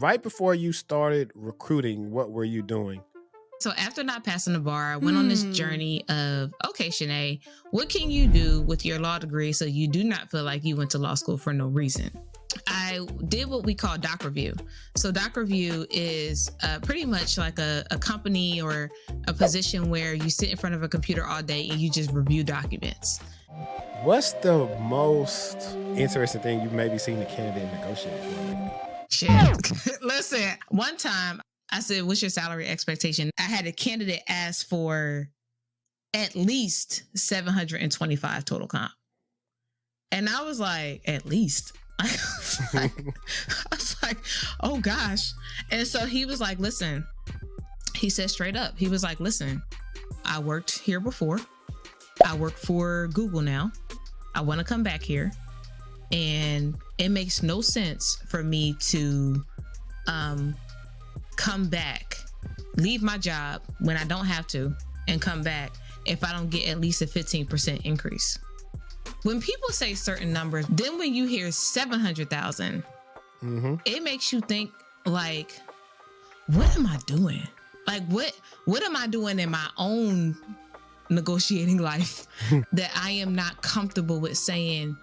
right before you started recruiting, what were you doing? So after not passing the bar, I went on this journey of, okay, Chenae, what can you do with your law degree so you do not feel like you went to law school for no reason? I did what we call doc review. So doc review is pretty much like a company or a position where you sit in front of a computer all day and you just review documents. What's the most interesting thing you've maybe seen a candidate negotiate for lately? Shit. Listen, one time I said, what's your salary expectation? I had a candidate ask for at least 725 total comp. And I was like, at least. I was like, oh gosh. And so he was like, listen, he said straight up, he was like, listen, I worked here before. I work for Google now. I want to come back here. And it makes no sense for me to come back, leave my job when I don't have to, and come back if I don't get at least a 15% increase. When people say certain numbers, then when you hear 700,000, it makes you think like, what am I doing? Like, what am I doing in my own negotiating life that I am not comfortable with saying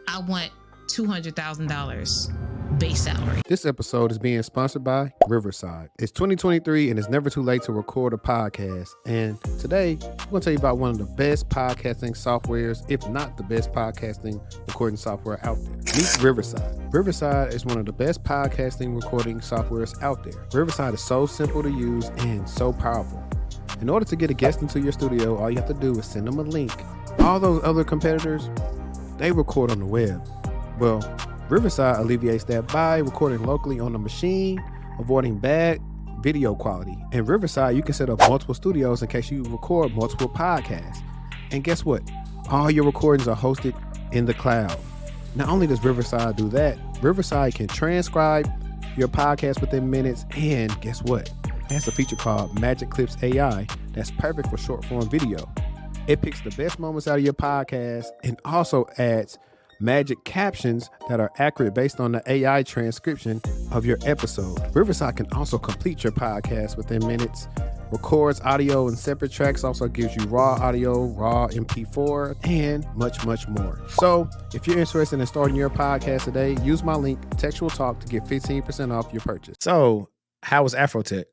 I want $200,000 base salary? This episode is being sponsored by Riverside. It's 2023 and it's never too late to record a podcast. And today, I'm going to tell you about one of the best podcasting softwares, if not the best podcasting recording software out there. Meet Riverside. Riverside is one of the best podcasting recording softwares out there. Riverside is so simple to use and so powerful. In order to get a guest into your studio, all you have to do is send them a link. All those other competitors, they record on the web. Well, Riverside alleviates that by recording locally on the machine, avoiding bad video quality. In Riverside, you can set up multiple studios in case you record multiple podcasts. And guess what? All your recordings are hosted in the cloud. Not only does Riverside do that, Riverside can transcribe your podcast within minutes. And guess what? It has a feature called Magic Clips AI that's perfect for short form video. It picks the best moments out of your podcast and also adds magic captions that are accurate based on the AI transcription of your episode. Riverside can also complete your podcast within minutes, records audio in separate tracks, also gives you raw audio, raw MP4, and much, much more. So if you're interested in starting your podcast today, use my link, Textual Talk, to get 15% off your purchase. So how was AfroTech?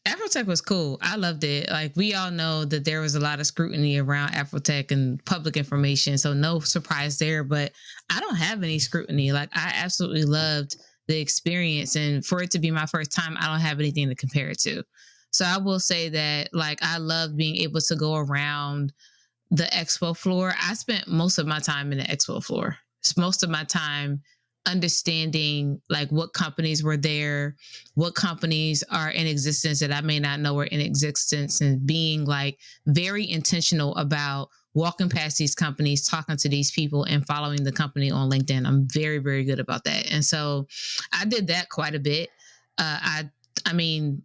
AfroTech was cool. I loved it. Like, we all know that there was a lot of scrutiny around AfroTech and public information, so no surprise there, but I don't have any scrutiny. Like, I absolutely loved the experience, and for it to be my first time, I don't have anything to compare it to. So I will say that, like, I loved being able to go around the expo floor. I spent most of my time in the expo floor. It's most of my time understanding like what companies were there, what companies are in existence that I may not know are in existence, and being like very intentional about walking past these companies, talking to these people, and following the company on LinkedIn. I'm very, very good about that. And so I did that quite a bit. I mean,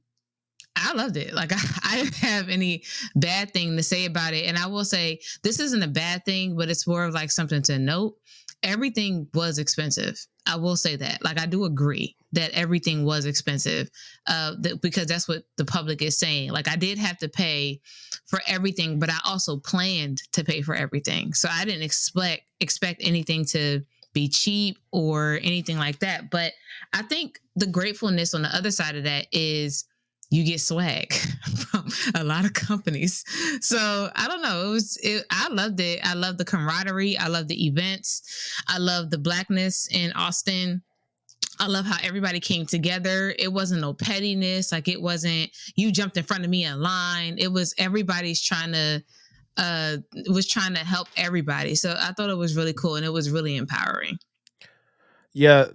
I loved it. Like, I didn't have any bad thing to say about it. And I will say this isn't a bad thing, but it's more of like something to note. Everything was expensive. I will say that. Like, I do agree that everything was expensive because that's what the public is saying. Like, I did have to pay for everything, but I also planned to pay for everything. So I didn't expect anything to be cheap or anything like that. But I think the gratefulness on the other side of that is you get swag from a lot of companies. So I don't know. I loved it. I love the camaraderie. I love the events. I love the blackness in Austin. I love how everybody came together. It wasn't no pettiness. Like, it wasn't you jumped in front of me in line. It was everybody's trying to help everybody. So I thought it was really cool, and it was really empowering. Yeah.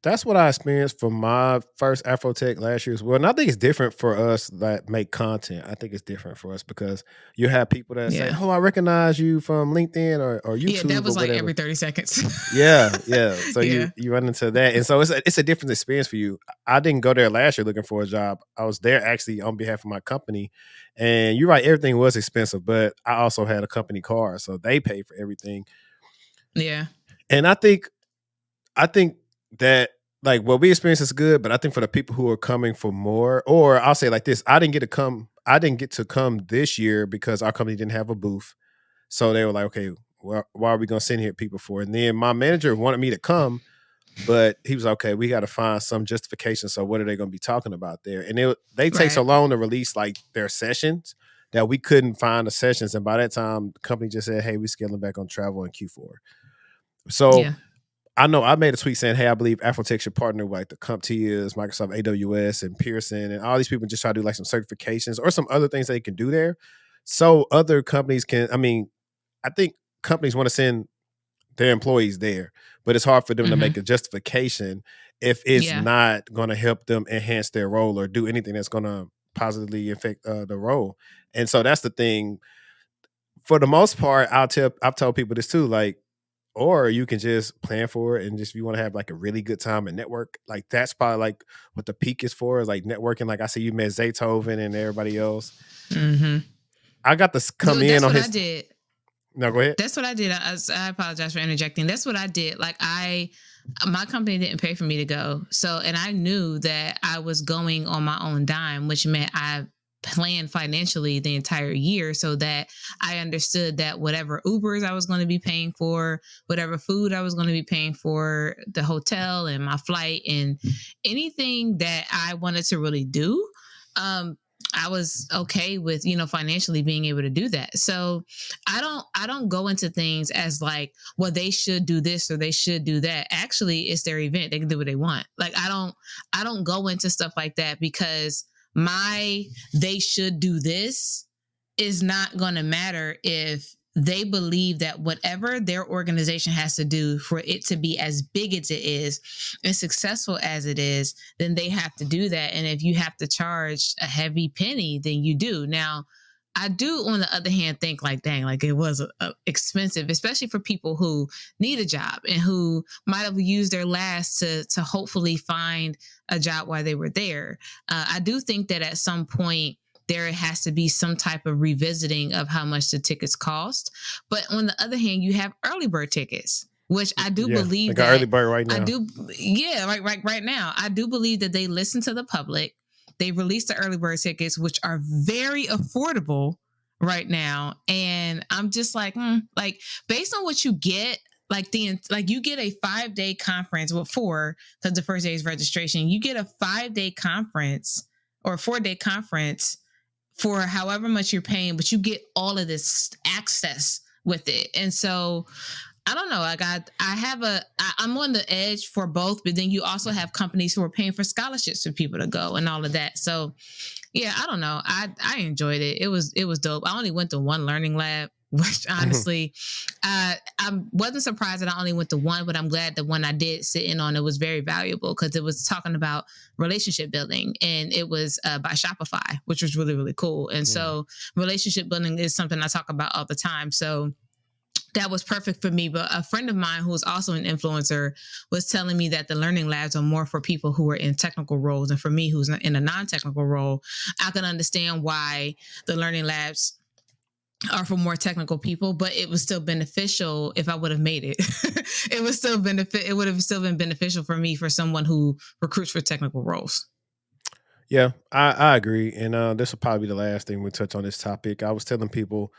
That's what I experienced for my first AfroTech last year as well. And I think it's different for us that make content. I think it's different for us because you have people that say, oh, I recognize you from LinkedIn or YouTube. Yeah, that was like every 30 seconds. Yeah. So you run into that. And so it's a different experience for you. I didn't go there last year looking for a job. I was there actually on behalf of my company. And you're right, everything was expensive, but I also had a company car. So they paid for everything. Yeah. And I think that like what we experienced is good, but I think for the people who are coming for more, or I'll say like this, I didn't get to come this year because our company didn't have a booth. So they were like, okay, well, why are we gonna send here people for? And then my manager wanted me to come, but he was okay. We got to find some justification. So what are they going to be talking about there? And they take so Right. long to release like their sessions that we couldn't find the sessions. And by that time, the company just said, "Hey, we're scaling back on travel in Q4." So Yeah. I know I made a tweet saying, "Hey, I believe AfroTech should partner with like the CompTIAs, Microsoft AWS, and Pearson, and all these people just try to do like some certifications or some other things they can do there, so other companies can. I mean, I think companies want to send their employees there, but it's hard for them to Mm-hmm. make a justification if it's Yeah. not going to help them enhance their role or do anything that's going to positively affect the role. And so that's the thing. For the most part, I've told people this too, like, or you can just plan for it and just if you want to have like a really good time and network, like that's probably like what the peak is for, is like networking. Like I see you met Zaytoven and everybody else. Mm-hmm. I got to come Dude, in that's on what I his. did. No, go ahead. That's what I did. I apologize for interjecting. That's what I did. Like my company didn't pay for me to go. So, and I knew that I was going on my own dime, which meant I planned financially the entire year so that I understood that whatever Ubers I was going to be paying for, whatever food I was going to be paying for, the hotel and my flight and anything that I wanted to really do, I was okay with, financially being able to do that. So I don't go into things as like, well, they should do this or they should do that. Actually, it's their event. They can do what they want. Like I don't go into stuff like that because they should do this is not going to matter if they believe that whatever their organization has to do for it to be as big as it is and successful as it is, then they have to do that. And if you have to charge a heavy penny, then you do. Now, I do, on the other hand, think like, dang, like it was expensive, especially for people who need a job and who might have used their last to hopefully find a job while they were there. I do think that at some point there has to be some type of revisiting of how much the tickets cost. But on the other hand, you have early bird tickets, which I do Yeah, they believe got early that bird right I now. do. Yeah, right now. I do believe that they listen to the public. They released the early bird tickets, which are very affordable right now. And I'm just like based on what you get, like you get a 5-day conference, well, 4, because the first day is registration. You get a 5-day conference or a 4-day conference for however much you're paying, but you get all of this access with it. And so I don't know. Like I'm on the edge for both, but then you also have companies who are paying for scholarships for people to go and all of that. So yeah, I don't know. I enjoyed it. It was dope. I only went to one learning lab, which honestly, I wasn't surprised that I only went to one, but I'm glad the one I did sit in on, it was very valuable because it was talking about relationship building, and it was by Shopify, which was really, really cool. And so relationship building is something I talk about all the time. So that was perfect for me. But a friend of mine who is also an influencer was telling me that the learning labs are more for people who are in technical roles. And for me, who's in a non-technical role, I can understand why the learning labs are for more technical people, but it was still beneficial if I would have made it. It was still it would have still been beneficial for me, for someone who recruits for technical roles. Yeah, I agree. And this will probably be the last thing we touch on this topic. I was telling people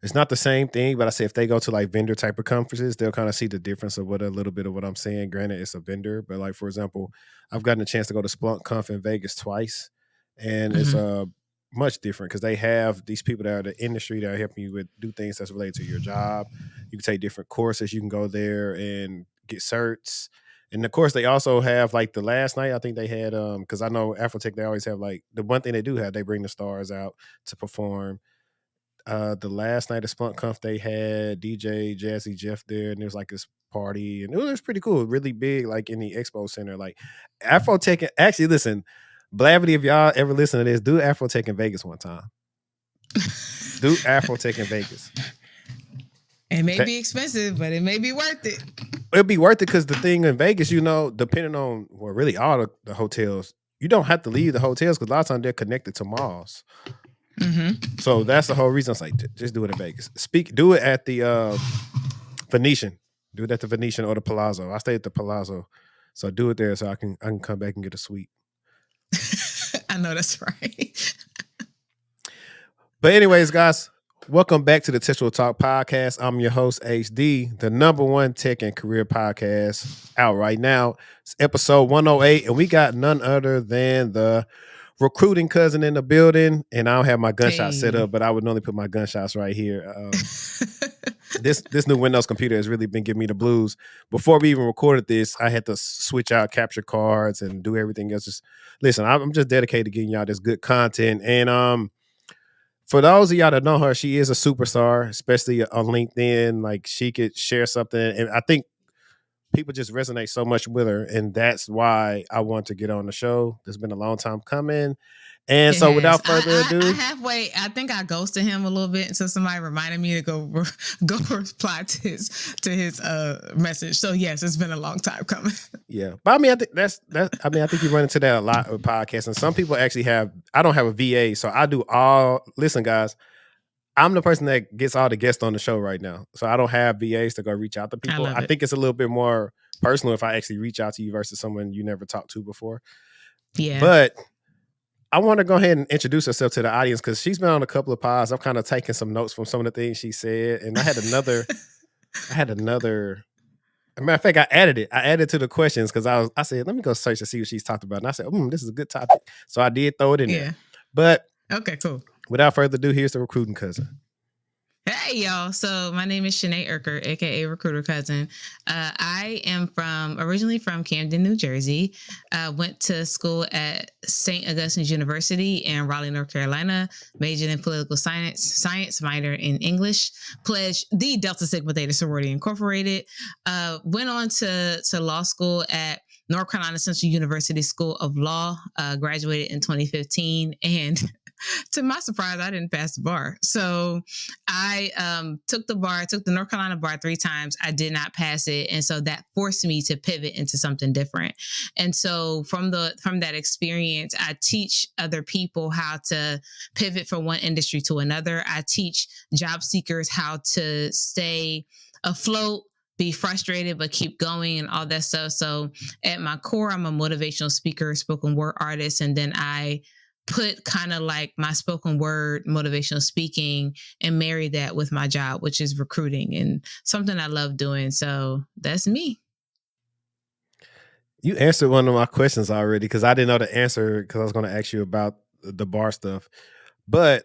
it's not the same thing, but I say if they go to like vendor type of conferences, they'll kind of see the difference of what a little bit of what I'm saying. Granted, it's a vendor, but like for example, I've gotten a chance to go to Splunk Conf in Vegas twice, and it's Mm-hmm. much different because they have these people that are the industry that are helping you with do things that's related to your job. You can take different courses. You can go there and get certs. And of course, they also have like the last night. I think they had because I know AfroTech, they always have like the one thing they do have. They bring the stars out to perform. The last night of Spunk Conf, they had DJ Jazzy Jeff there, and there was like this party, and it was pretty cool, really big, like in the Expo Center. Like Afrotech, actually, listen, Blavity, if y'all ever listen to this, do Afrotech in Vegas one time. Do Afrotech in Vegas. It may be expensive, but it may be worth it. It'll be worth it because the thing in Vegas, depending on, well, really all the hotels, you don't have to leave the hotels because a lot of times they're connected to malls. Mm-hmm. So that's the whole reason. It's like, just do it in Vegas. Do it at the Venetian. Do it at the Venetian or the Palazzo. I stayed at the Palazzo. So do it there so I can come back and get a suite. I know that's right. But anyways, guys, welcome back to the Textual Talk Podcast. I'm your host, HD, the #1 tech and career podcast out right now. It's episode 108, and we got none other than the recruiting cousin in the building. And I don't have my gunshot set up, but I would normally put my gunshots right here. This new Windows computer has really been giving me the blues. Before we even recorded this, I had to switch out capture cards and do everything else. Just listen, I'm just dedicated to getting y'all this good content. And for those of y'all that know her, she is a superstar, especially on LinkedIn. Like, she could share something, and I think people just resonate so much with her, and that's why I want to get on the show. It's been a long time coming. And so without further ado, I think I ghosted him a little bit until somebody reminded me to go reply to his message. So yes, it's been a long time coming. Yeah. But I mean, I think I think you run into that a lot with podcasts. And some people actually I don't have a VA, so I do listen, guys, I'm the person that gets all the guests on the show right now. So I don't have VAs to go reach out to people. I think it's a little bit more personal if I actually reach out to you versus someone you never talked to before. Yeah. But I want to go ahead and introduce herself to the audience because she's been on a couple of pods. I've kind of taken some notes from some of the things she said. And I had another, as a matter of fact, I added it. I added to the questions because I said, let me go search to see what she's talked about. And I said, this is a good topic. So I did throw it in there. But okay, cool. Without further ado, here's the recruiting cousin. Hey, y'all. So my name is Chenae Erkerd, a.k.a. Recruiter Cousin. I am originally from Camden, New Jersey. Went to school at St. Augustine's University in Raleigh, North Carolina. Majored in political science, minor in English. Pledged the Delta Sigma Theta Sorority Incorporated. Went on to law school at North Carolina Central University School of Law. Graduated in 2015, and to my surprise, I didn't pass the bar. So I took the North Carolina bar 3 times. I did not pass it. And so that forced me to pivot into something different. And so from that experience, I teach other people how to pivot from one industry to another. I teach job seekers how to stay afloat, be frustrated, but keep going and all that stuff. So at my core, I'm a motivational speaker, spoken word artist. And then I put kind of like my spoken word motivational speaking and marry that with my job, which is recruiting, and something I love doing. So that's me. You answered one of my questions already because I didn't know the answer because I was going to ask you about the bar stuff. But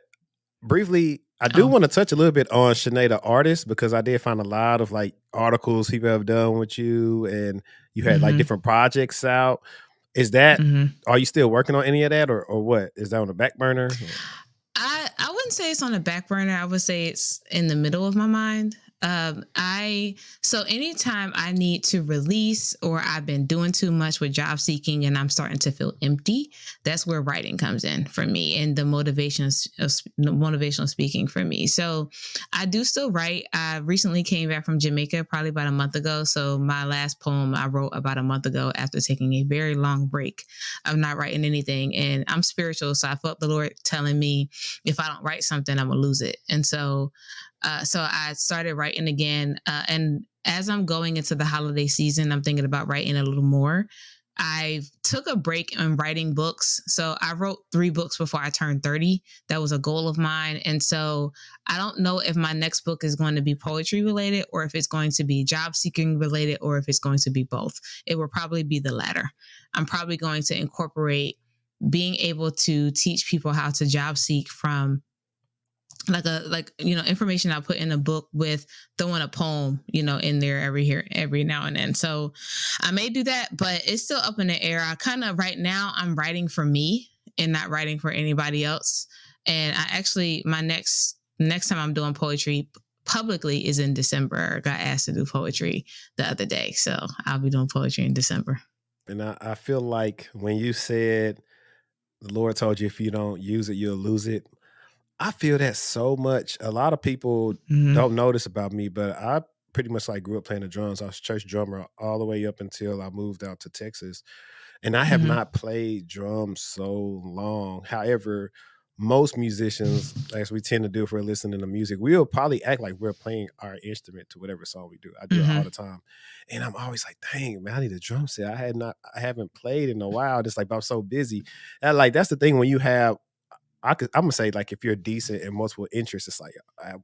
briefly, I do want to touch a little bit on Chenae the artist because I did find a lot of like articles people have done with you, and you had like different projects out. Is that, are you still working on any of that or what? Is that on the back burner? I wouldn't say it's on the back burner. I would say it's in the middle of my mind. So anytime I need to release or I've been doing too much with job seeking and I'm starting to feel empty, that's where writing comes in for me and the motivational speaking for me. So I do still write. I recently came back from Jamaica probably about a month ago. So my last poem I wrote about a month ago after taking a very long break of not writing anything. And I'm spiritual. So I felt the Lord telling me if I don't write something, I'm gonna lose it. And so I started writing again. And as I'm going into the holiday season, I'm thinking about writing a little more. I took a break in writing books. So I wrote 3 books before I turned 30. That was a goal of mine. And so I don't know if my next book is going to be poetry related or if it's going to be job seeking related or if it's going to be both. It will probably be the latter. I'm probably going to incorporate being able to teach people how to job seek from information I put in a book with throwing a poem, in there every now and then. So I may do that, but it's still up in the air. I kind of right now I'm writing for me and not writing for anybody else. And I actually, my next time I'm doing poetry publicly is in December. I got asked to do poetry the other day. So I'll be doing poetry in December. And I feel like when you said the Lord told you if you don't use it, you'll lose it. I feel that so much. A lot of people don't know this about me, but I pretty much grew up playing the drums. I was a church drummer all the way up until I moved out to Texas. And I have not played drums so long. However, most musicians, as we tend to do if we're listening to music, we'll probably act like we're playing our instrument to whatever song we do. I do it all Mm-hmm. the time. And I'm always like, dang, man, I need a drum set. I haven't played in a while. Just like, I'm so busy. And like, that's the thing when you have, I'm gonna say, like, if you're decent in multiple interests, it's like,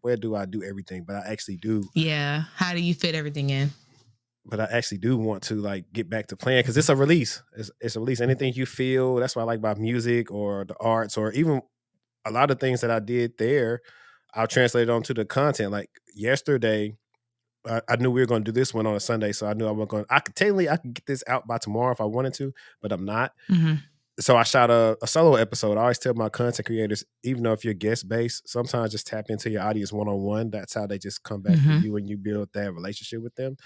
where do I do everything? But I actually do. Yeah. How do you fit everything in? But I actually do want to like get back to playing because it's a release. It's a release. Anything you feel, that's what I like about music or the arts or even a lot of things that I did there, I'll translate it onto the content. Like yesterday, I knew we were going to do this one on a Sunday, so I knew I was going. I could get this out by tomorrow if I wanted to, but I'm not. Mm-hmm. So I shot a solo episode. I always tell my content creators, even though if you're guest based, sometimes just tap into your audience one on one. That's how they just come back for Mm-hmm. you and you build that relationship with them.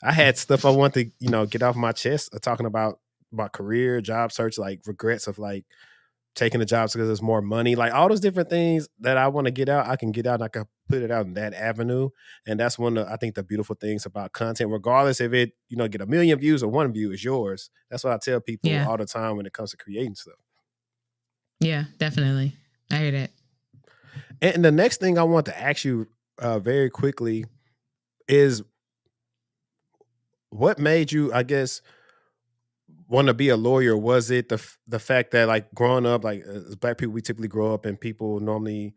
I had stuff I want to, get off my chest, talking about my career, job search, like regrets of like taking the jobs because there's more money, like all those different things that I want to get out, I can get out and I can put it out in that avenue. And that's one of, I think, the beautiful things about content, regardless if it, get a million views or one view is yours. That's what I tell people Yeah. all the time when it comes to creating stuff. Yeah, definitely. I hear that. And the next thing I want to ask you very quickly is what made you, I guess, want to be a lawyer? Was it the fact that like growing up, like as Black people, we typically grow up and people normally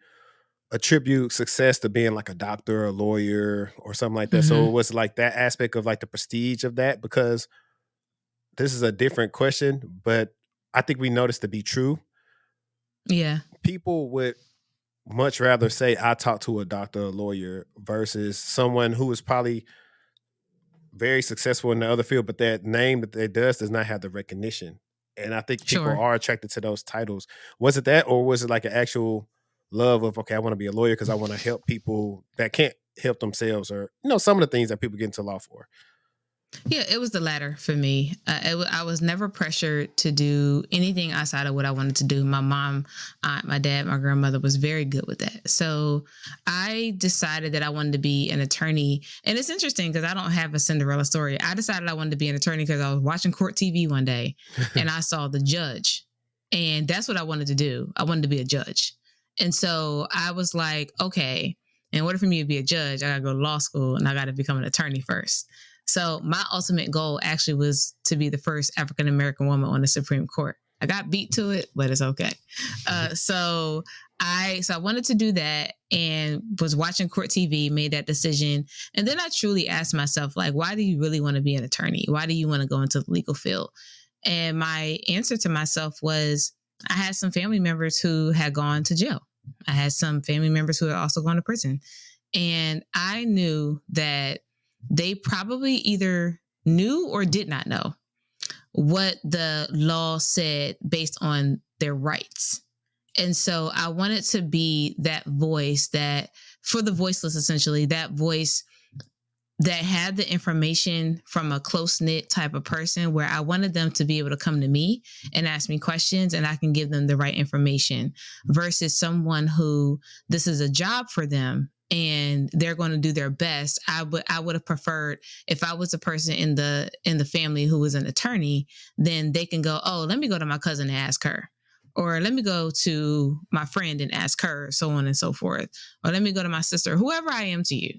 attribute success to being like a doctor, a lawyer, or something like that. So Mm-hmm. it was like that aspect of like the prestige of that, because this is a different question, but I think we noticed to be true. Yeah. People would much rather say I talked to a doctor, a lawyer, versus someone who is probably very successful in the other field, but that name that they does not have the recognition. And I think people Sure. are attracted to those titles. Was it that, or was it like an actual love of, okay, I want to be a lawyer because I want to help people that can't help themselves, or some of the things that people get into law for? Yeah, it was the latter for me. I was never pressured to do anything outside of what I wanted to do. My mom, my dad, my grandmother was very good with that. So I decided that I wanted to be an attorney. And it's interesting because I don't have a Cinderella story. I decided I wanted to be an attorney because I was watching court TV one day and I saw the judge. And that's what I wanted to do. I wanted to be a judge. And so I was like, okay, in order for me to be a judge, I got to go to law school and I got to become an attorney first. So my ultimate goal actually was to be the first African American woman on the Supreme Court. I got beat to it, but it's okay. So I wanted to do that and was watching court TV, made that decision. And then I truly asked myself, like, why do you really want to be an attorney? Why do you want to go into the legal field? And my answer to myself was I had some family members who had gone to jail. I had some family members who had also gone to prison. And I knew that they probably either knew or did not know what the law said based on their rights. And so I wanted to be that voice that, for the voiceless, essentially, that voice that had the information from a close-knit type of person, where I wanted them to be able to come to me and ask me questions and I can give them the right information, versus someone who this is a job for them and they're going to do their best. I would have preferred, if I was a person in the family who was an attorney, then they can go, oh, let me go to my cousin and ask her. Or let me go to my friend and ask her, so on and so forth. Or let me go to my sister, whoever I am to you.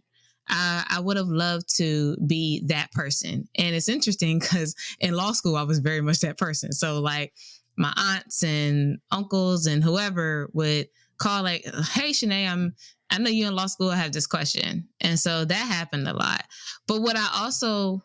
I would have loved to be that person. And it's interesting because in law school, I was very much that person. So like my aunts and uncles and whoever would call like, hey, Chenae, I know you're in law school. I have this question. And so that happened a lot. But what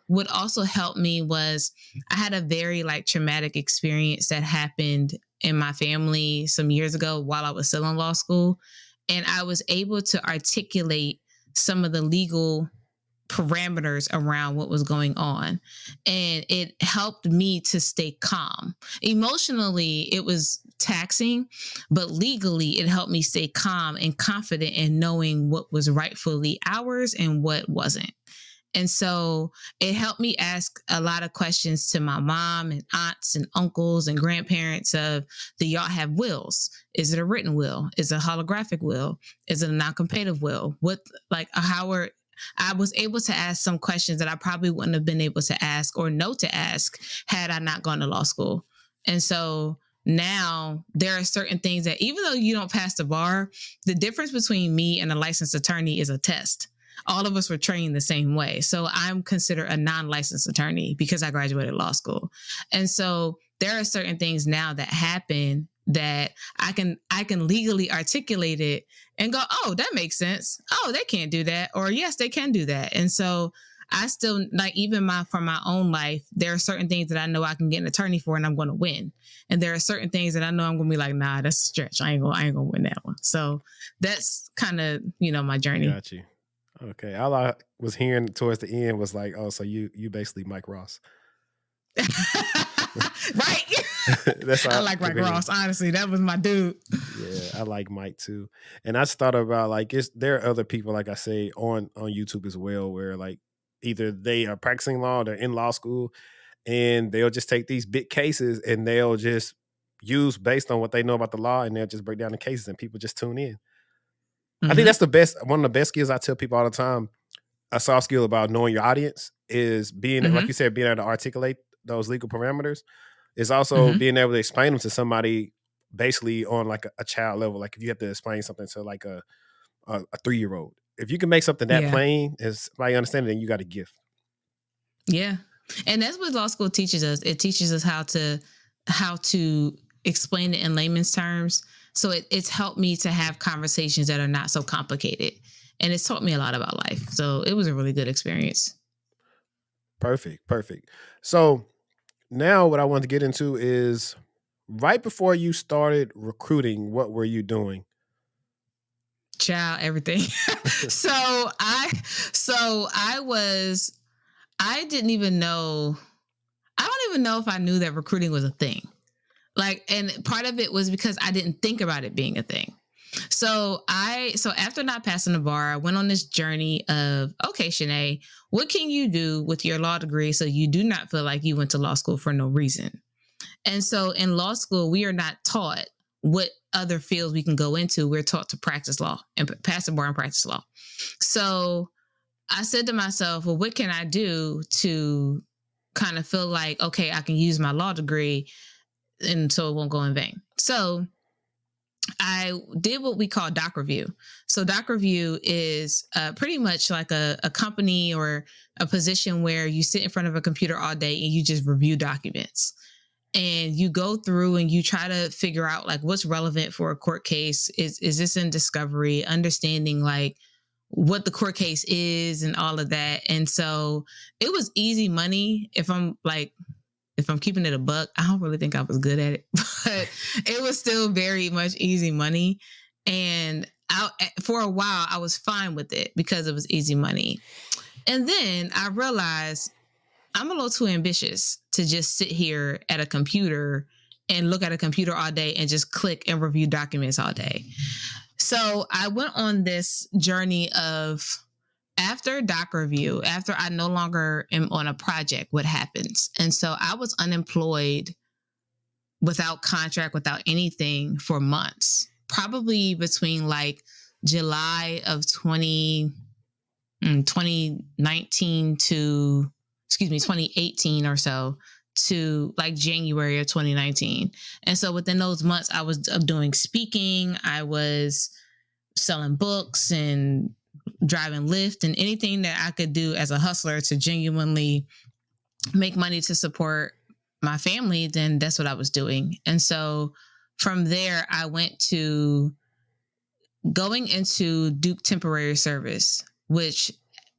would also help me was I had a very like traumatic experience that happened in my family some years ago while I was still in law school. And I was able to articulate some of the legal parameters around what was going on. And it helped me to stay calm. Emotionally, it was taxing, but legally, it helped me stay calm and confident in knowing what was rightfully ours and what wasn't. And so it helped me ask a lot of questions to my mom and aunts and uncles and grandparents of, do y'all have wills? Is it a written will? Is it a holographic will? Is it a non-competitive will? I was able to ask some questions that I probably wouldn't have been able to ask or know to ask had I not gone to law school. And so now there are certain things that even though you don't pass the bar, the difference between me and a licensed attorney is a test. All of us were trained the same way. So I'm considered a non-licensed attorney because I graduated law school. And so there are certain things now that happen that I can legally articulate it and go, oh, that makes sense. Oh, they can't do that. Or yes, they can do that. And so I still, like, even for my own life, there are certain things that I know I can get an attorney for and I'm going to win. And there are certain things that I know I'm going to be like, nah, that's a stretch. I ain't going to win that one. So that's kind of, my journey. Got you. Okay. All I was hearing towards the end was like, oh, so you basically Mike Ross. Right. I like Mike Ross. Honestly, that was my dude. Yeah, I like Mike too. And I just thought about, like, there are other people, like I say, on YouTube as well, where like either they are practicing law, they're in law school, and they'll just take these big cases and they'll just use based on what they know about the law, and they'll just break down the cases and people just tune in. Mm-hmm. I think that's one of the best skills I tell people all the time. A soft skill about knowing your audience is being, like you said, being able to articulate those legal parameters. Is also being able to explain them to somebody basically on like a child level. Like if you have to explain something to like a 3-year-old, if you can make something that plain, as somebody understand it, then you got a gift. Yeah. And that's what law school teaches us. It teaches us how to explain it in layman's terms. So it's helped me to have conversations that are not so complicated. And it's taught me a lot about life. So it was a really good experience. Perfect. So now what I want to get into is right before you started recruiting, what were you doing? Child, everything. I didn't even know. I don't even know if I knew that recruiting was a thing. Like, and part of it was because I didn't think about it being a thing. So after not passing the bar, I went on this journey of, okay, Chenae, what can you do with your law degree so you do not feel like you went to law school for no reason? And so in law school, we are not taught what other fields we can go into. We're taught to practice law and pass the bar and practice law. So I said to myself, well, what can I do to kind of feel like, okay, I can use my law degree and so it won't go in vain. So I did what we call doc review. So doc review is pretty much like a company or a position where you sit in front of a computer all day and you just review documents. And you go through and you try to figure out like what's relevant for a court case. Is this in discovery? Understanding like what the court case is and all of that. And so it was easy money. If I'm keeping it a buck, I don't really think I was good at it, but it was still very much easy money. And for a while, I was fine with it because it was easy money. And then I realized I'm a little too ambitious to just sit here at a computer and look at a computer all day and just click and review documents all day. So I went on this journey of, after doc review, after I no longer am on a project, what happens? And so I was unemployed without contract, without anything for months, probably between like July of 2019 to, 2018 or so to like January of 2019. And so within those months, I was doing speaking, I was selling books and driving Lyft and anything that I could do as a hustler to genuinely make money to support my family, then that's what I was doing. And so from there, I went to going into Duke temporary service, which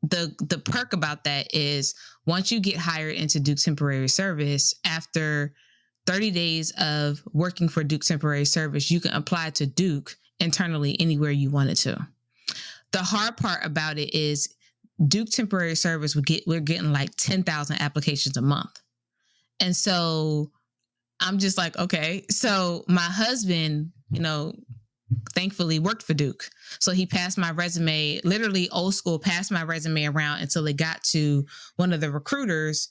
the perk about that is once you get hired into Duke temporary service, after 30 days of working for Duke temporary service, you can apply to Duke internally anywhere you wanted to. The hard part about it is Duke temporary service, we're getting like 10,000 applications a month. And so I'm just like, okay. So my husband, thankfully worked for Duke. So he passed my resume, literally old school, passed my resume around until it got to one of the recruiters.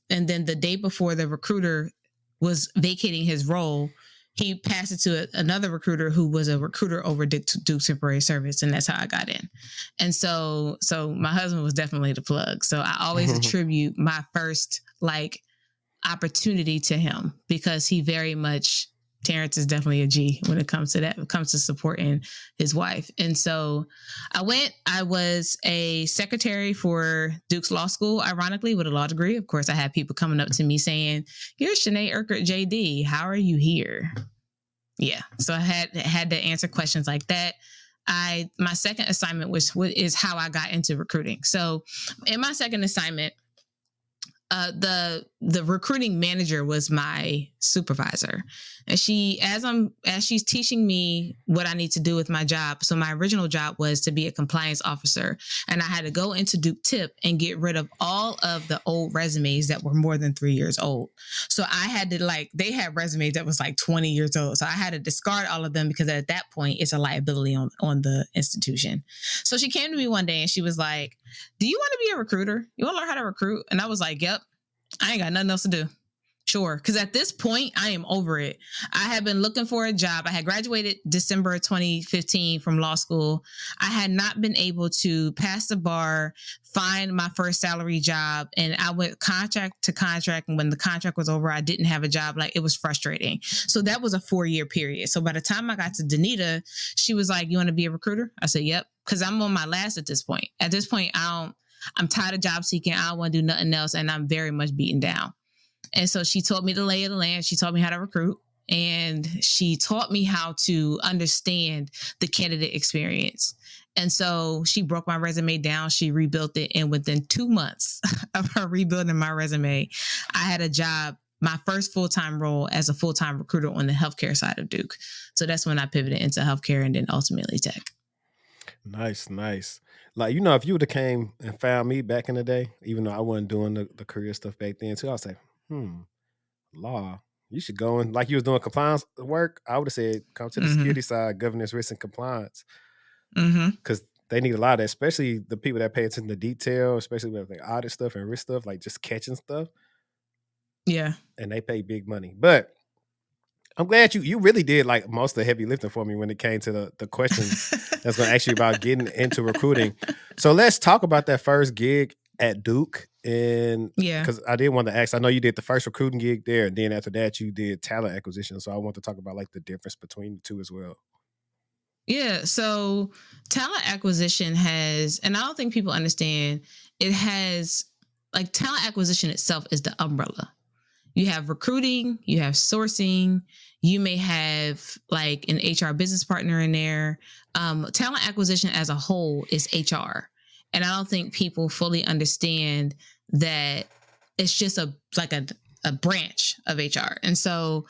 And then the day before the recruiter was vacating his role, he passed it to another recruiter who was a recruiter over Duke temporary service. And that's how I got in. And so my husband was definitely the plug. So I always attribute my first opportunity to him because he very much Terrence is definitely a G when it comes to that. When it comes to supporting his wife. And so I was a secretary for Duke's Law School, ironically, with a law degree. Of course, I had people coming up to me saying, "Here's Chenae Erkerd, JD. How are you here?" Yeah. So I had to answer questions like that. My second assignment is how I got into recruiting. So in my second assignment, the recruiting manager was my supervisor, and as she's teaching me what I need to do with my job. So my original job was to be a compliance officer, and I had to go into Duke Tip and get rid of all of the old resumes that were more than 3 years old. So I had to they had resumes that was like 20 years old. So I had to discard all of them because at that point it's a liability on the institution. So she came to me one day and she was like, "Do you want to be a recruiter? You want to learn how to recruit?" And I was like, "Yep. I ain't got nothing else to do." Sure. Because at this point, I am over it. I had been looking for a job. I had graduated December 2015 from law school. I had not been able to pass the bar, find my first salary job. And I went contract to contract. And when the contract was over, I didn't have a job. Like, it was frustrating. So that was a 4-year period. So by the time I got to Danita, she was like, "You want to be a recruiter?" I said, "Yep." Because I'm on my last at this point. At this point, I'm tired of job seeking. I don't want to do nothing else. And I'm very much beaten down. And so she taught me the lay of the land. She taught me how to recruit. And she taught me how to understand the candidate experience. And so she broke my resume down. She rebuilt it. And within 2 months of her rebuilding my resume, I had a job, my first full-time role as a full-time recruiter on the healthcare side of Duke. So that's when I pivoted into healthcare and then ultimately tech. Nice, nice. Like, if you would have came and found me back in the day, even though I wasn't doing the career stuff back then too, I was like, law, you should go in, like you was doing compliance work. I would have said, come to the security side, governance, risk, and compliance. Because they need a lot of that, especially the people that pay attention to detail, especially with like audit stuff and risk stuff, like just catching stuff. Yeah. And they pay big money. But I'm glad you really did like most of the heavy lifting for me when it came to the questions that's going to ask you about getting into recruiting. So let's talk about that first gig at Duke. And because I did want to ask, I know you did the first recruiting gig there, and then after that you did talent acquisition. So I want to talk about like the difference between the two as well. Yeah. So talent acquisition has, and I don't think people understand, it has, like, talent acquisition itself is the umbrella. You have recruiting, you have sourcing, you may have like an HR business partner in there. Talent acquisition as a whole is HR. And I don't think people fully understand that it's just a branch of HR. And so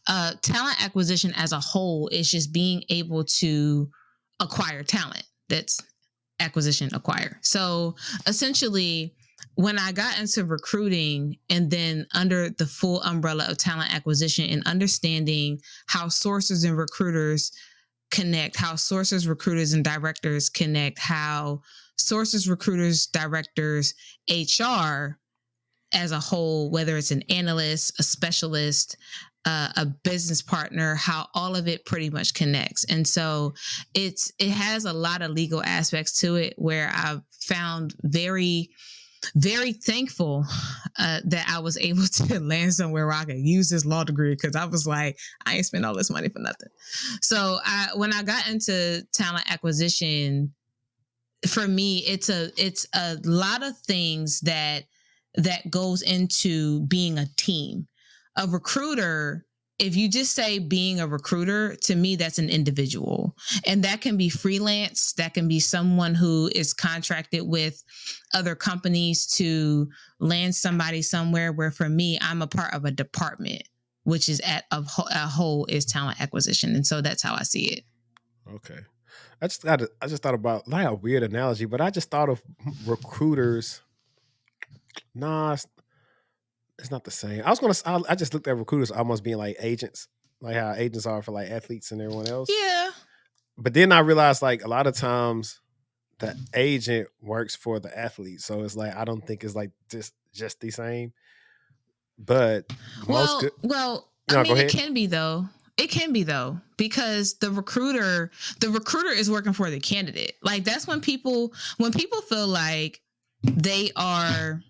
talent acquisition as a whole is just being able to acquire talent. That's acquisition, acquire. So essentially, when I got into recruiting and then under the full umbrella of talent acquisition and understanding how sources and recruiters connect, how sources, recruiters, and directors connect, how sources, recruiters, directors, HR as a whole, whether it's an analyst, a specialist, a business partner, how all of it pretty much connects. And so it has a lot of legal aspects to it where I've found very, very thankful that I was able to land somewhere where I could use this law degree, because I was like, I ain't spend all this money for nothing. So when I got into talent acquisition, for me, it's a lot of things that goes into being a team. A recruiter, if you just say being a recruiter, to me, that's an individual. And that can be freelance. That can be someone who is contracted with other companies to land somebody somewhere, where for me, I'm a part of a department, which is at a whole is talent acquisition. And so that's how I see it. Okay. I just thought about like a weird analogy, but I just thought of recruiters. Nah, it's not the same. I just looked at recruiters almost being like agents, like how agents are for like athletes and everyone else. Yeah. But then I realized like a lot of times the agent works for the athlete. So it's like, I don't think it's like just the same. But it can be though. It can be though, because the recruiter is working for the candidate. Like, that's when people feel like they are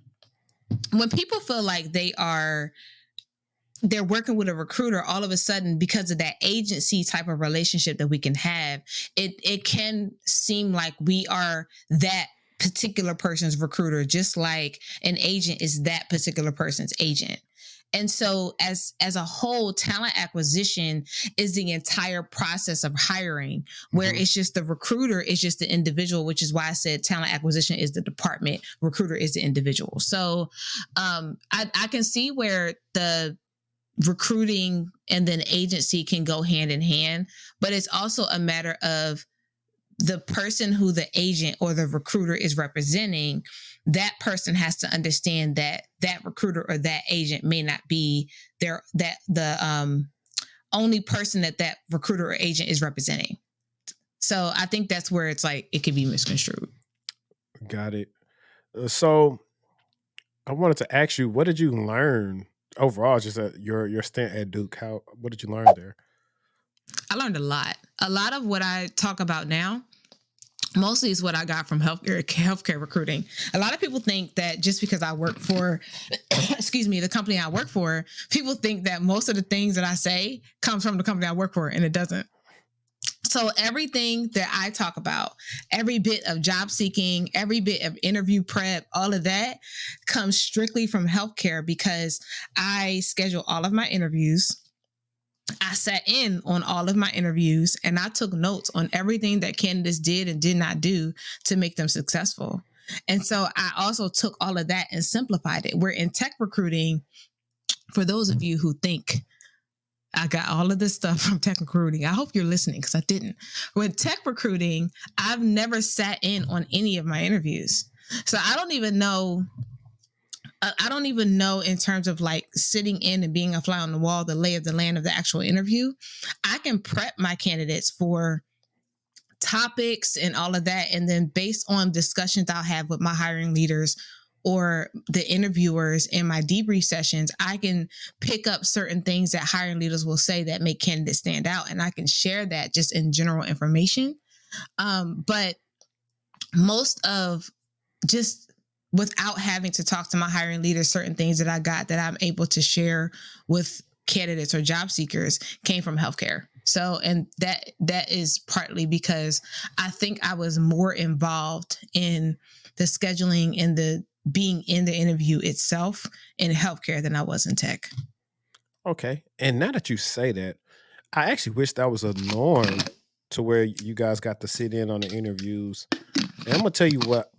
they're working with a recruiter, all of a sudden, because of that agency type of relationship that we can have, it can seem like we are that particular person's recruiter, just like an agent is that particular person's agent. And so as a whole, talent acquisition is the entire process of hiring, where it's just the recruiter is just the individual, which is why I said talent acquisition is the department, recruiter is the individual. So I can see where the recruiting and then agency can go hand in hand, but it's also a matter of the person who the agent or the recruiter is representing. That person has to understand that that recruiter or that agent may not be their that the only person that that recruiter or agent is representing. So I think that's where it's like it could be misconstrued. Got it. So I wanted to ask you, what did you learn overall, just at your stint at Duke? What did you learn there? I learned a lot. A lot of what I talk about now mostly is what I got from healthcare recruiting. A lot of people think that just because I work for, excuse me, the company I work for, people think that most of the things that I say comes from the company I work for, and it doesn't. So everything that I talk about, every bit of job seeking, every bit of interview prep, all of that comes strictly from healthcare, because I schedule all of my interviews. I sat in on all of my interviews, and I took notes on everything that candidates did and did not do to make them successful. And so I also took all of that and simplified it. We're in tech recruiting. For those of you who think I got all of this stuff from tech recruiting, I hope you're listening, because I didn't. With tech recruiting, I've never sat in on any of my interviews. So I don't even know in terms of like sitting in and being a fly on the wall, the lay of the land of the actual interview. I can prep my candidates for topics and all of that. And then based on discussions I'll have with my hiring leaders or the interviewers in my debrief sessions, I can pick up certain things that hiring leaders will say that make candidates stand out. And I can share that just in general information. But most of just without having to talk to my hiring leaders, certain things that I got that I'm able to share with candidates or job seekers came from healthcare. So, and that is partly because I think I was more involved in the scheduling and the being in the interview itself in healthcare than I was in tech. Okay. And now that you say that, I actually wish that was a norm to where you guys got to sit in on the interviews. And I'm gonna tell you what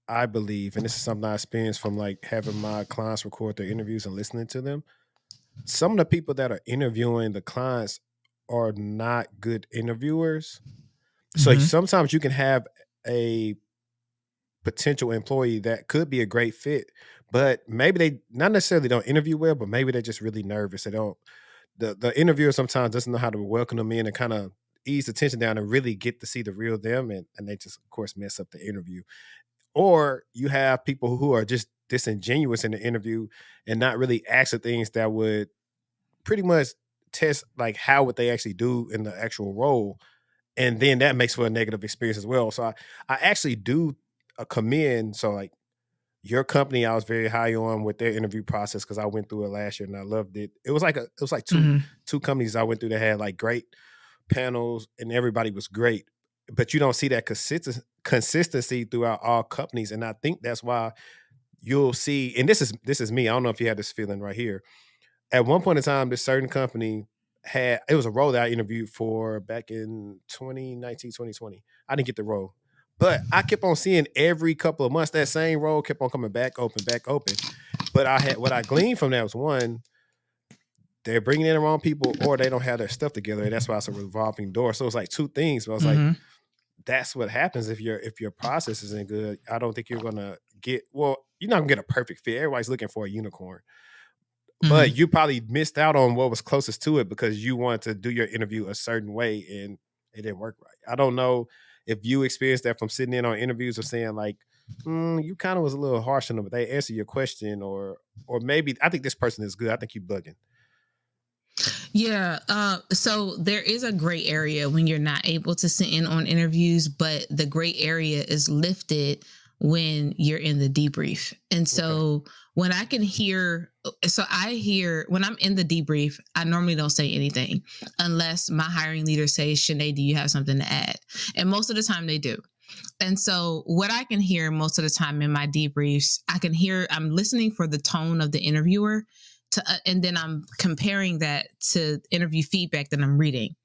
I believe, and this is something I experienced from like having my clients record their interviews and listening to them. Some of the people that are interviewing the clients are not good interviewers. So sometimes you can have a potential employee that could be a great fit, but maybe they not necessarily don't interview well, but maybe they're just really nervous. They don't the interviewer sometimes doesn't know how to welcome them in and kind of ease the tension down and really get to see the real them, and they just of course mess up the interview. Or you have people who are just disingenuous in the interview and not really ask the things that would pretty much test like how would they actually do in the actual role, and then that makes for a negative experience as well. So I actually do commend, so like your company I was very high on with their interview process, because I went through it last year and I loved it. It was like two companies I went through that had like great panels and everybody was great, but you don't see that consistency throughout all companies. And I think that's why you'll see, and this is me, I don't know if you had this feeling right here. At one point in time, this certain company it was a role that I interviewed for back in 2019, 2020. I didn't get the role, but I kept on seeing every couple of months that same role kept on coming back open, back open. But what I gleaned from that was, one, they're bringing in the wrong people, or they don't have their stuff together, and that's why it's a revolving door. So it's like two things. But I was like, that's what happens if your process isn't good. I don't think you're gonna you're not gonna get a perfect fit. Everybody's looking for a unicorn, but you probably missed out on what was closest to it because you wanted to do your interview a certain way and it didn't work right. I don't know if you experienced that from sitting in on interviews or saying like, you kind of was a little harsh on them, but they answer your question, or maybe I think this person is good. I think you bugging. Yeah. So there is a gray area when you're not able to sit in on interviews, but the gray area is lifted when you're in the debrief. And so when I can hear, when I'm in the debrief, I normally don't say anything unless my hiring leader says, Chenae, do you have something to add? And most of the time they do. And so what I can hear most of the time in my debriefs, I'm listening for the tone of the interviewer and then I'm comparing that to interview feedback that I'm reading.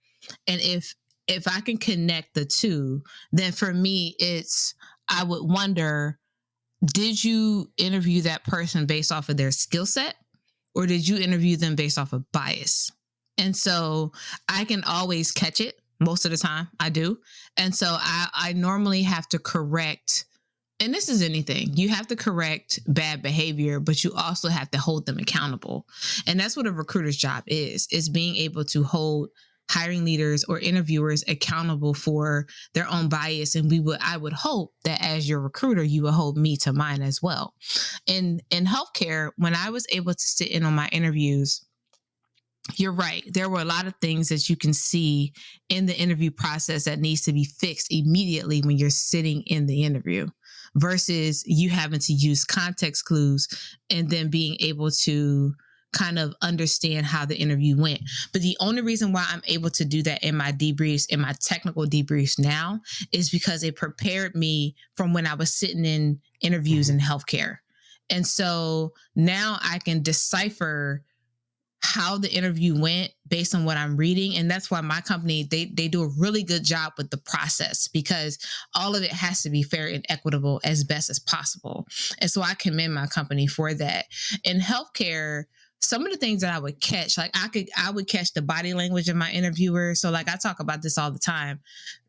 And if I can connect the two, then for me, I would wonder, did you interview that person based off of their skill set, or did you interview them based off of bias? And so I can always catch it. Most of the time I do. And so I normally have to correct, and this is anything, you have to correct bad behavior, but you also have to hold them accountable. And that's what a recruiter's job is being able to hold hiring leaders or interviewers accountable for their own bias. And I would hope that as your recruiter, you will hold me to mine as well. In healthcare, when I was able to sit in on my interviews, you're right. There were a lot of things that you can see in the interview process that needs to be fixed immediately when you're sitting in the interview versus you having to use context clues and then being able to kind of understand how the interview went. But the only reason why I'm able to do that in my debriefs, in my technical debriefs now, is because it prepared me from when I was sitting in interviews in healthcare. And so now I can decipher how the interview went based on what I'm reading. And that's why my company, they do a really good job with the process, because all of it has to be fair and equitable as best as possible. And so I commend my company for that. In healthcare, some of the things that I would catch, like I would catch the body language of my interviewer. So like I talk about this all the time.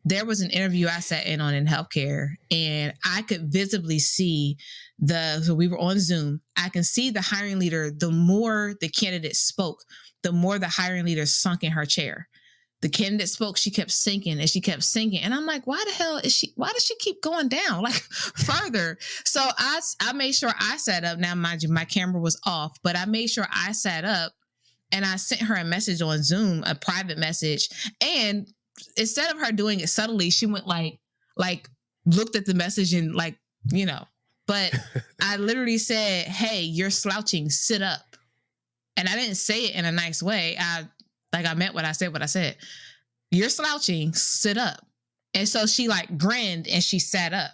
There was an interview I sat in on in healthcare, and I could visibly see so we were on Zoom. I can see the hiring leader, the more the candidate spoke, the more the hiring leader sunk in her chair. The candidate spoke, she kept sinking and she kept sinking. And I'm like, why does she keep going down like further? So I made sure I sat up. Now, mind you, my camera was off, but I made sure I sat up and I sent her a message on Zoom, a private message. And instead of her doing it subtly, she went like looked at the message and but I literally said, hey, you're slouching, sit up. And I didn't say it in a nice way. I meant what I said. You're slouching, sit up. And so she grinned and she sat up.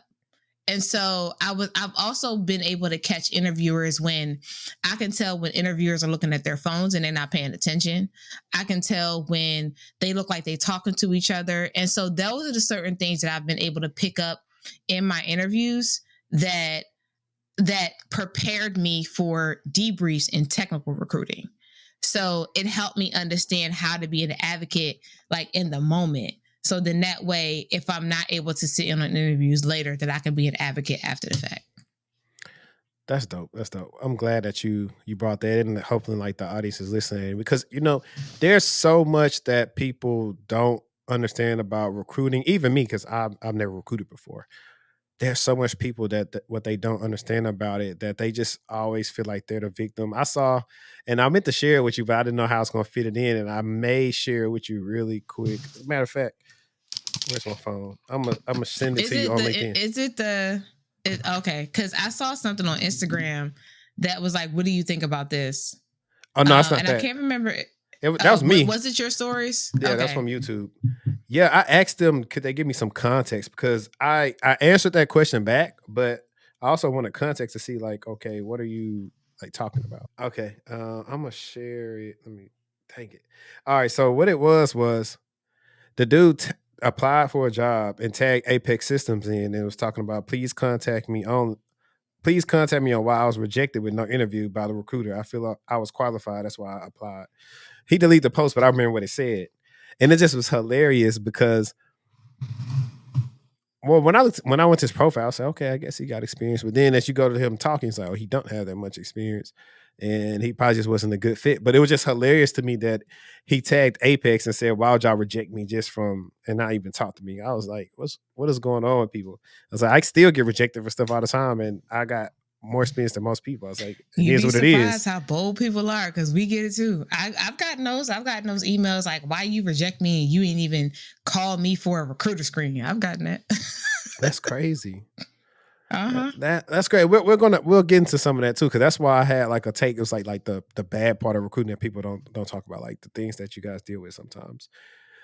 And so I've also been able to catch interviewers when I can tell when interviewers are looking at their phones and they're not paying attention. I can tell when they look like they're talking to each other. And so those are the certain things that I've been able to pick up in my interviews that prepared me for debriefs in technical recruiting. So it helped me understand how to be an advocate in the moment. So then that way, if I'm not able to sit in on interviews later, that I can be an advocate after the fact. That's dope. I'm glad that you brought that in, and hopefully the audience is listening, because there's so much that people don't understand about recruiting. Even me, because I've never recruited before. There's so much people that what they don't understand about it, that they just always feel like they're the victim. I saw, and I meant to share it with you, but I didn't know how I was going to fit it in, and I may share it with you really quick. As a matter of fact, where's my phone? I'm gonna send it to you on LinkedIn. Is it okay? Because I saw something on Instagram that was like, "What do you think about this?" Oh no, it's not and that. I can't remember. That was me. Was it your stories? Yeah, that's from YouTube. Yeah, I asked them, could they give me some context, because I answered that question back, but I also wanted context to see okay, what are you talking about? Okay, I'm gonna share it. Let me take it. All right, so what it was the dude applied for a job and tagged Apex Systems in, and it was talking about please contact me on why I was rejected with no interview by the recruiter. I feel like I was qualified, that's why I applied. He deleted the post, but I remember what it said. And it just was hilarious because, when I went to his profile, I said, okay, I guess he got experience. But then as you go to him talking, it's like, oh, he don't have that much experience. And he probably just wasn't a good fit. But it was just hilarious to me that he tagged Apex and said, why would y'all reject me and not even talk to me? I was like, what is going on with people? I was like, I still get rejected for stuff all the time, and I got more experience than most people. I was like, here's what it is. You'd be surprised how bold people are, because we get it too. I've gotten those emails like, why you reject me and you ain't even call me for a recruiter screening. I've gotten that. That's crazy. Uh-huh. That's great. We'll get into some of that too, because that's why I had like a take. It was like the bad part of recruiting that people don't talk about, like the things that you guys deal with sometimes.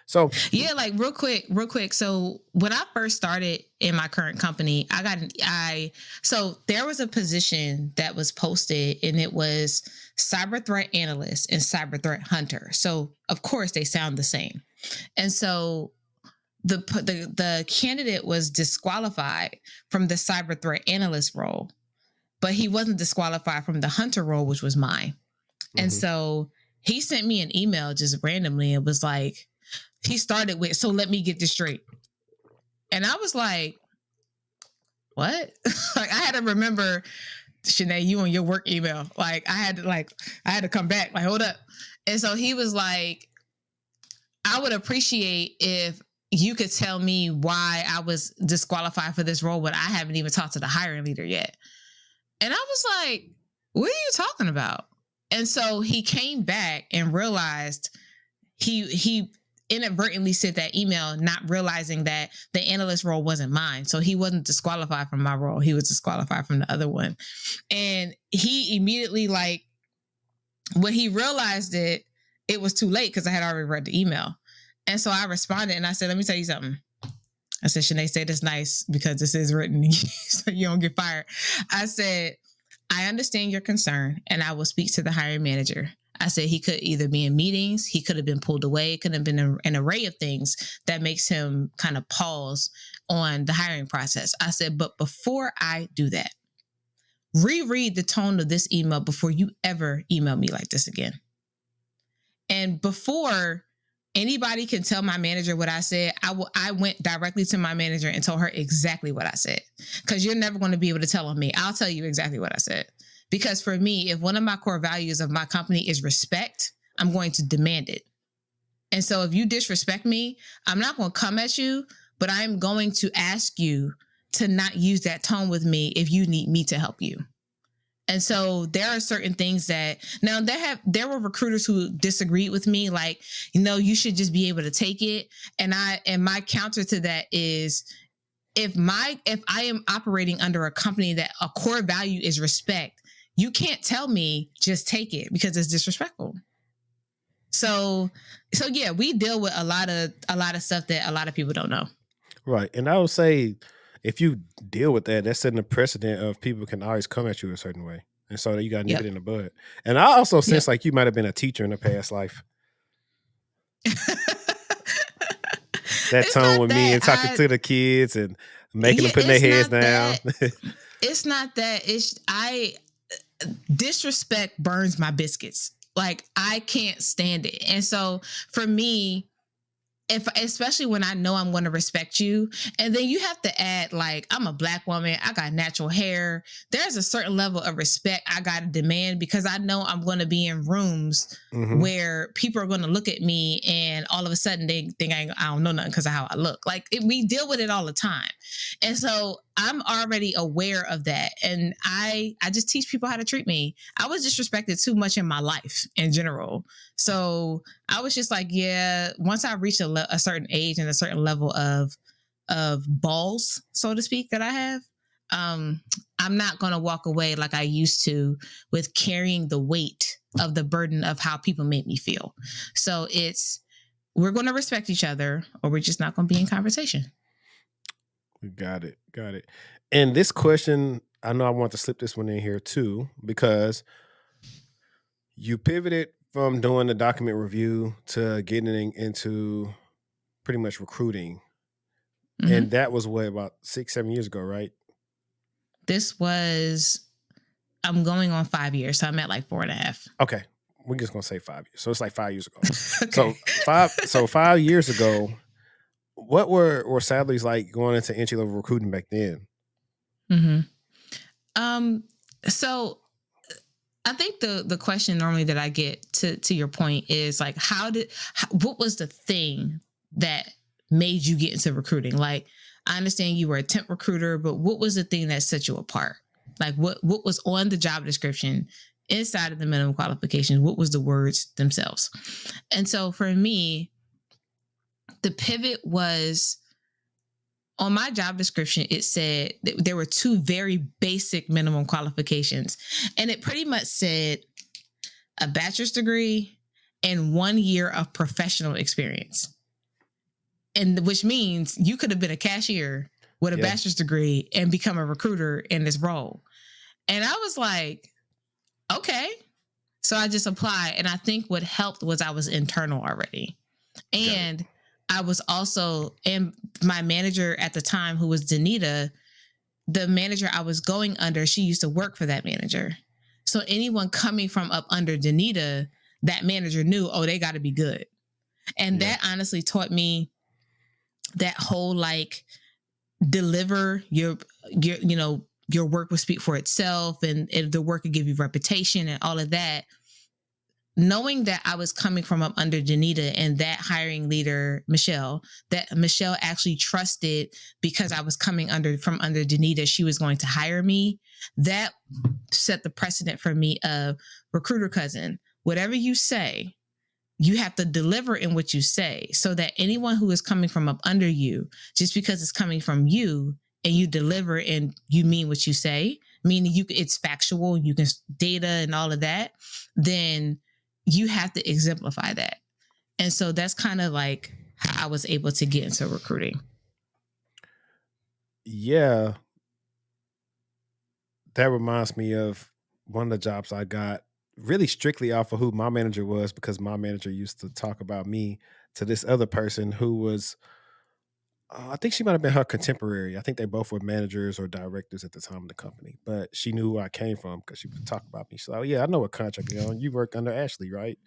So Yeah, like real quick. So when I first started in my current company, so there was a position that was posted, and it was cyber threat analyst and cyber threat hunter. So of course they sound the same. And so the candidate was disqualified from the cyber threat analyst role, but he wasn't disqualified from the hunter role, which was mine. And so he sent me an email just randomly. It was like, he started with, "So let me get this straight." And I was like, what? Like, I had to remember, Chenae, you on your work email. Like, I had to come back, like, hold up. And so he was like, "I would appreciate if you could tell me why I was disqualified for this role, but I haven't even talked to the hiring leader yet." And I was like, "What are you talking about?" And so he came back and realized he inadvertently sent that email, not realizing that the analyst role wasn't mine. So he wasn't disqualified from my role. He was disqualified from the other one. And he immediately, like, when he realized it, it was too late because I had already read the email. And so I responded and I said, "Let me tell you something." I said, "Chenae, say this nice because this is written so you don't get fired." I said, "I understand your concern and I will speak to the hiring manager." I said he could either be in meetings, he could have been pulled away, it could have been an array of things that makes him kind of pause on the hiring process. I said, "But before I do that, reread the tone of this email before you ever email me like this again. And before anybody can tell my manager what I said, I went directly to my manager and told her exactly what I said. Because you're never going to be able to tell on me. I'll tell you exactly what I said. Because for me, if one of my core values of my company is respect, I'm going to demand it. And so if you disrespect me, I'm not going to come at you, but I'm going to ask you to not use that tone with me if you need me to help you. And so there are certain things that now there were recruiters who disagreed with me, like, you should just be able to take it. And my counter to that is if I am operating under a company that a core value is respect, you can't tell me just take it because it's disrespectful. So yeah, we deal with a lot of stuff that a lot of people don't know. Right. And I would say if you deal with that, that's setting a precedent of people can always come at you a certain way. And so you got to nip it in the bud. And I also sense like you might have been a teacher in a past life. That It's tone with me and that. talking to the kids and making them put their heads down. It's not that. Disrespect burns my biscuits. Like, I can't stand it. And so for me, especially when I know I'm going to respect you, and then you have to add, like, I'm a Black woman, I got natural hair. There's a certain level of respect I got to demand because I know I'm going to be in rooms where people are going to look at me and all of a sudden they think I don't know nothing because of how I look. Like, we deal with it all the time. And so I'm already aware of that. And I just teach people how to treat me. I was disrespected too much in my life in general. So I was just like, yeah, once I reach a certain age and a certain level of balls, so to speak, that I have, I'm not going to walk away like I used to with carrying the weight of the burden of how people made me feel. So we're going to respect each other or we're just not going to be in conversation. Got it. And this question, I know I want to slip this one in here too, because you pivoted from doing the document review to getting into pretty much recruiting. Mm-hmm. And that was about 6-7 years ago, right? I'm going on 5 years. So I'm at like 4.5. Okay. We're just going to say 5 years. So it's like 5 years ago. Okay. So 5 years ago, what were salaries like going into entry-level recruiting back then? So I think the question normally that I get to your point is like, what was the thing that made you get into recruiting? Like, I understand you were a temp recruiter, but what was the thing that set you apart? Like, what was on the job description inside of the minimum qualifications? What was the words themselves? And so for me, the pivot was on my job description, it said that there were 2 very basic minimum qualifications. And it pretty much said a bachelor's degree and 1 year of professional experience. And which means you could have been a cashier with a bachelor's degree and become a recruiter in this role. And I was like, okay. So I just applied. And I think what helped was I was internal already. And I was also, and my manager at the time, who was Danita, the manager I was going under, she used to work for that manager. So anyone coming from up under Danita, that manager knew, oh, they got to be good. And that honestly taught me that whole like deliver your work will speak for itself, and the work will give you reputation and all of that. Knowing that I was coming from up under Danita and that hiring leader, Michelle, that Michelle actually trusted because I was coming from under Danita, she was going to hire me. That set the precedent for me of recruiter cousin. Whatever you say, you have to deliver in what you say, so that anyone who is coming from up under you, just because it's coming from you and you deliver and you mean what you say, meaning it's factual, you can data and all of that, then you have to exemplify that. And so that's kind of like how I was able to get into recruiting. Yeah. That reminds me of one of the jobs I got really strictly off of who my manager was, because my manager used to talk about me to this other person who was, I think she might have been her contemporary. I think they both were managers or directors at the time of the company, but she knew who I came from because she would talk about me. So, oh, yeah, I know what contract you're on. You work under Ashley, right?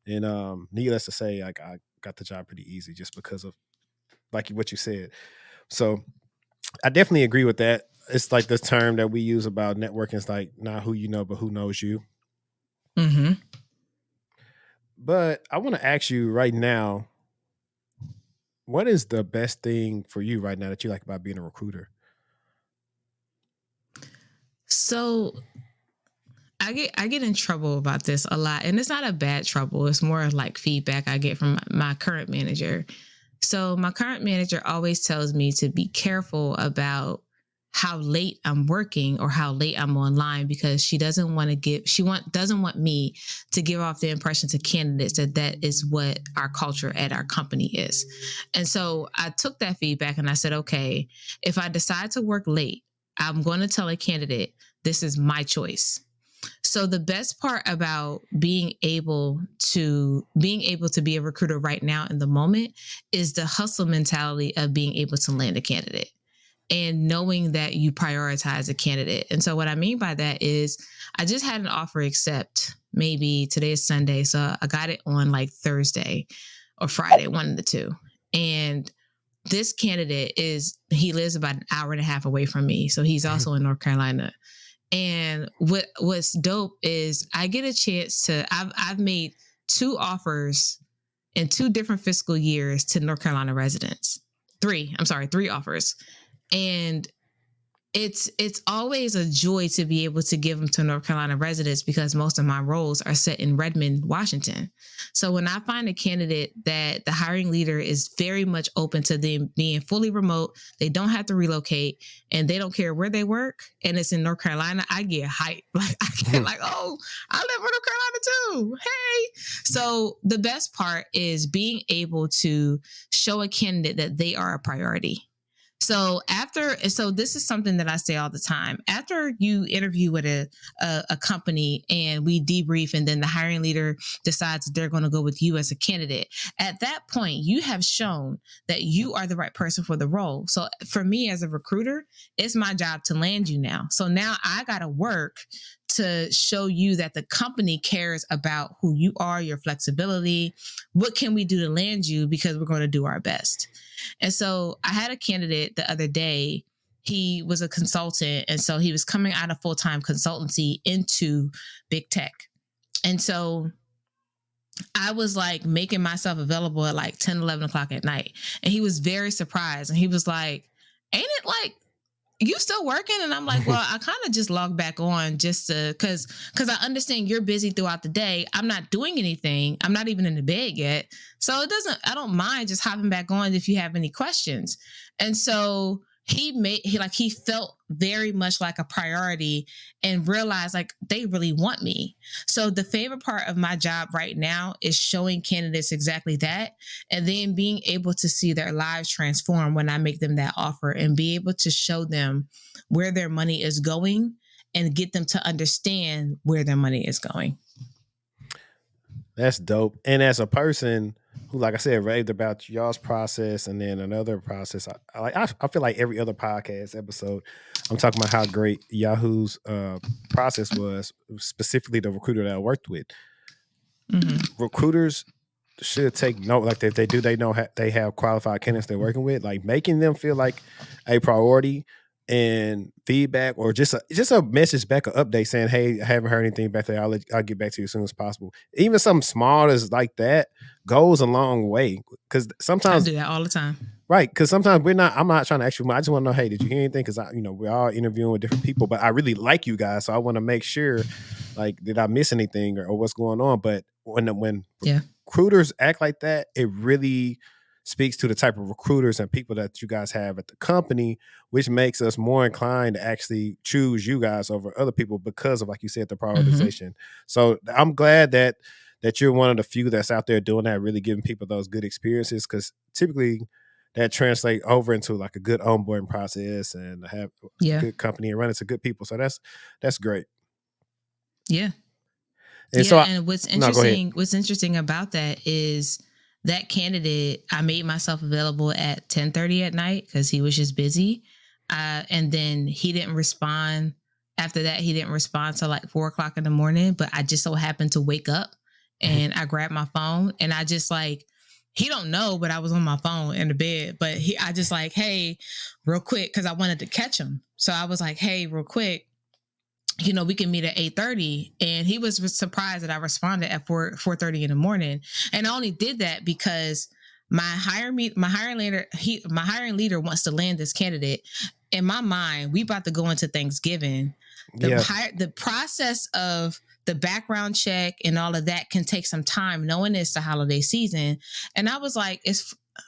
And needless to say, like, I got the job pretty easy just because of like what you said. So I definitely agree with that. It's like this term that we use about networking. It's like not who you know, but who knows you. Mm-hmm. But I want to ask you right now, what is the best thing for you right now that you like about being a recruiter? So I get in trouble about this a lot, and it's not a bad trouble. It's more like feedback I get from my current manager. So my current manager always tells me to be careful about how late I'm working or how late I'm online, because she doesn't want me to give off the impression to candidates that is what our culture at our company is. And so I took that feedback and I said, okay, if I decide to work late, I'm going to tell a candidate, this is my choice. So the best part about being able to be a recruiter right now in the moment is the hustle mentality of being able to land a candidate and knowing that you prioritize a candidate. And so what I mean by that is I just had an offer accept. Maybe today is Sunday, so I got it on like Thursday or Friday, one of the two. And this candidate he lives about an hour and a half away from me. So he's also in North Carolina. And what's dope is I get a chance to, I've made 2 offers in 2 different fiscal years to North Carolina residents. 3 offers. And it's always a joy to be able to give them to North Carolina residents, because most of my roles are set in Redmond, Washington. So when I find a candidate that the hiring leader is very much open to them being fully remote, they don't have to relocate, and they don't care where they work, and it's in North Carolina, I get hyped. Like I get like, oh, I live in North Carolina too. Hey. So the best part is being able to show a candidate that they are a priority. So this is something that I say all the time. After you interview with a company and we debrief, and then the hiring leader decides that they're going to go with you as a candidate, at that point, you have shown that you are the right person for the role. So for me as a recruiter, it's my job to land you now. So now I got to work to show you that the company cares about who you are, your flexibility. What can we do to land you? Because we're going to do our best. And so I had a candidate the other day. He was a consultant. And so he was coming out of full-time consultancy into big tech. And so I was like making myself available at like 10, 11 o'clock at night. And he was very surprised. And he was like, ain't it like you still working? And I'm like, well, I kind of just log back on just to, cause I understand you're busy throughout the day. I'm not doing anything. I'm not even in the bed yet. So I don't mind just hopping back on if you have any questions. And so he felt very much like a priority and realized like they really want me. So the favorite part of my job right now is showing candidates exactly that, and then being able to see their lives transform when I make them that offer and be able to show them where their money is going and get them to understand where their money is going. That's dope. And as a person who, like I said, raved about y'all's process and then another process, I feel like every other podcast episode, I'm talking about how great Yahoo's process was, specifically the recruiter that I worked with. Mm-hmm. Recruiters should take note, like if they do, they know they have qualified candidates they're working with, like making them feel like a priority and feedback, or just a message back, an update saying, hey, I haven't heard anything back there. I'll get back to you as soon as possible. Even something small as like that goes a long way. Because sometimes I do that all the time. Right, because sometimes I'm not trying to ask you. I just want to know, hey, did you hear anything? Because we're all interviewing with different people, but I really like you guys, so I want to make sure, like, did I miss anything or what's going on? But when recruiters act like that, it really speaks to the type of recruiters and people that you guys have at the company, which makes us more inclined to actually choose you guys over other people because of, like you said, the prioritization. Mm-hmm. So I'm glad that you're one of the few that's out there doing that, really giving people those good experiences, because typically that translate over into like a good onboarding process and have a good company and run into good people. So that's great. Yeah. And what's interesting about that is that candidate, I made myself available at 10:30 at night because he was just busy. And then he didn't respond. After that, he didn't respond till like 4:00 in the morning. But I just so happened to wake up and I grabbed my phone and I just like, he don't know, but I was on my phone in the bed. But I just like, hey, real quick, because I wanted to catch him. So I was like, hey, real quick, we can meet at 8:30. And he was surprised that I responded at 4:30 in the morning. And I only did that because my hiring leader wants to land this candidate. In my mind, we about to go into Thanksgiving. The process of the background check and all of that can take some time, knowing it's the holiday season. And I was like,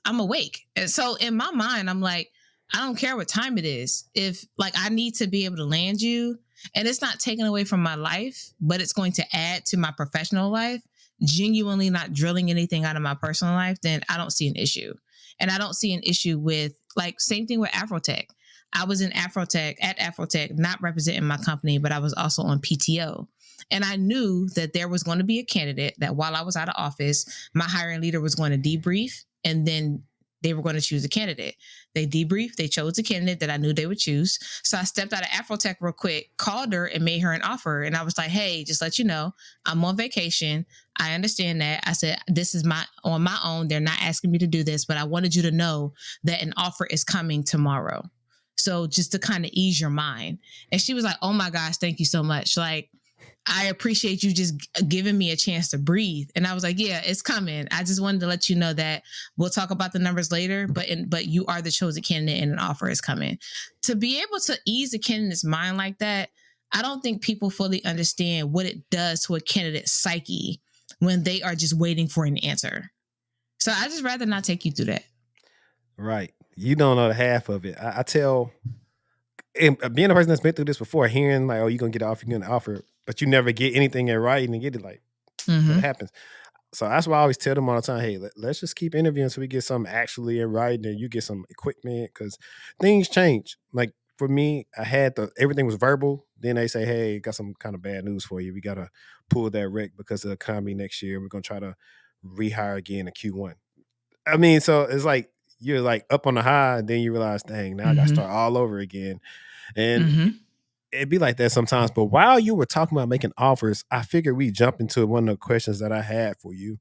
I'm awake. And so in my mind, I'm like, I don't care what time it is. If like I need to be able to land you, and it's not taken away from my life, but it's going to add to my professional life, genuinely not drilling anything out of my personal life, then I don't see an issue. And I don't see an issue with, like, same thing with AfroTech. I was at AfroTech, not representing my company, but I was also on PTO. And I knew that there was going to be a candidate that while I was out of office, my hiring leader was going to debrief, and then they were going to choose a candidate. They debriefed, they chose a candidate that I knew they would choose. So I stepped out of AfroTech real quick, called her and made her an offer. And I was like, hey, just let you know, I'm on vacation. I understand that. I said, this is on my own. They're not asking me to do this, but I wanted you to know that an offer is coming tomorrow. So just to kind of ease your mind. And she was like, oh my gosh, thank you so much. Like, I appreciate you just giving me a chance to breathe. And I was like, yeah, it's coming. I just wanted to let you know that we'll talk about the numbers later, but you are the chosen candidate and an offer is coming. To be able to ease a candidate's mind like that, I don't think people fully understand what it does to a candidate's psyche when they are just waiting for an answer. So I just rather not take you through that. Right. You don't know the half of it. I tell, and being a person that's been through this before, hearing like, oh, you're going to get an offer, you're going to offer, but you never get anything in writing and get it, like, what happens? So that's why I always tell them all the time, hey, let's just keep interviewing so we get something actually in writing and you get some equipment, because things change. Like for me, everything was verbal. Then they say, hey, got some kind of bad news for you. We got to pull that rec because of the economy next year. We're going to try to rehire again in Q1. I mean, so it's like, you're like up on the high, and then you realize, dang, now I got to start all over again. And it'd be like that sometimes. But while you were talking about making offers, I figured we jump into one of the questions that I had for you,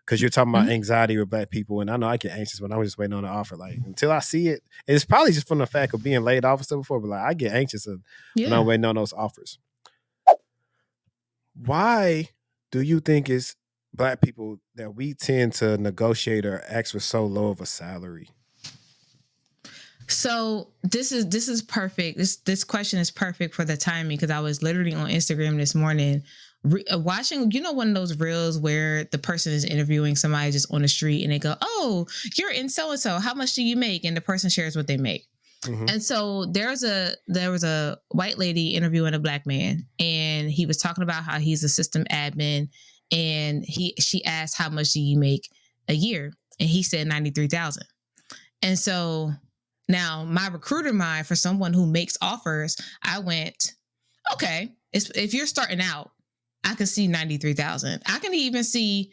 because you're talking about anxiety with Black people. And I know I get anxious when I'm just waiting on an offer. Like until I see it, and it's probably just from the fact of being laid off and stuff before, but like I get anxious when I'm waiting on those offers. Why do you think it's Black people that we tend to negotiate or ask for so low of a salary? So this is perfect. This question is perfect for the timing because I was literally on Instagram this morning watching, one of those reels where the person is interviewing somebody just on the street and they go, "Oh, you're in so and so. How much do you make?" And the person shares what they make. Mm-hmm. And so there was a white lady interviewing a black man, and he was talking about how he's a system admin, and she asked, "How much do you make a year?" And he said 93,000. And so now my recruiter mind, for someone who makes offers, I went, okay, if you're starting out, I can see 93,000. I can even see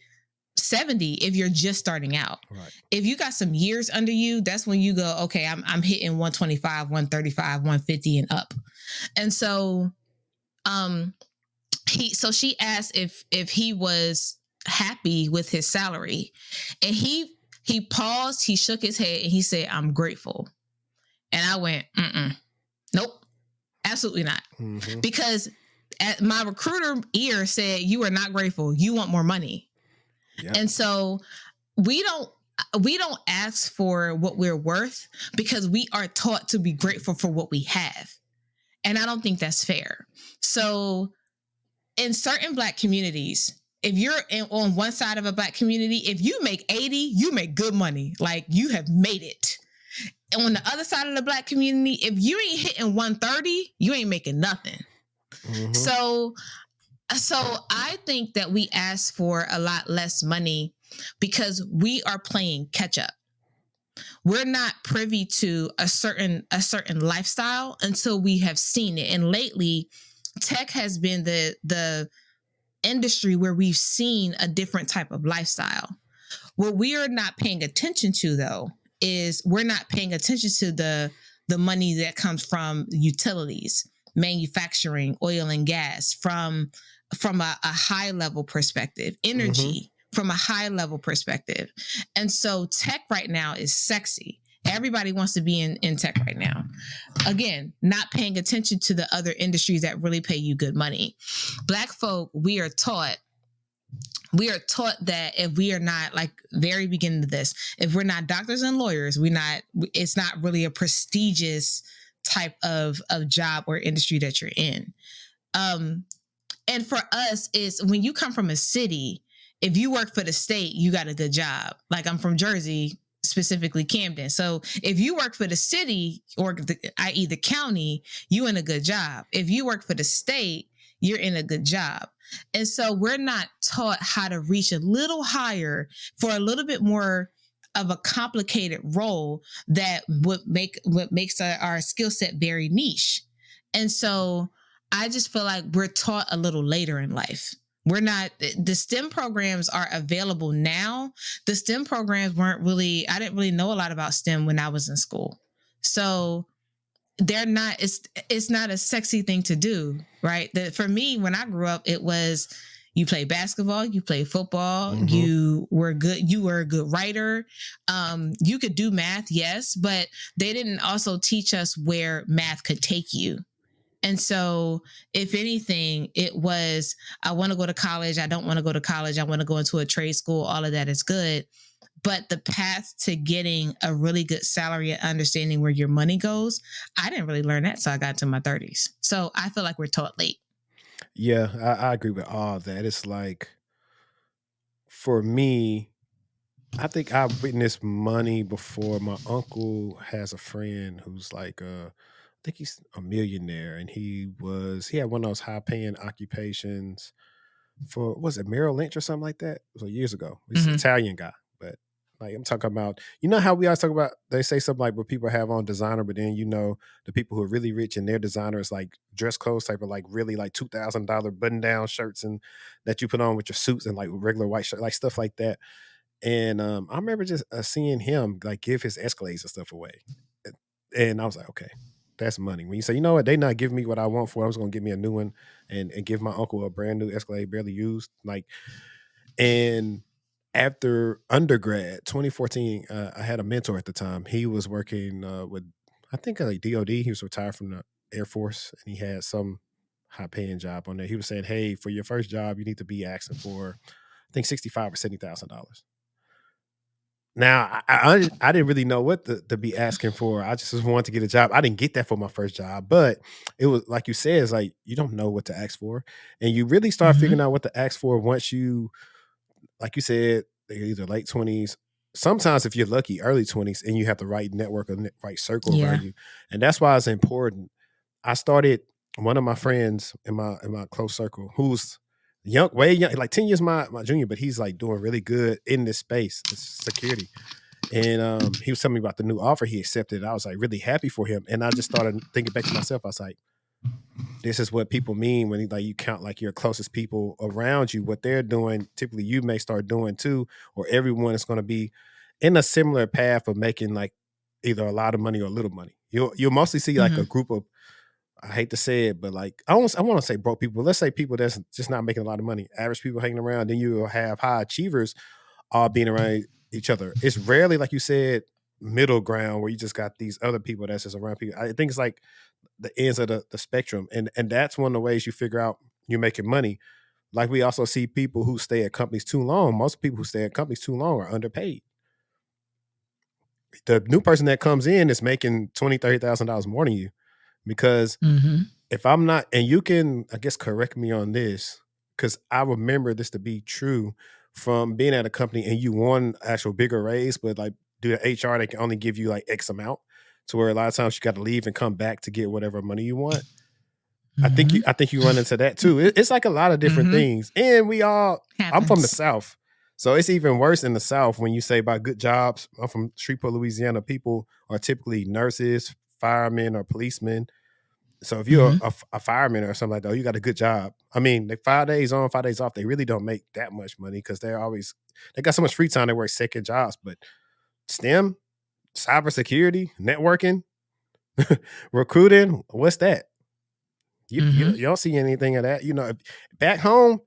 70 if you're just starting out. Right. If you got some years under you, that's when you go, okay, I'm hitting 125, 135, 150 and up. And so she asked if he was happy with his salary. And he paused, he shook his head, and he said, "I'm grateful." And I went, nope, absolutely not. Mm-hmm. Because my recruiter ear said, "You are not grateful. You want more money." Yep. And so we don't ask for what we're worth because we are taught to be grateful for what we have. And I don't think that's fair. So in certain Black communities, if you're on one side of a Black community, if you make 80, you make good money. Like, you have made it. And on the other side of the Black community, if you ain't hitting 130, you ain't making nothing. Mm-hmm. So I think that we ask for a lot less money because we are playing catch up. We're not privy to a certain lifestyle until we have seen it. And lately, tech has been the industry where we've seen a different type of lifestyle. What we are not paying attention to, though, is we're not paying attention to the money that comes from utilities, manufacturing, oil and gas, from a high level perspective, energy from a high level perspective. And so tech right now is sexy. Everybody wants to be in tech right now. Again, not paying attention to the other industries that really pay you good money. Black folk, we are taught that if we are not, like, very beginning of this, if we're not doctors and lawyers, it's not really a prestigious type of job or industry that you're in. And for us, is when you come from a city, if you work for the state, you got a good job. Like, I'm from Jersey, specifically Camden. So if you work for the city, or i.e. the county, you in a good job. If you work for the state, you're in a good job. And so we're not taught how to reach a little higher for a little bit more of a complicated role that makes our skill set very niche. And so I just feel like we're taught a little later in life. We're not, the STEM programs are available now. The STEM programs weren't really, I didn't really know a lot about STEM when I was in school. So they're not, it's not a sexy thing to do, right? For me, when I grew up, it was, you play basketball, you play football, you were a good writer. You could do math, yes, but they didn't also teach us where math could take you. And so, if anything, it was, I want to go to college. I don't want to go to college. I want to go into a trade school. All of that is good. But the path to getting a really good salary and understanding where your money goes, I didn't really learn that until I got to my 30s. So I feel like we're taught late. Yeah, I agree with all that. It's like, for me, I think I've witnessed money before. My uncle has a friend who's like, I think he's a millionaire, and he had one of those high paying occupations for, was it Merrill Lynch or something like that? It was years ago. He's an Italian guy, but like, I'm talking about, how we always talk about, they say something like, what people have on designer, but then the people who are really rich and their designer is like dress clothes type of, like, really like $2,000 button down shirts and that you put on with your suits and like regular white shirt, like stuff like that. And I remember just seeing him like give his Escalades and stuff away. And I was like, okay, that's money. When you say, you know what, they not giving me what I want for it, I was going to give me a new one and give my uncle a brand new Escalade, barely used. Like, and after undergrad, 2014, I had a mentor at the time. He was working with, I think, like DOD. He was retired from the Air Force, and he had some high paying job on there. He was saying, hey, for your first job, you need to be asking for, I think, $65,000 or $70,000. Now, I didn't really know what to be asking for. I just wanted to get a job. I didn't get that for my first job, but it was like you said, it's like you don't know what to ask for, and you really start Mm-hmm. figuring out what to ask for once you, like you said, they're either late 20s. Sometimes, if you're lucky, early 20s, and you have the right network or right circle around Yeah. you, and that's why it's important. I started one of my friends in my close circle who's young, way young, like 10 years my junior, but he's like doing really good in this space, it's security. And he was telling me about the new offer he accepted. I was like really happy for him, and I just started thinking back to myself. I was like, this is what people mean when like you count like your closest people around you, what they're doing. Typically, you may start doing too, or everyone is going to be in a similar path of making like either a lot of money or a little money. You'll mostly see like a Mm-hmm. group of, I hate to say it, but like I want to say broke people. But let's say people that's just not making a lot of money, average people hanging around. Then you will have high achievers all being around each other. It's rarely, like you said, middle ground where you just got these other people that's just around people. I think it's like the ends of the spectrum, and that's one of the ways you figure out you're making money. Like we also see people who stay at companies too long. Most people who stay at companies too long are underpaid. The new person that comes in is making $20,000-$30,000 more than you because Mm-hmm. if I'm not, and you can, I guess, correct me on this, because I remember this to be true from being at a company and you won actual bigger raise, but like due to HR, they can only give you like X amount to where a lot of times you got to leave and come back to get whatever money you want. Mm-hmm. I think you run into that too. It's like a lot of different Mm-hmm. things. And I'm from the Happens. South. So it's even worse in the South when you say about good jobs. I'm from Shreveport, Louisiana. People are typically nurses, firemen, or policemen. So if you're Mm-hmm. a fireman or something like that, oh, you got a good job. I mean, like 5 days on, 5 days off, they really don't make that much money because they got so much free time. They work second jobs. But STEM, cybersecurity, networking, recruiting, what's that? Mm-hmm. You don't see anything of that. Back home,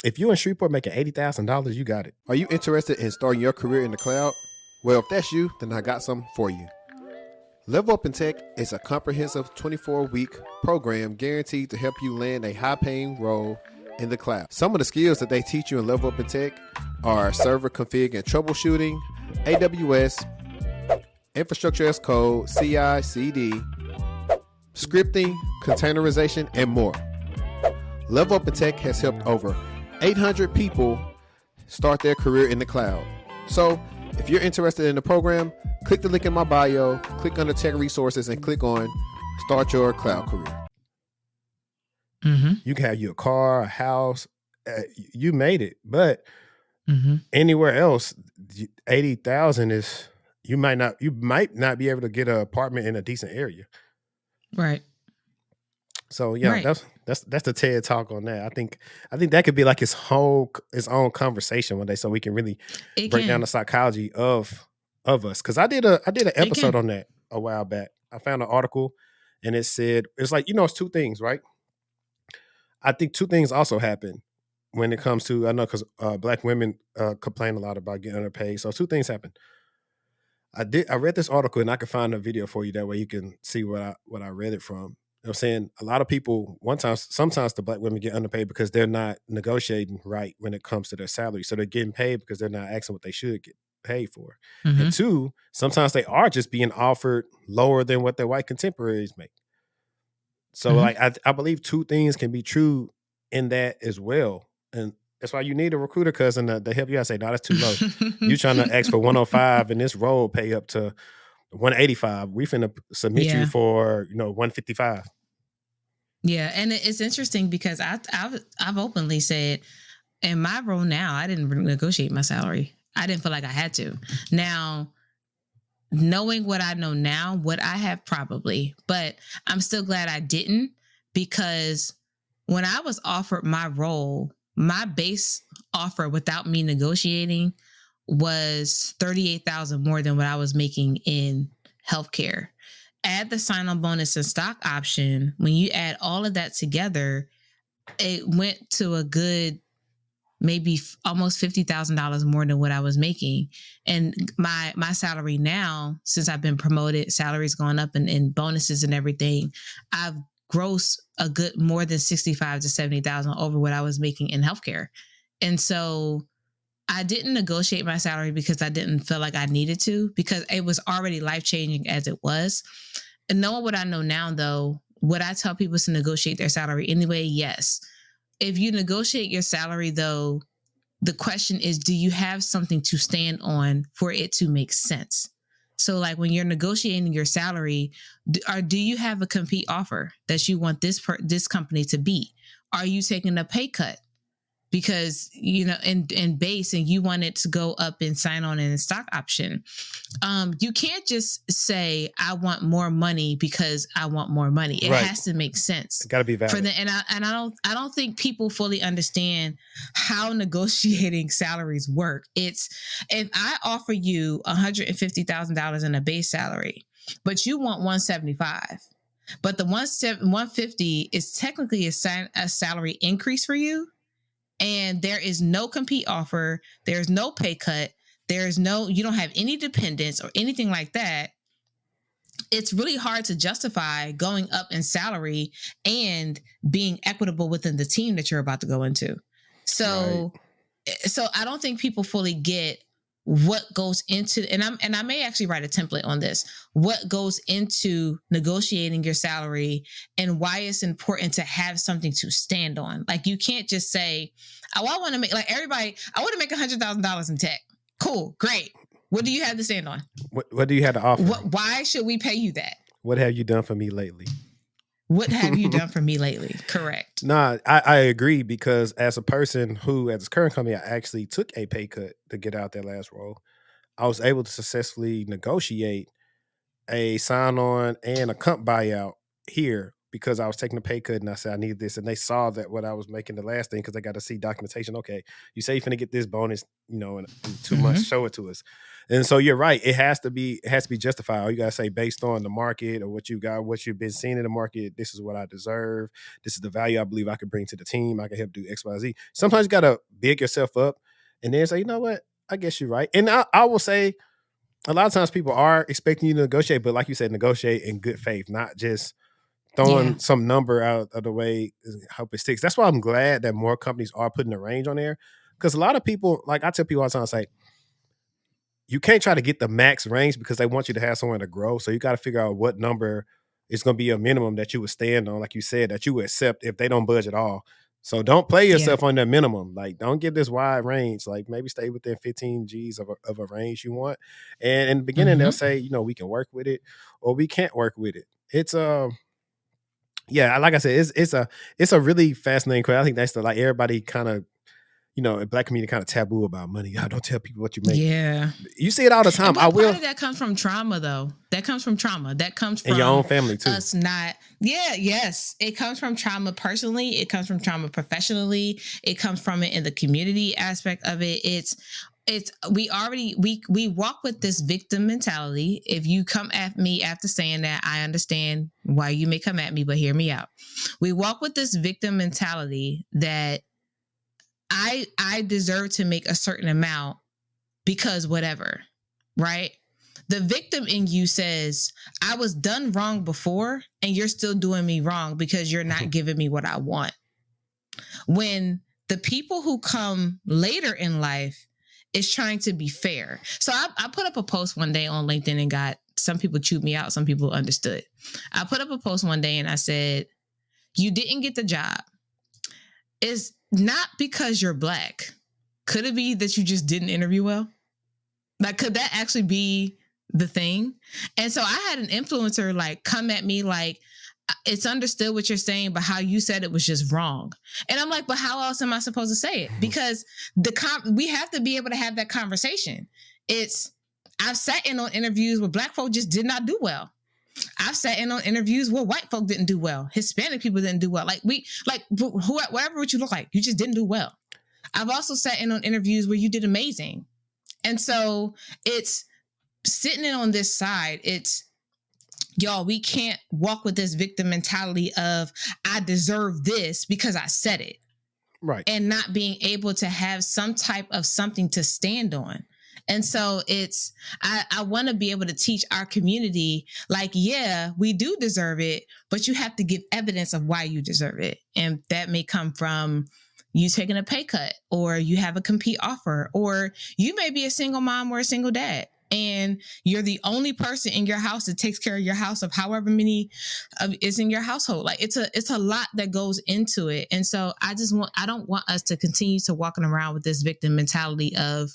if you in Shreveport making $80,000, you got it. Are you interested in starting your career in the cloud? Well, if that's you, then I got something for you. Level Up in Tech is a comprehensive 24-week program guaranteed to help you land a high-paying role in the cloud. Some of the skills that they teach you in Level Up in Tech are server config and troubleshooting, AWS, infrastructure as code, CI/CD, scripting, containerization, and more. Level Up in Tech has helped over 800 people start their career in the cloud. So, if you're interested in the program, click the link in my bio, click under Tech Resources, and click on Start Your Cloud Career. Mm-hmm. You can have your car, a house, you made it. But Mm-hmm. anywhere else, 80,000 is you might not be able to get an apartment in a decent area. Right. So yeah, Right. that's the TED talk on that. I think that could be like its own conversation one day, so we can really It break down can. the psychology of us. Because I did an It episode can. on that a while back. I found an article, and it said it's like it's two things, right? I think two things also happen when it comes to I know because black women complain a lot about getting underpaid. So two things happen. I read this article and I can find a video for you that way you can see what I read it from. I'm saying a lot of people sometimes the black women get underpaid because they're not negotiating right when it comes to their salary. So they're getting paid because they're not asking what they should get paid for. And Mm-hmm. two, sometimes they are just being offered lower than what their white contemporaries make. So Mm-hmm. like I believe two things can be true in that as well. And that's why you need a recruiter cousin to help you out. Say, no, that's too low. You trying to ask for 105 and this role pay up to 185. We finna submit you Yeah. for 155. Yeah. And it's interesting because I've openly said in my role now, I didn't negotiate my salary. I didn't feel like I had to. Now, knowing what I know now, would I have probably, but I'm still glad I didn't because when I was offered my role, my base offer without me negotiating was 38,000 more than what I was making in healthcare. Add the sign-on bonus and stock option. When you add all of that together, it went to a good maybe almost $50,000 more than what I was making. And my salary now, since I've been promoted, salary's gone up and bonuses and everything. I've grossed a good more than 65 to 70,000 over what I was making in healthcare. And so I didn't negotiate my salary because I didn't feel like I needed to, because it was already life-changing as it was. And knowing what I know now, though, would I tell people to negotiate their salary anyway? Yes. If you negotiate your salary, though, the question is, do you have something to stand on for it to make sense? So like when you're negotiating your salary, do you have a compete offer that you want this company to beat? Are you taking a pay cut because, in base, and you want it to go up and sign on in a stock option? You can't just say, I want more money because I want more money. It has to make sense. It's got to be valid. I don't think people fully understand how negotiating salaries work. It's, if I offer you $150,000 in a base salary, but you want 175, but the 150 is technically a salary increase for you, and there is no compete offer, there's no pay cut, you don't have any dependents or anything like that, it's really hard to justify going up in salary and being equitable within the team that you're about to go into. So I don't think people fully get what goes into, and I may actually write a template on this, what goes into negotiating your salary and why it's important to have something to stand on. Like, you can't just say, oh, I want to make, like everybody, I want to make $100,000 in tech. Cool, great. What do you have to stand on? What do you have to offer? Why should we pay you that? What have you done for me lately? What have you done for me lately? Correct. Nah, I agree, because as a person who, at this current company, I actually took a pay cut to get out that last role, I was able to successfully negotiate a sign-on and a comp buyout here because I was taking a pay cut and I said I need this, and they saw that what I was making the last thing, because they got to see documentation. Okay, you say you're finna get this bonus, in 2 months, show it to us. And so you're right, it has to be justified. Or you gotta say, based on the market or what you got, what you've been seeing in the market, this is what I deserve. This is the value I believe I could bring to the team. I can help do X, Y, Z. Sometimes you gotta big yourself up and then say, you know what, I guess you're right. And I will say, a lot of times people are expecting you to negotiate, but like you said, negotiate in good faith, not just throwing some number out of the way, hope it sticks. That's why I'm glad that more companies are putting a range on there, because a lot of people, like I tell people all the time, I say, you can't try to get the max range because they want you to have somewhere to grow. So you got to figure out what number is going to be a minimum that you would stand on, like you said, that you would accept if they don't budge at all. So don't play yourself on that minimum. Like, don't give this wide range. Like, maybe stay within 15 G's of a range you want. And in the beginning, they'll say, we can work with it or we can't work with it. It's yeah, like I said, it's a really fascinating question. I think that's like everybody kind of, in Black community, kind of taboo about money. God, don't tell people what you make. Yeah, you see it all the time. But part of that comes from trauma, though. That comes from trauma. That comes from your own family too. Us not. Yeah, yes, it comes from trauma personally. It comes from trauma professionally. It comes from it in the community aspect of it. It's we walk with this victim mentality. If you come at me after saying that, I understand why you may come at me, but hear me out. We walk with this victim mentality that I deserve to make a certain amount because whatever, right? The victim in you says, I was done wrong before and you're still doing me wrong because you're not giving me what I want. When the people who come later in life is trying to be fair. So I put up a post one day on LinkedIn and got some people chewed me out. Some people understood. I put up a post one day and I said, you didn't get the job. It's not because you're Black. Could it be that you just didn't interview well? Like, could that actually be the thing? And so I had an influencer like come at me like, it's understood what you're saying, but how you said it was just wrong. And I'm like, but how else am I supposed to say it? Because we have to be able to have that conversation. I've sat in on interviews where Black folk just did not do well. I've sat in on interviews where white folk didn't do well. Hispanic people didn't do well. Whatever what you look like, you just didn't do well. I've also sat in on interviews where you did amazing. And so it's sitting in on this side. It's, y'all, we can't walk with this victim mentality of I deserve this because I said it. Right. And not being able to have some type of something to stand on. And so I want to be able to teach our community, like, yeah, we do deserve it, but you have to give evidence of why you deserve it. And that may come from, you taking a pay cut, or you have a compete offer, or you may be a single mom or a single dad, and you're the only person in your house that takes care of your house of however many is in your household. Like it's a lot that goes into it. And so I don't want us to continue to walking around with this victim mentality of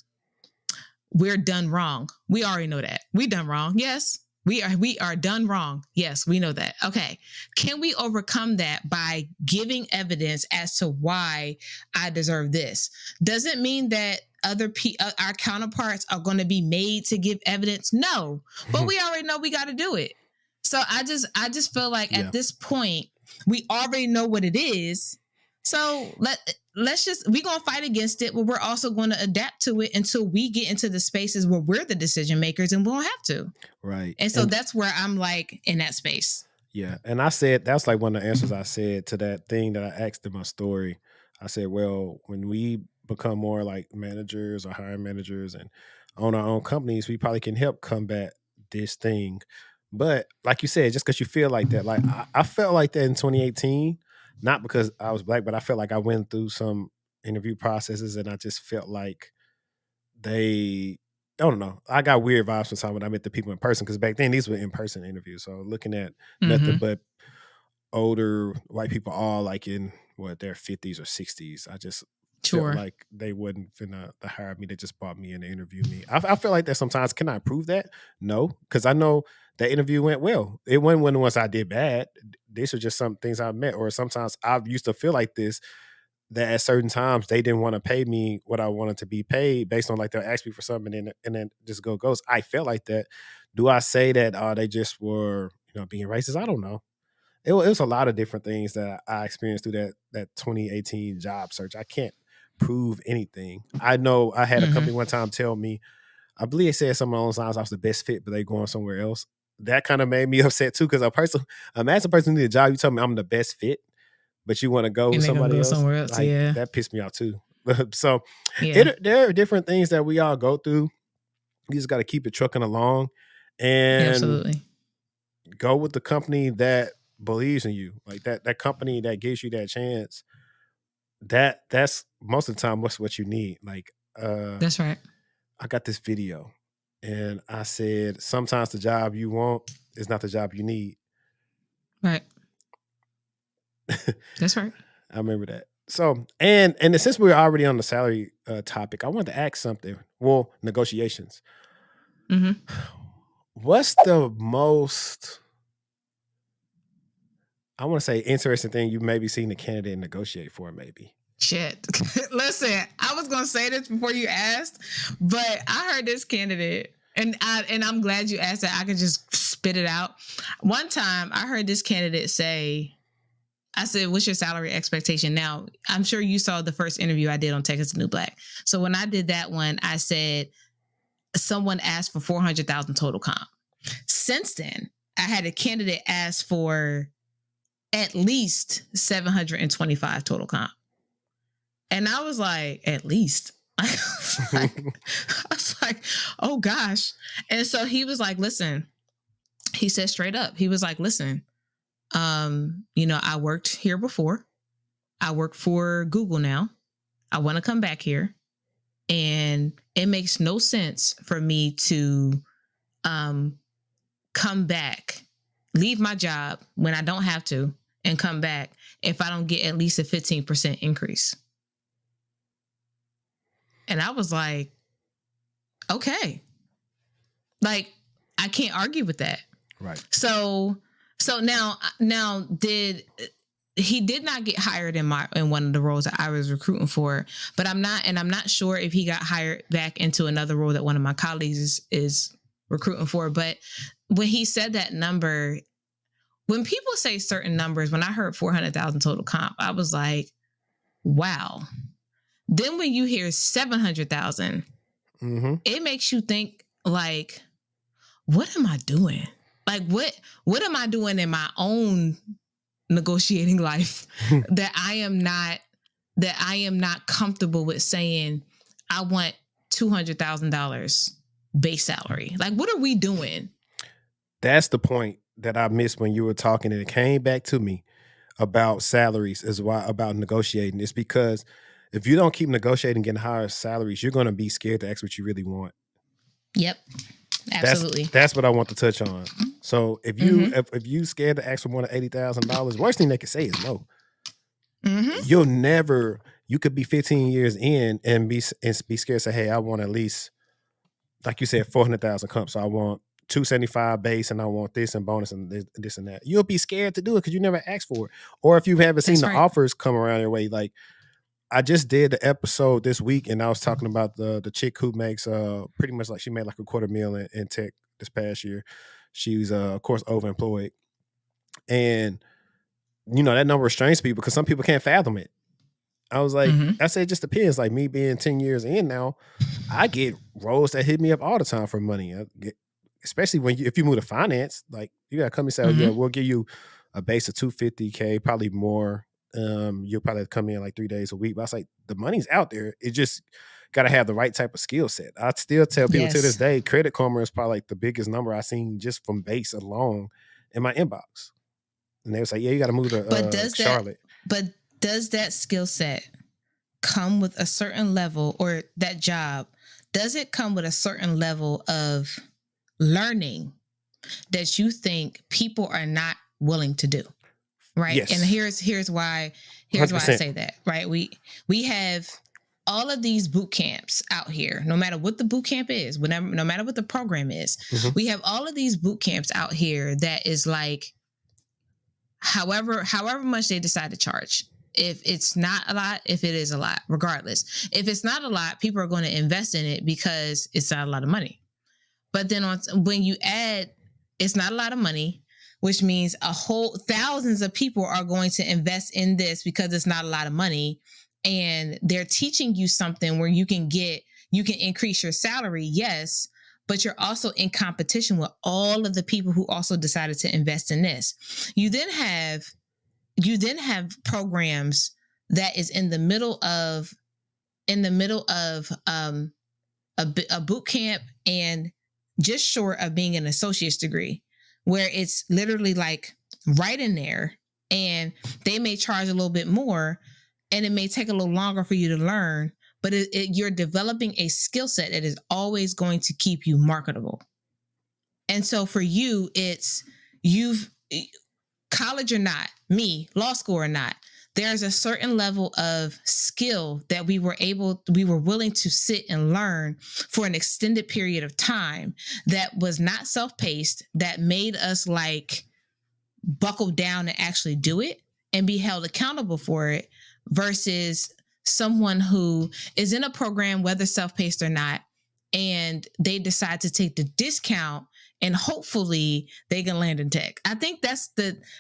we're done wrong. We already know that. We done wrong. Yes. We are done wrong. Yes, we know that. Okay. Can we overcome that by giving evidence as to why I deserve this? Does it mean that our counterparts are going to be made to give evidence? No, but we already know we got to do it. So I just feel like at this point, we already know what it is. So we're going to fight against it, but we're also going to adapt to it until we get into the spaces where we're the decision makers and we won't have to. Right. And so that's where I'm like in that space. Yeah. And I said, that's like one of the answers I said to that thing that I asked in my story. I said, well, when we become more like managers or hiring managers and own our own companies, we probably can help combat this thing. But like you said, just because you feel like that, like I felt like that in 2018, not because I was Black, but I felt like I went through some interview processes and I just felt like I don't know. I got weird vibes from time when I met the people in person, because back then these were in-person interviews. So looking at nothing but older white people, all like in their 50s or 60s. I just felt like they wasn't finna hire me. They just brought me in to interview me. I feel like that sometimes. Can I prove that? No, because I know that interview went well. It wasn't one of the ones I did bad. These are just some things I met, or sometimes I used to feel like this, that at certain times they didn't want to pay me what I wanted to be paid based on like they'll ask me for something and then just goes. I felt like that. Do I say that they just were being racist? I don't know. It was a lot of different things that I experienced through that 2018 job search. I can't prove anything. I know I had a company one time tell me, I believe they said something along those lines, I was the best fit, but they going somewhere else. That kind of made me upset too, because imagine a person need a job, you tell me I'm the best fit, but you want to go with somebody else. Somewhere else, like, yeah. That pissed me off too. So there are different things that we all go through. You just got to keep it trucking along and absolutely go with the company that believes in you, like that company that gives you that chance. That's most of the time what's what you need. Like that's right. I got this video and I said sometimes the job you want is not the job you need. Right. That's right. I remember that. So and since we're already on the salary topic, I wanted to ask something. Well, negotiations. What's the most, I want to say, interesting thing you maybe seen a candidate negotiate for? Maybe. Shit. Listen, I was gonna say this before you asked, but I heard this candidate, and I'm glad you asked that. I could just spit it out. One time, I heard this candidate say, I said, "What's your salary expectation?" Now, I'm sure you saw the first interview I did on Tech is the New Black. So when I did that one, I said someone asked for 400,000 total comp. Since then, I had a candidate ask for at least 725 total comp. And I was like, at least. I was like, oh gosh. And so he was like, listen, he said straight up, he was like, listen, I worked here before. I work for Google now. I want to come back here. And it makes no sense for me to come back, leave my job when I don't have to, and come back if I don't get at least a 15% increase. And I was like, okay. Like, I can't argue with that. Right. So now he did not get hired in one of the roles that I was recruiting for, but I'm not sure if he got hired back into another role that one of my colleagues is recruiting for. But when he said that number, when people say certain numbers, when I heard 400,000 total comp, I was like, wow. Then when you hear 700,000, it makes you think like, what am I doing? Like, what am I doing in my own negotiating life that I am not comfortable with saying I want $200,000 base salary? Like, what are we doing? That's the point that I missed when you were talking, and it came back to me about salaries about negotiating. It's because if you don't keep negotiating, getting higher salaries, you're going to be scared to ask what you really want. Yep. Absolutely. That's what I want to touch on. So if you scared to ask for more than $80,000, worst thing they can say is no. You'll never. You could be 15 years in and be scared to say, hey, I want at least, like you said, 400,000 comp. So I want 275 base, and I want this and bonus and this and that. You'll be scared to do it because you never asked for it, or if you haven't seen the offers come around your way. Like I just did the episode this week, and I was talking about the chick who makes pretty much like she made like $250,000 in tech this past year. She's of course overemployed, and that number restrains people because some people can't fathom it. I was like, I said, it just depends. Like me being 10 years in now, I get roles that hit me up all the time for money. Especially if you move to finance, like you got to come and say, yeah, we'll give you a base of $250K, probably more. You'll probably come in like 3 days a week. But I was like, the money's out there. It just got to have the right type of skill set. I still tell people to this day, Credit Karma is probably like the biggest number I've seen just from base alone in my inbox. And they was like, yeah, you got to move to Charlotte. But does that skill set come with a certain level, or that job, does it come with a certain level of learning that you think people are not willing to do? Right. Yes. And here's why I say that. Right. We have all of these boot camps out here, no matter what the boot camp is, no matter what the program is, we have all of these boot camps out here that is like, however much they decide to charge. If it's not a lot, if it is a lot, regardless. If it's not a lot, people are going to invest in it because it's not a lot of money. But then when you add, it's not a lot of money, which means thousands of people are going to invest in this because it's not a lot of money. And they're teaching you something where you can increase your salary. Yes. But you're also in competition with all of the people who also decided to invest in this. You then have programs that is in the middle of a boot camp and just short of being an associate's degree, where it's literally like right in there, and they may charge a little bit more, and it may take a little longer for you to learn, but you're developing a skill set that is always going to keep you marketable. And so for you, it's college or not, law school or not, there's a certain level of skill that we were willing to sit and learn for an extended period of time that was not self-paced, that made us like buckle down and actually do it and be held accountable for it, versus someone who is in a program, whether self-paced or not, and they decide to take the discount and hopefully they can land in tech. I think that's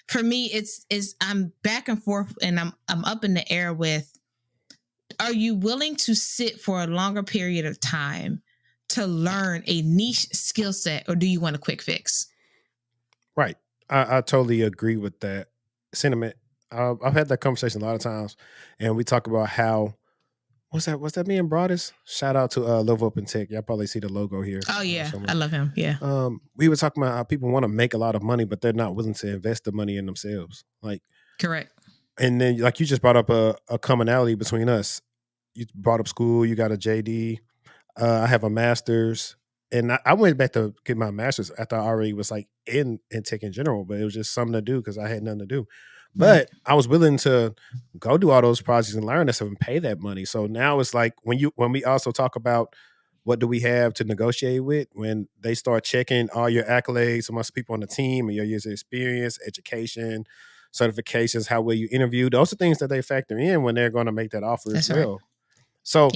for me, it's I'm back and forth, and I'm up in the air with, are you willing to sit for a longer period of time to learn a niche skill set, or do you want a quick fix? Right. I totally agree with that sentiment. I've had that conversation a lot of times, and we talk about how, what's that me and Broadus? Shout out to Live Up in Tech. Y'all probably see the logo here. Oh yeah, I love him. Yeah. We were talking about how people want to make a lot of money, but they're not willing to invest the money in themselves. Like, correct. And then, like you just brought up a commonality between us. You brought up school. You got a JD. I have a master's, and I went back to get my master's after I already was like in tech in general, but it was just something to do because I had nothing to do. But I was willing to go do all those projects and learn that stuff and pay that money. So now it's like when we also talk about what do we have to negotiate with, when they start checking all your accolades amongst people on the team and your years of experience, education, certifications, how well you interview, those are things that they factor in when they're going to make that offer as well. Right. So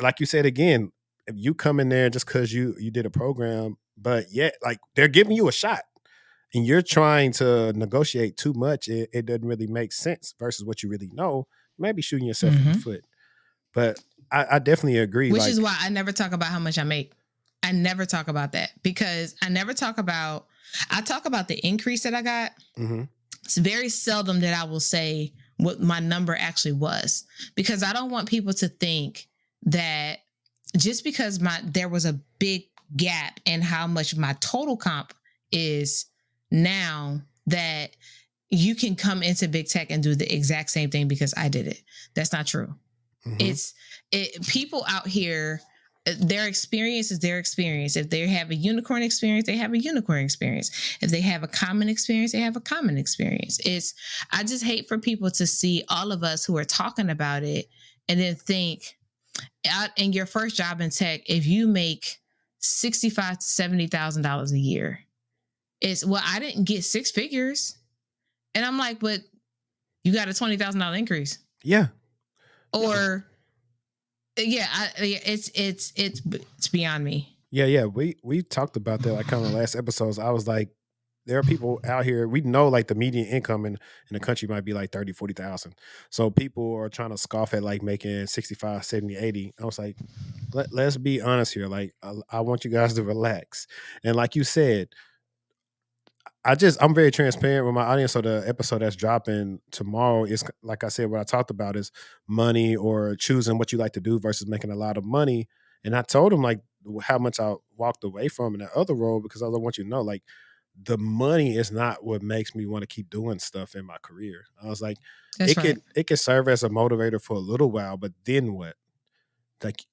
like you said, again, if you come in there just because you did a program, but yet like they're giving you a shot, and you're trying to negotiate too much, it doesn't really make sense versus what you really know. You may be shooting yourself in the foot. But I definitely agree. Which is why I never talk about how much I make. I never talk about that, because I talk about the increase that I got. Mm-hmm. It's very seldom that I will say what my number actually was, because I don't want people to think that just because there was a big gap in how much my total comp is now, that you can come into big tech and do the exact same thing because I did it. That's not true. Mm-hmm. People out here, their experience is their experience. If they have a unicorn experience, they have a unicorn experience. If they have a common experience, they have a common experience. I just hate for people to see all of us who are talking about it and then think out in your first job in tech, if you make $65,000 to $70,000 a year, I didn't get six figures. And I'm like, but you got a $20,000 increase. Yeah. Or it's beyond me. Yeah. We talked about that like kind of last episodes. I was like, there are people out here, we know like the median income in the country might be like 30, 40,000. So people are trying to scoff at like making 65, 70, 80. I was like, let's be honest here. Like, I want you guys to relax. And like you said, I'm very transparent with my audience. So the episode that's dropping tomorrow is, like I said, what I talked about is money or choosing what you like to do versus making a lot of money. And I told him like how much I walked away from in that other role, because I want you to know, like, the money is not what makes me want to keep doing stuff in my career. I was like, That's right. it could serve as a motivator for a little while, but then what? Like,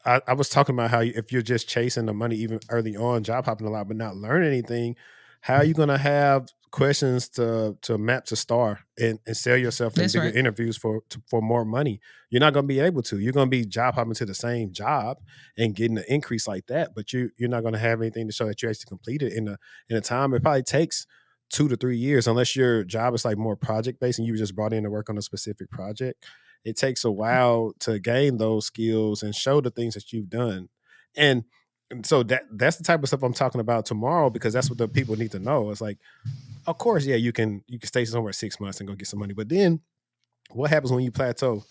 I was talking about how if you're just chasing the money even early on, job hopping a lot, but not learning anything, how are you going to have questions to map to star and sell yourself in That's bigger right. interviews for more money? You're not going to be able to. You're going to be job hopping to the same job and getting an increase like that, but you're not going to have anything to show that you actually completed in a time. It probably takes 2 to 3 years, unless your job is like more project based and you were just brought in to work on a specific project. It takes a while to gain those skills and show the things that you've done. And so that's the type of stuff I'm talking about tomorrow, because that's what the people need to know. It's like, of course, yeah, you can stay somewhere 6 months and go get some money, but then what happens when you plateau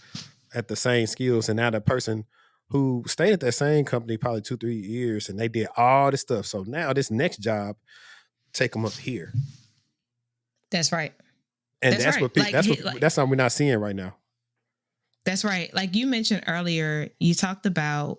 at the same skills, and now the person who stayed at that same company probably 2, 3 years and they did all this stuff, so now this next job take them up here. That's right. And That's that's right. what that's something we're not seeing right now. That's right. Like you mentioned earlier, you talked about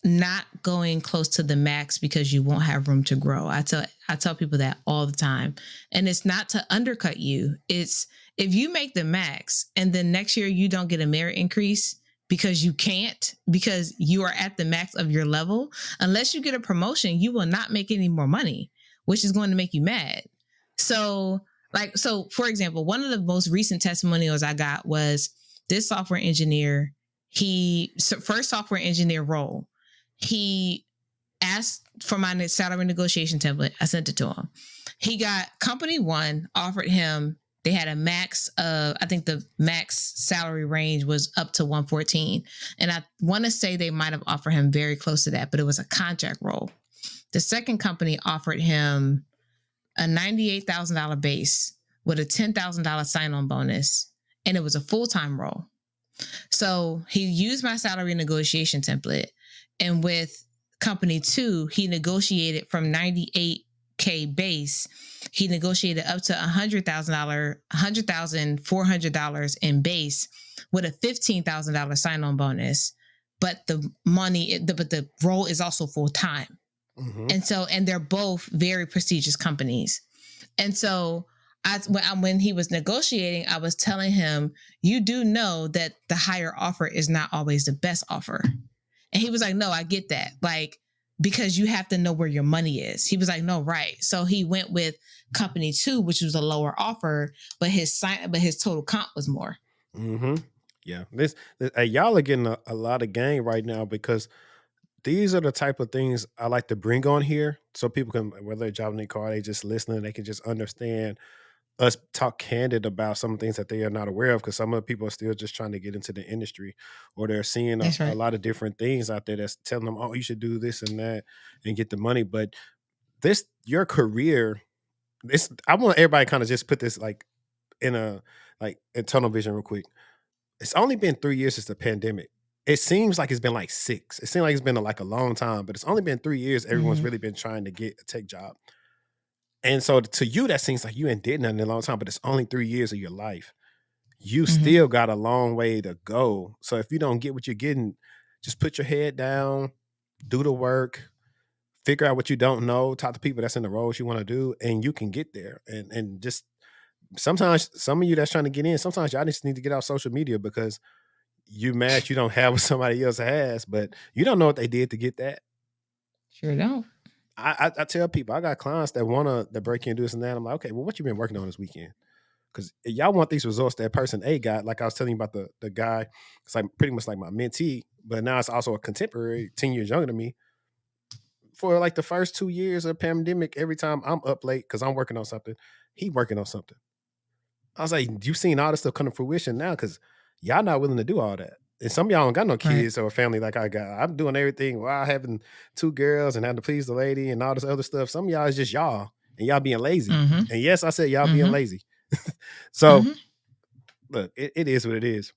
not going close to the max because you won't have room to grow. I tell people that all the time. And it's not to undercut you. It's if you make the max and then next year you don't get a merit increase because you can't, because you are at the max of your level, unless you get a promotion, you will not make any more money, which is going to make you mad. So for example, one of the most recent testimonials I got was this software engineer. First software engineer role, he asked for my salary negotiation template. I sent it to him. He got company one offered him. They had a max of, I think the max salary range was up to 114. And I want to say they might have offered him very close to that, but it was a contract role. The second company offered him a $98,000 base with a $10,000 sign-on bonus, and it was a full-time role. So he used my salary negotiation template, and with company two, he negotiated from $98K base. He negotiated up to $100,400 in base with a $15,000 sign-on bonus. But the role is also full time, and they're both very prestigious companies. And so when he was negotiating, I was telling him, you do know that the higher offer is not always the best offer. And he was like, no, I get that. Like, because you have to know where your money is. He was like, no, right. So he went with company two, which was a lower offer, but his total comp was more. Mm-hmm. Yeah. Y'all are getting a lot of gain right now, because these are the type of things I like to bring on here, so people can, whether they're driving their car, they just listening, they can just understand us talk candid about some things that they are not aware of, because some of the people are still just trying to get into the industry, or they're seeing a lot of different things out there that's telling them, oh, you should do this and that and get the money. But your career, I want everybody kind of just put this like in tunnel vision real quick. It's only been 3 years since the pandemic. It seems like it's been like 6. It seems like it's been like a long time, but it's only been 3 years. Everyone's really been trying to get a tech job. And so to you, that seems like you ain't did nothing in a long time, but it's only 3 years of your life. You still got a long way to go. So if you don't get what you're getting, just put your head down, do the work, figure out what you don't know, talk to people that's in the roles you want to do, and you can get there. And just sometimes some of you that's trying to get in, sometimes y'all just need to get off social media, because you mad you don't have what somebody else has, but you don't know what they did to get that. Sure don't. I tell people I got clients that want to break in and do this and that. I'm like, okay, well, what you been working on this weekend? Because y'all want these results that person A got. Like I was telling you about the guy, it's like pretty much like my mentee, but now it's also a contemporary, 10 years younger than me. For like the first 2 years of the pandemic, every time I'm up late because I'm working on something, he working on something. I was like, you seen all this stuff come to fruition now because y'all not willing to do all that. And some of y'all don't got no kids or family like I got. I'm doing everything while having 2 girls and having to please the lady and all this other stuff. Some of y'all is just y'all and y'all being lazy. Mm-hmm. And yes, I said y'all Mm-hmm. being lazy. So look, it is what it is.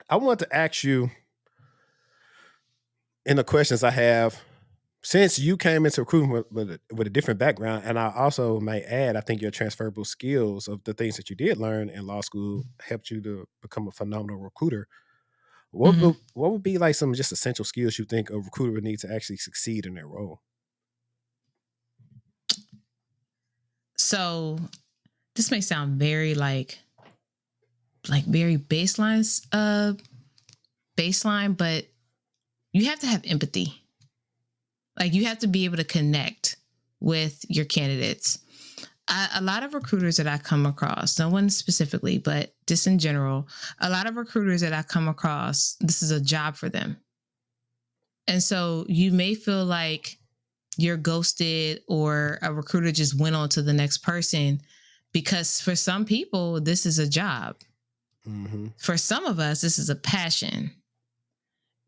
I want to ask you in the questions I have, since you came into recruitment with a different background, and I also may add, I think your transferable skills of the things that you did learn in law school helped you to become a phenomenal recruiter. What would be like some just essential skills you think a recruiter would need to actually succeed in their role? So this may sound very like very baseline, but you have to have empathy. Like you have to be able to connect with your candidates. A lot of recruiters that I come across, no one specifically, but just in general, a lot of recruiters that I come across, this is a job for them. And so you may feel like you're ghosted or a recruiter just went on to the next person because for some people, this is a job. Mm-hmm. For some of us, this is a passion.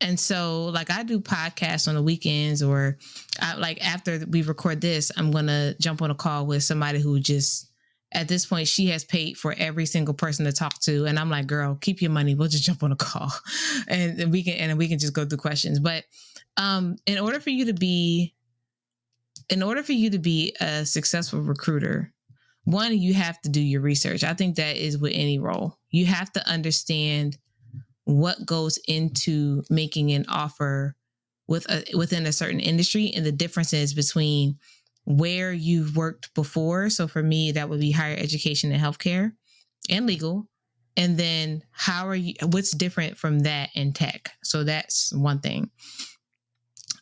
And so like I do podcasts on the weekends or after we record this, I'm going to jump on a call with somebody who just, at this point, she has paid for every single person to talk to. And I'm like, girl, keep your money. We'll just jump on a call and we can just go through questions. But in order for you to be a successful recruiter, one, you have to do your research. I think that is with any role. You have to understand what goes into making an offer within a certain industry and the differences between where you've worked before. So for me, that would be higher education and healthcare and legal. And then what's different from that in tech? So that's one thing.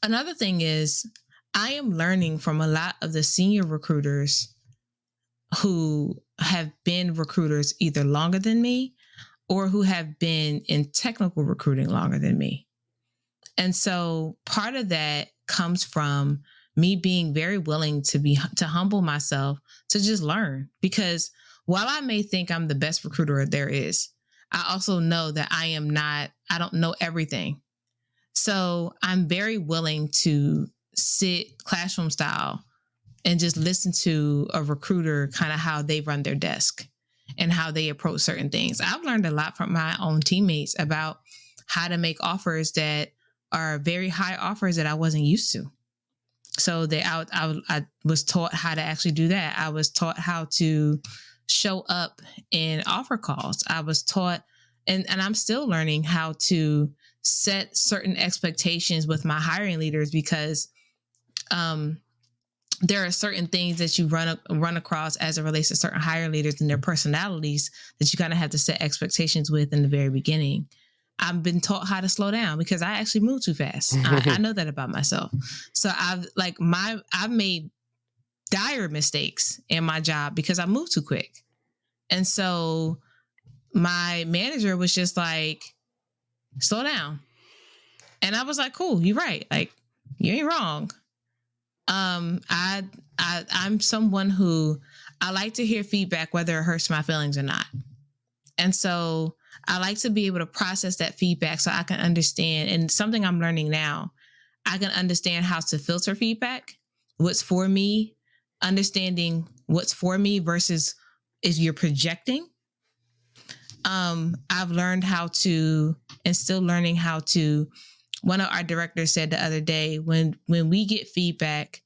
Another thing is I am learning from a lot of the senior recruiters who have been recruiters either longer than me or who have been in technical recruiting longer than me. And so part of that comes from me being very willing to humble myself to just learn. Because while I may think I'm the best recruiter there is, I also know that I don't know everything. So I'm very willing to sit classroom style and just listen to a recruiter, kind of how they run their desk and how they approach certain things. I've learned a lot from my own teammates about how to make offers that are very high offers that I wasn't used to. So I was taught how to actually do that. I was taught how to show up in offer calls. I was taught, and I'm still learning how to set certain expectations with my hiring leaders because there are certain things that you run across as it relates to certain hiring leaders and their personalities that you kind of have to set expectations with in the very beginning. I've been taught how to slow down because I actually move too fast. I know that about myself. So I've made dire mistakes in my job because I move too quick. And so my manager was just like, slow down. And I was like, cool, you're right. Like, you ain't wrong. I'm someone who I like to hear feedback, whether it hurts my feelings or not. And so I like to be able to process that feedback so I can understand. And something I'm learning now, I can understand how to filter feedback, what's for me, understanding what's for me versus if you're projecting. I've learned how to, and still learning how to, one of our directors said the other day, when we get feedback,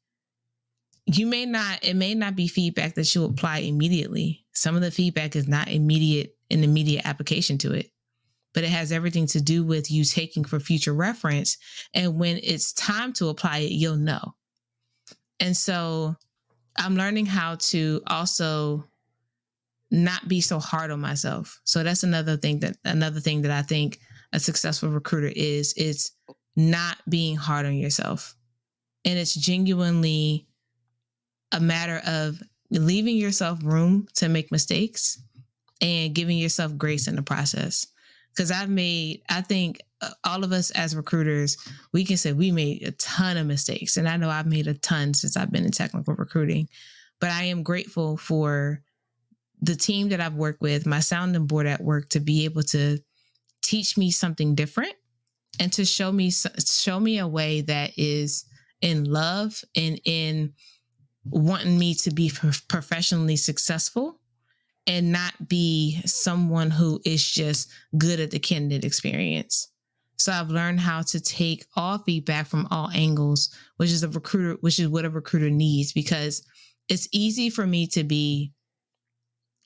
it may not be feedback that you apply immediately. Some of the feedback is not an immediate application to it, but it has everything to do with you taking for future reference. And when it's time to apply it, you'll know. And so I'm learning how to also not be so hard on myself. So that's another thing that I think a successful recruiter is. It's not being hard on yourself. And it's genuinely a matter of leaving yourself room to make mistakes and giving yourself grace in the process. Because I think all of us as recruiters, we can say we made a ton of mistakes. And I know I've made a ton since I've been in technical recruiting. But I am grateful for the team that I've worked with, my sounding board at work, to be able to teach me something different and to show me a way that is in love and in wanting me to be professionally successful and not be someone who is just good at the candidate experience. So I've learned how to take all feedback from all angles, which is what a recruiter needs, because it's easy for me to be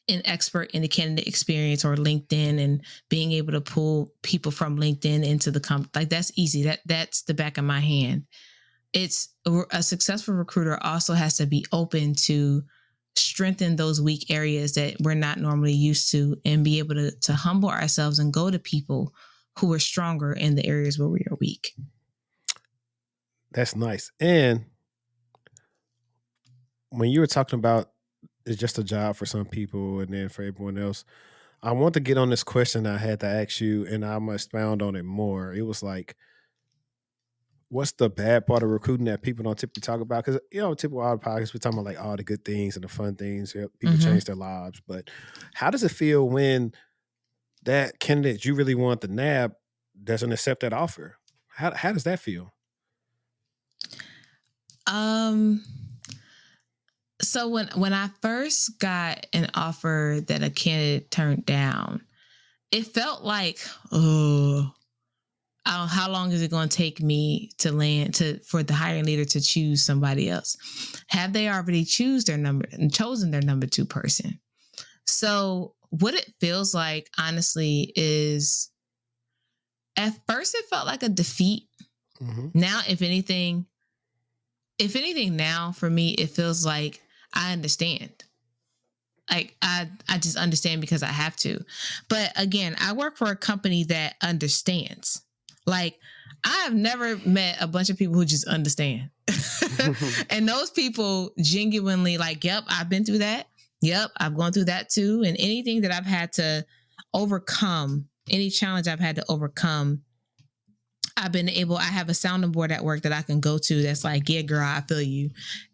an expert in the candidate experience or LinkedIn and being able to pull people from LinkedIn into the company. Like, that's easy. That's the back of my hand. It's a successful recruiter also has to be open to strengthen those weak areas that we're not normally used to and be able to humble ourselves and go to people who are stronger in the areas where we are weak. That's nice. And when you were talking about it's just a job for some people and then for everyone else, I want to get on this question I had to ask you, and I must expound on it more. It was like, what's the bad part of recruiting that people don't typically talk about? Because, typical all the podcasts, we're talking about like all the good things and the fun things. People change their lives. But how does it feel when that candidate you really want to nab doesn't accept that offer? How does that feel? So when I first got an offer that a candidate turned down, it felt like, how long is it going to take me to land for the hiring leader to choose somebody else? Have they already chosen their number two person? So what it feels like, honestly, is at first it felt like a defeat. Now, if anything now for me, it feels like I understand. Like I just understand because I have to. But again, I work for a company that understands. Like, I have never met a bunch of people who just understand. And those people genuinely like, yep, I've been through that. Yep, I've gone through that too. And anything that I've had to overcome, any challenge I've had to overcome, I have a sounding board at work that I can go to that's like, yeah, girl, I feel you.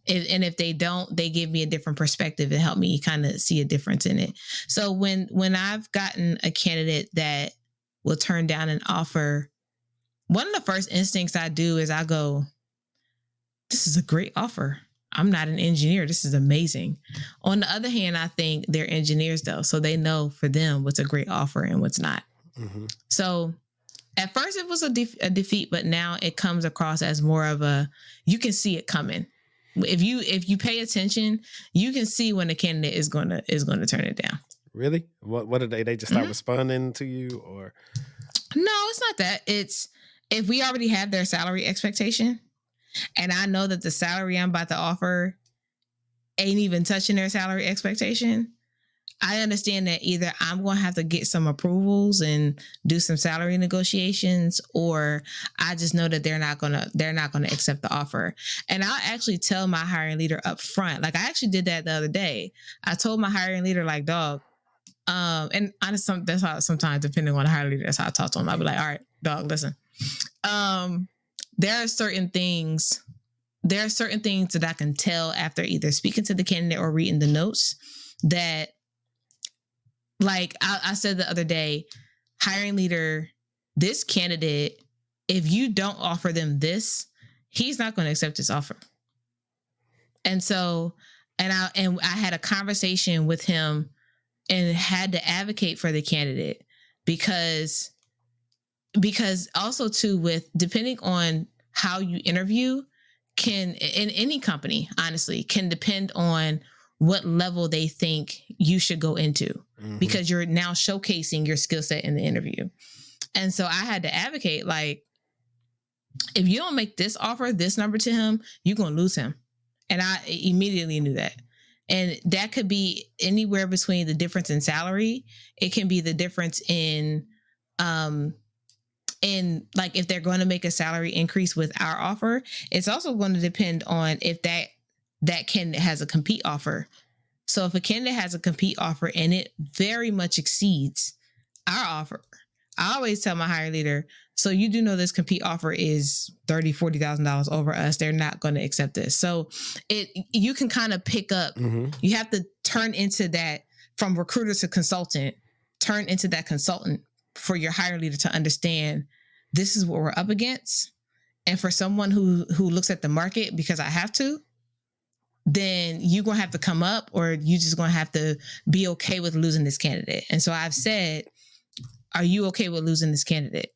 And if they don't, they give me a different perspective and help me kind of see a difference in it. So when I've gotten a candidate that will turn down an offer, one of the first instincts I do is I go, this is a great offer. I'm not an engineer. This is amazing. On the other hand, I think they're engineers though. So they know for them what's a great offer and what's not. So at first it was a defeat, but now it comes across as more of you can see it coming. If you pay attention, you can see when the candidate is going to turn it down. Really? What did they just start responding to you, or? No, it's not that. It's if we already have their salary expectation and I know that the salary I'm about to offer ain't even touching their salary expectation, I understand that either I'm going to have to get some approvals and do some salary negotiations, or I just know that they're not going to accept the offer. And I'll actually tell my hiring leader up front. Like, I actually did that the other day. I told my hiring leader, like, dog, and honestly, that's how sometimes, depending on the hiring leader, that's how I talk to him. I'll be like, all right, dog, listen. There are certain things that I can tell after either speaking to the candidate or reading the notes that, like I said the other day, hiring leader, this candidate, if you don't offer them this, he's not going to accept this offer. And so, and I had a conversation with him and had to advocate for the candidate because also too, with depending on how you interview, can in any company, honestly, can depend on what level they think you should go into, because you're now showcasing your skill set in the interview. And so I had to advocate, like, if you don't make this offer, this number to him, you're going to lose him. And I immediately knew that. And that could be anywhere between the difference in salary. It can be the difference in And like if they're going to make a salary increase with our offer, it's also going to depend on if that candidate has a compete offer. So if a candidate has a compete offer and it very much exceeds our offer, I always tell my hire leader, so you do know this compete offer is $30,000-$40,000 over us. They're not going to accept this. So you can kind of pick up. You have to turn into that, from recruiter to consultant, turn into that consultant for your hire leader to understand this is what we're up against. And for someone who looks at the market because I have to, then you're going to have to come up, or you just going to have to be okay with losing this candidate. And so I've said, are you okay with losing this candidate?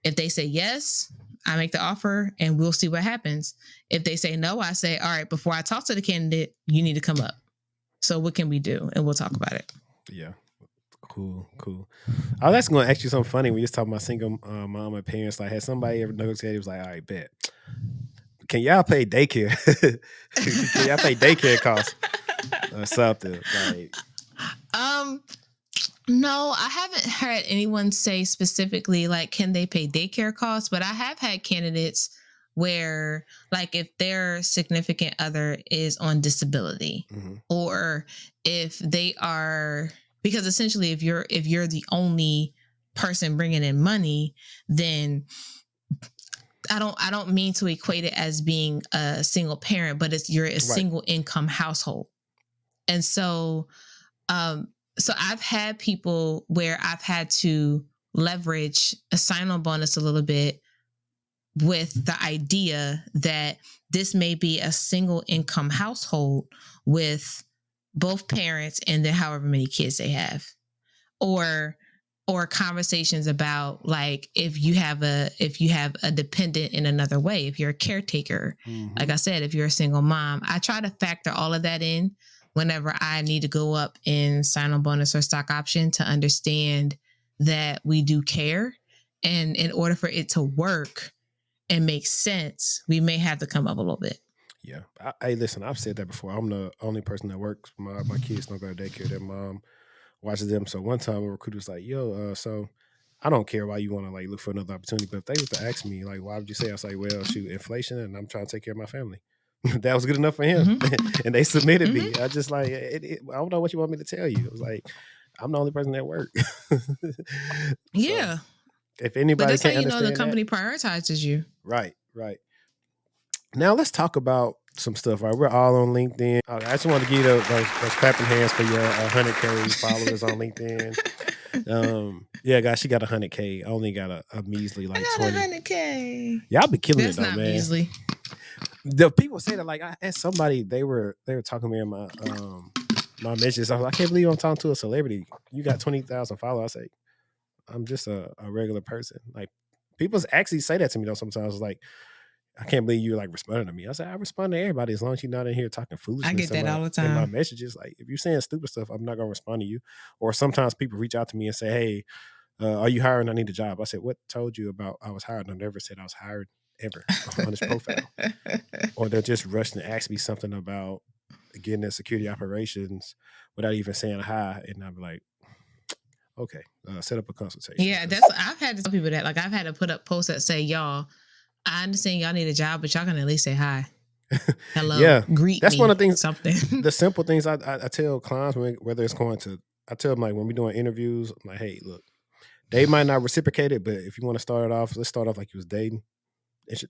If they say yes, I make the offer and we'll see what happens. If they say no, I say, all right, before I talk to the candidate, you need to come up. So what can we do? And we'll talk about it. Yeah. Cool. I was actually going to ask you something funny when you was talking about single mom and parents. Like, had somebody ever negotiated? It was like, all right, bet. Can y'all pay daycare? Can y'all pay daycare costs or something? Like, no, I haven't heard anyone say specifically, like, can they pay daycare costs? But I have had candidates where, like, if their significant other is on disability, or if they are, because essentially if you're the only person bringing in money, then I don't mean to equate it as being a single parent, but you're a single income household. And so, so I've had people where I've had to leverage a sign-on bonus a little bit with the idea that this may be a single income household with both parents and then however many kids they have, or conversations about, like, if you have a dependent in another way, if you're a caretaker, like I said, if you're a single mom, I try to factor all of that in whenever I need to go up in sign-on bonus or stock option, to understand that we do care. And in order for it to work and make sense, we may have to come up a little bit. Yeah. Hey, listen, I've said that before. I'm the only person that works. My kids don't go to daycare. Their mom watches them. So one time a recruiter was like, yo, so I don't care why you want to, like, look for another opportunity, but if they were to ask me, like, why would you say? I was like, well, shoot, inflation, and I'm trying to take care of my family. That was good enough for him. And they submitted me. I just like, I don't know what you want me to tell you. It was like, I'm the only person at work. Yeah. So, if anybody, but that's can't how you know the company that, prioritizes you. Right. Now let's talk about some stuff. Right, we're all on LinkedIn. I just want to give you those clapping hands for your 100K followers on LinkedIn. Yeah, guys, she got 100K. I only got a measly like 20. 100K. Y'all be killing That's it though, not man. Measly. The people say that, like, I asked somebody, they were talking to me in my my messages. I was like, I can't believe I'm talking to a celebrity. You got 20,000 followers. I say, I'm just a regular person. Like, people actually say that to me though sometimes. Like, I can't believe you like responding to me. I said, I respond to everybody as long as you're not in here talking foolishness. I get that all the time in my messages. Like, if you're saying stupid stuff, I'm not gonna respond to you. Or sometimes people reach out to me and say, hey, are you hiring? I need a job. I said, what told you about I was hired? I never said I was hired ever on this profile. Or they'll just rush and ask me something about getting in security operations without even saying hi, and I'll be like, okay, set up a consultation. Yeah, I've had to tell people that. Like, I've had to put up posts that say, y'all, I understand y'all need a job, but y'all can at least say hi. Hello. Yeah. Greet That's me, one of the things. Something. The simple things I tell clients, whether it's going to, I tell them, like, when we're doing interviews, I'm like, hey, look, they might not reciprocate it, but if you want to start it off, let's start off like you was dating.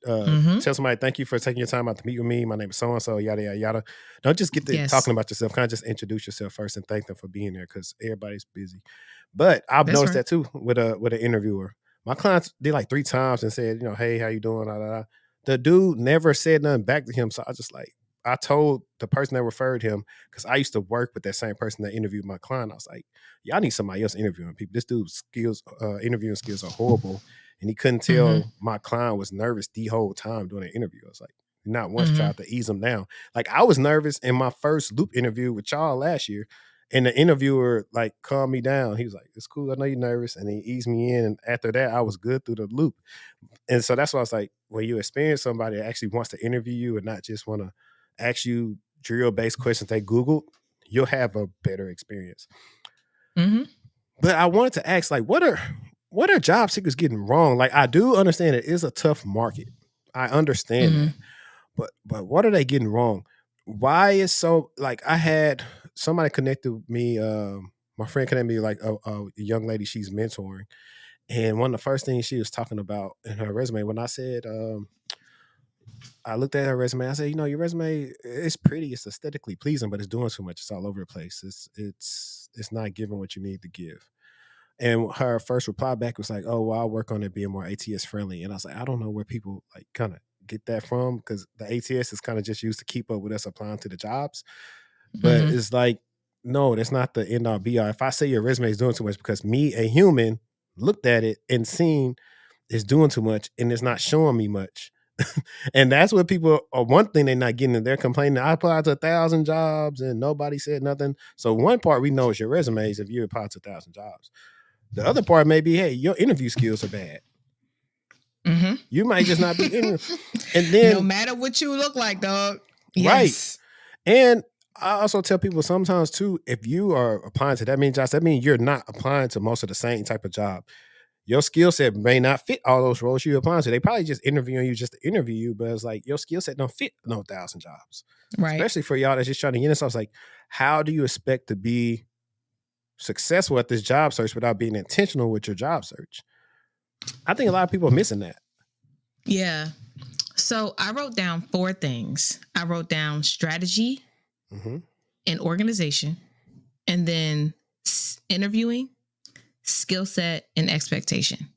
Tell somebody, thank you for taking your time out to meet with me. My name is so-and-so, yada, yada, yada. Don't just get to talking about yourself. Kind of just introduce yourself first and thank them for being there, because everybody's busy. But I've noticed that too with an interviewer. My clients did like 3 times and said, hey, how you doing? The dude never said nothing back to him. So I told the person that referred him, because I used to work with that same person that interviewed my client. I was like, y'all need somebody else interviewing people. This dude's interviewing skills are horrible. And he couldn't tell my client was nervous the whole time during the interview. I was like, not once tried to ease him down. Like, I was nervous in my first loop interview with y'all last year. And the interviewer like calmed me down. He was like, it's cool. I know you're nervous. And he eased me in. And after that, I was good through the loop. And so that's why I was like, when you experience somebody that actually wants to interview you and not just want to ask you drill-based questions they Googled, you'll have a better experience. But I wanted to ask, like, what are what are job seekers getting wrong? Like, I do understand it is a tough market. I understand that. But what are they getting wrong? Why is so like I had somebody connected with me, my friend connected me like a young lady she's mentoring. And one of the first things she was talking about in her resume, when I said, I looked at her resume, I said, your resume is pretty, it's aesthetically pleasing, but it's doing too much. It's all over the place. It's not giving what you need to give. And her first reply back was like, "Oh, well, I'll work on it being more ATS friendly." And I was like, I don't know where people like kind of get that from, because the ATS is kind of just used to keep up with us applying to the jobs. But it's like, no, that's not the end all be all. If I say your resume is doing too much, because me, a human, looked at it and seen it's doing too much and it's not showing me much. And that's what people are. One thing they're not getting, they're complaining, I applied to 1,000 jobs and nobody said nothing. So one part we know is your resumes if you apply to 1,000 jobs. The other part may be, hey, your interview skills are bad. You might just not be interviewing. And then no matter what you look like, dog. Right. And I also tell people sometimes too, if you are applying to that many jobs, that means you're not applying to most of the same type of job. Your skill set may not fit all those roles you're applying to. They probably just interviewing you just to interview you, but it's like your skill set don't fit no 1,000 jobs. Right. Especially for y'all that's just trying to get into stuff. It's like, how do you expect to be successful at this job search without being intentional with your job search? I think a lot of people are missing that. Yeah. So I wrote down 4 things. I wrote down strategy and organization, and then interviewing, skill set, and expectation.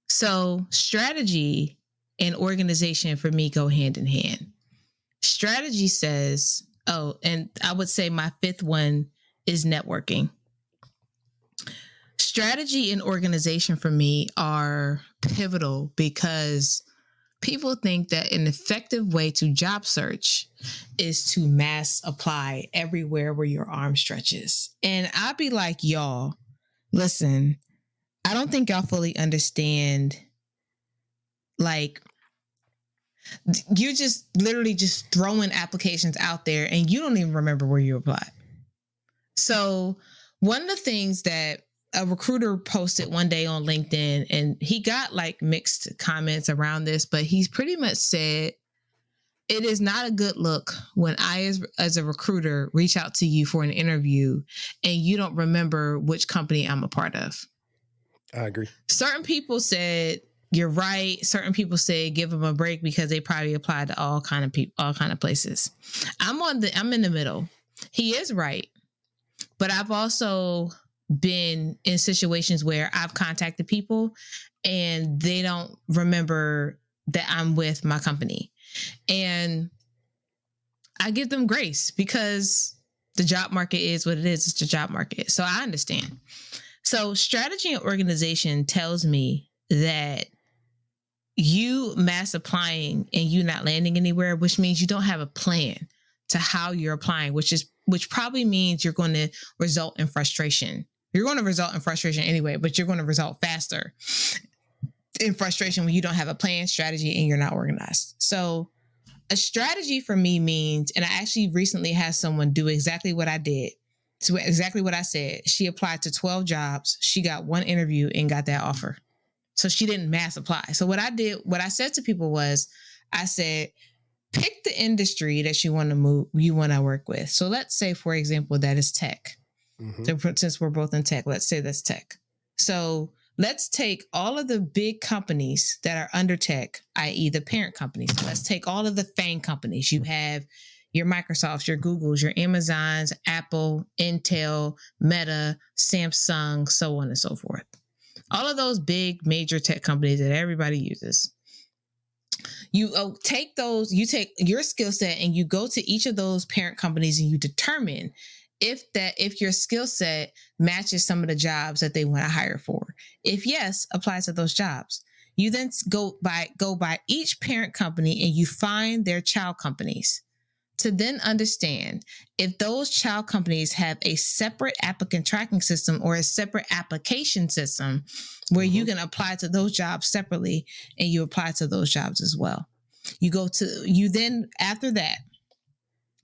So strategy and organization for me go hand in hand. Strategy says, and I would say my 5th one is networking. Strategy and organization for me are pivotal because people think that an effective way to job search is to mass apply everywhere where your arm stretches. And I'd be like, y'all, listen, I don't think y'all fully understand. Like, you're just literally just throwing applications out there and you don't even remember where you applied. So one of the things that a recruiter posted one day on LinkedIn, and he got like mixed comments around this, but he's pretty much said, it is not a good look when I, as a recruiter, reach out to you for an interview and you don't remember which company I'm a part of. I agree. Certain people said, you're right. Certain people say give them a break because they probably applied to all kind of people, all kind of places. I'm in the middle. He is right. But I've also been in situations where I've contacted people and they don't remember that I'm with my company. And I give them grace because the job market is what it is. It's the job market. So I understand. So strategy and organization tells me that you mass applying and you not landing anywhere, which means you don't have a plan to how you're applying, which probably means you're going to result in frustration. You're going to result in frustration anyway, but you're going to result faster in frustration when you don't have a plan, strategy, and you're not organized. So a strategy for me means, and I actually recently had someone do exactly what I did. So exactly what I said. She applied to 12 jobs. She got 1 interview and got that offer. So she didn't mass apply. So what I said to people was, I said, pick the industry that you want to work with. So let's say, for example, that is tech. So since we're both in tech, let's say that's tech. So let's take all of the big companies that are under tech, i.e. the parent companies. So let's take all of the FANG companies. You have your Microsofts, your Googles, your Amazons, Apple, Intel, Meta, Samsung, so on and so forth. All of those big major tech companies that everybody uses. You take your skill set and you go to each of those parent companies and you determine if your skill set matches some of the jobs that they want to hire for. If yes, apply to those jobs. You then go by each parent company and you find their child companies to then understand if those child companies have a separate applicant tracking system or a separate application system where you can apply to those jobs separately and you apply to those jobs as well. After that,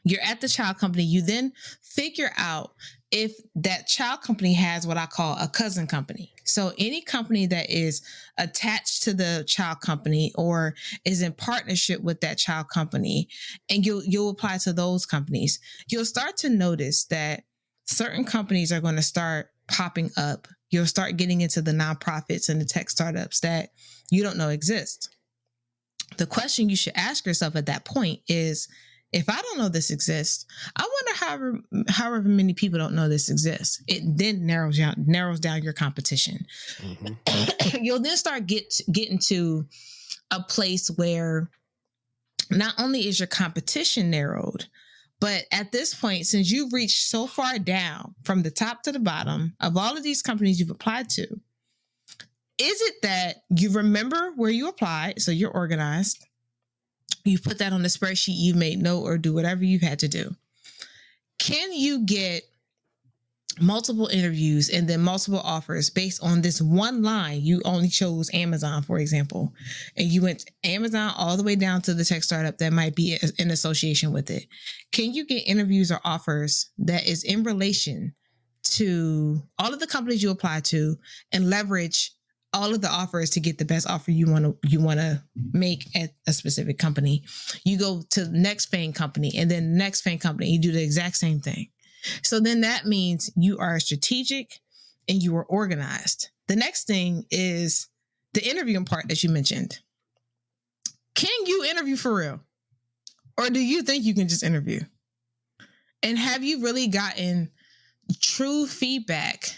you're at the child company. You then figure out if that child company has what I call a cousin company. So any company that is attached to the child company or is in partnership with that child company, and you'll apply to those companies, you'll start to notice that certain companies are going to start popping up. You'll start getting into the nonprofits and the tech startups that you don't know exist. The question you should ask yourself at that point is, if I don't know this exists, I wonder however many people don't know this exists. It then narrows down your competition. Mm-hmm. You'll then start getting to a place where not only is your competition narrowed, but at this point, since you've reached so far down from the top to the bottom of all of these companies you've applied to, is it that you remember where you applied, so you're organized, you put that on the spreadsheet, you made note or do whatever you had to do? Can you get multiple interviews and then multiple offers based on this one line? You only chose Amazon, for example, and you went Amazon all the way down to the tech startup that might be in association with it. Can you get interviews or offers that is in relation to all of the companies you apply to and leverage all of the offers to get the best offer you want to make at a specific company? You go to the next FANG company and then next FANG company, you do the exact same thing. So then that means you are strategic and you are organized. The next thing is the interviewing part that you mentioned. Can you interview for real? Or do you think you can just interview? And have you really gotten true feedback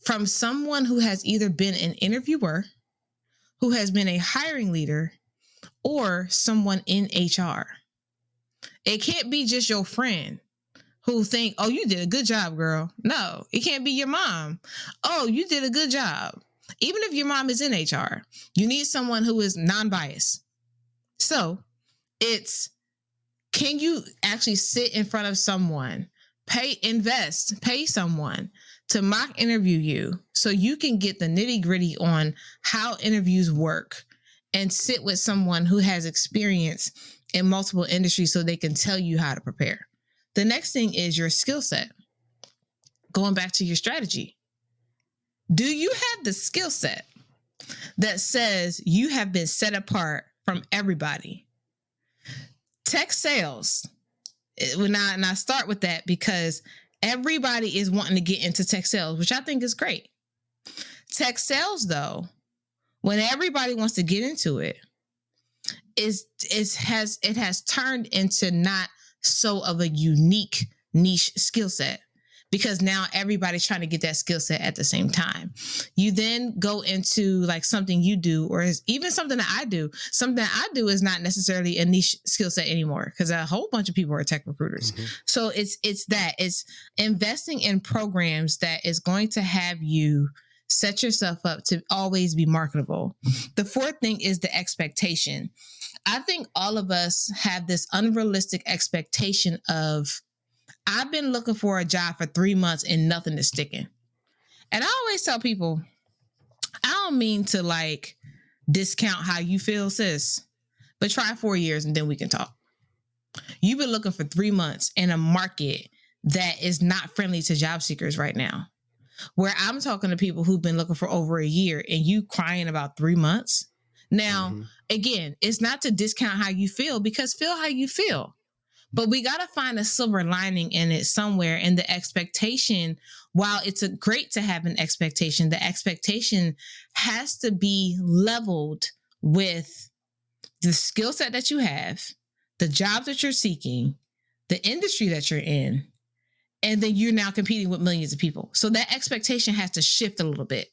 from someone who has either been an interviewer, who has been a hiring leader, or someone in HR? It can't be just your friend who think, oh, you did a good job, girl. No, it can't be your mom. Oh, you did a good job. Even if your mom is in HR, you need someone who is non-biased. So it's, can you actually sit in front of someone, pay someone to mock interview you so you can get the nitty gritty on how interviews work and sit with someone who has experience in multiple industries so they can tell you how to prepare? The next thing is your skill set. Going back to your strategy. Do you have the skill set that says you have been set apart from everybody? Tech sales. And I start with that because everybody is wanting to get into tech sales, which I think is great. Tech sales, though, when everybody wants to get into it, it has turned into not so of a unique niche skill set, because now everybody's trying to get that skill set at the same time. You then go into like something you do, or even something that I do. Something that I do is not necessarily a niche skill set anymore because a whole bunch of people are tech recruiters. Mm-hmm. So it's investing in programs that is going to have you set yourself up to always be marketable. The fourth thing is the expectation. I think all of us have this unrealistic expectation of, I've been looking for a job for 3 months and nothing is sticking. And I always tell people, I don't mean to like discount how you feel, sis, but try 4 years and then we can talk. You've been looking for 3 months in a market that is not friendly to job seekers right now, where I'm talking to people who've been looking for over a year and you crying about 3 months. Now, again, it's not to discount how you feel, because feel how you feel. But we got to find a silver lining in it somewhere. And the expectation, while it's great to have an expectation, the expectation has to be leveled with the skill set that you have, the jobs that you're seeking, the industry that you're in, and then you're now competing with millions of people. So that expectation has to shift a little bit.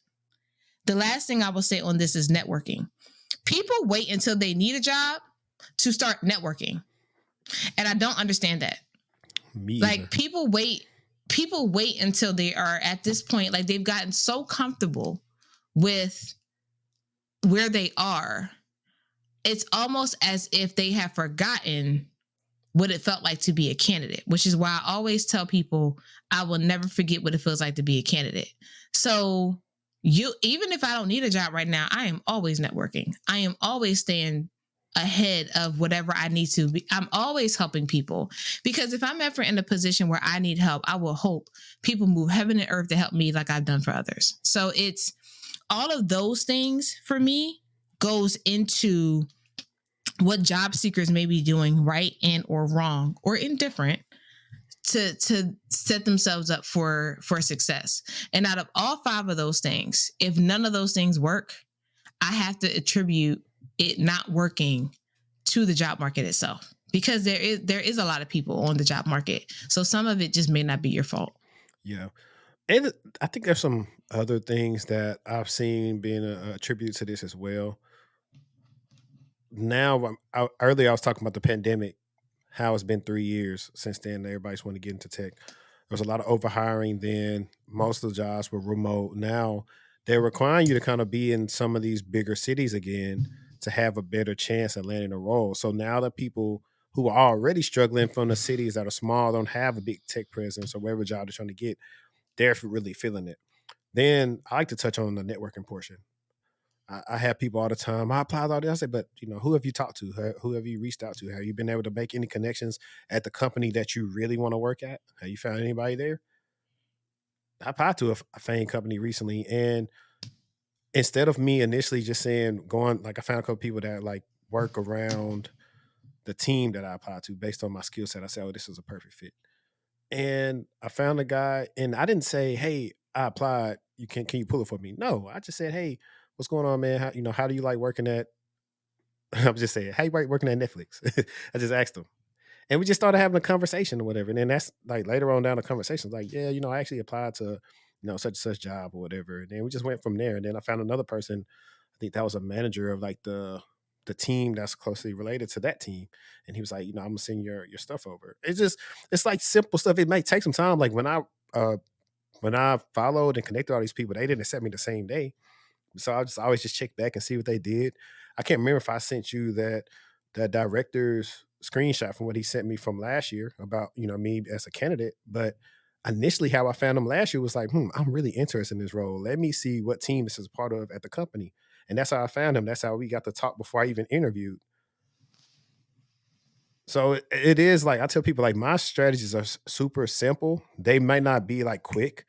The last thing I will say on this is networking. People wait until they need a job to start networking. And I don't understand that. Like people wait until they are at this point, like they've gotten so comfortable with where they are. It's almost as if they have forgotten what it felt like to be a candidate, which is why I always tell people I will never forget what it feels like to be a candidate. So even if I don't need a job right now, I am always networking. I am always staying ahead of whatever I need to be. I'm always helping people, because if I'm ever in a position where I need help, I will hope people move heaven and earth to help me like I've done for others. So it's all of those things for me goes into what job seekers may be doing right and or wrong or indifferent to set themselves up for success. And out of all 5 of those things, if none of those things work, I have to attribute it not working to the job market itself, because there is a lot of people on the job market. So some of it just may not be your fault. Yeah. And I think there's some other things that I've seen being attributed to this as well. Now, earlier I was talking about the pandemic, how it's been 3 years since then. Everybody's want to get into tech. There was a lot of overhiring then. Most of the jobs were remote. Now they're requiring you to kind of be in some of these bigger cities again to have a better chance at landing a role. So now that people who are already struggling from the cities that are small, don't have a big tech presence or whatever job they're trying to get, they're really feeling it. Then I like to touch on the networking portion. I have people all the time. I apply all this. I say, but who have you talked to? Who have you reached out to? Have you been able to make any connections at the company that you really want to work at? Have you found anybody there? I applied to a FANG company recently, and instead of me initially just saying going, like I found a couple people that like work around the team that I applied to based on my skill set. I said, oh, this is a perfect fit. And I found a guy, and I didn't say, "Hey, I applied. Can you pull it for me?" No, I just said, "Hey, what's going on, man? How do you like working at?" I'm just saying, "How you like working at Netflix?" I just asked him, and we just started having a conversation or whatever. And then that's like later on down the conversation, like, "Yeah, I actually applied to such and such job or whatever." And then we just went from there. And then I found another person. I think that was a manager of like the team that's closely related to that team. And he was like, I'm gonna send your stuff over. It's like simple stuff. It may take some time. Like when I followed and connected all these people, they didn't accept me the same day. So I just always just check back and see what they did. I can't remember if I sent you that director's screenshot from what he sent me from last year about me as a candidate. But initially, how I found him last year was like, I'm really interested in this role. Let me see what team this is a part of at the company, and that's how I found him. That's how we got to talk before I even interviewed. So it is like I tell people, like my strategies are super simple. They might not be like quick,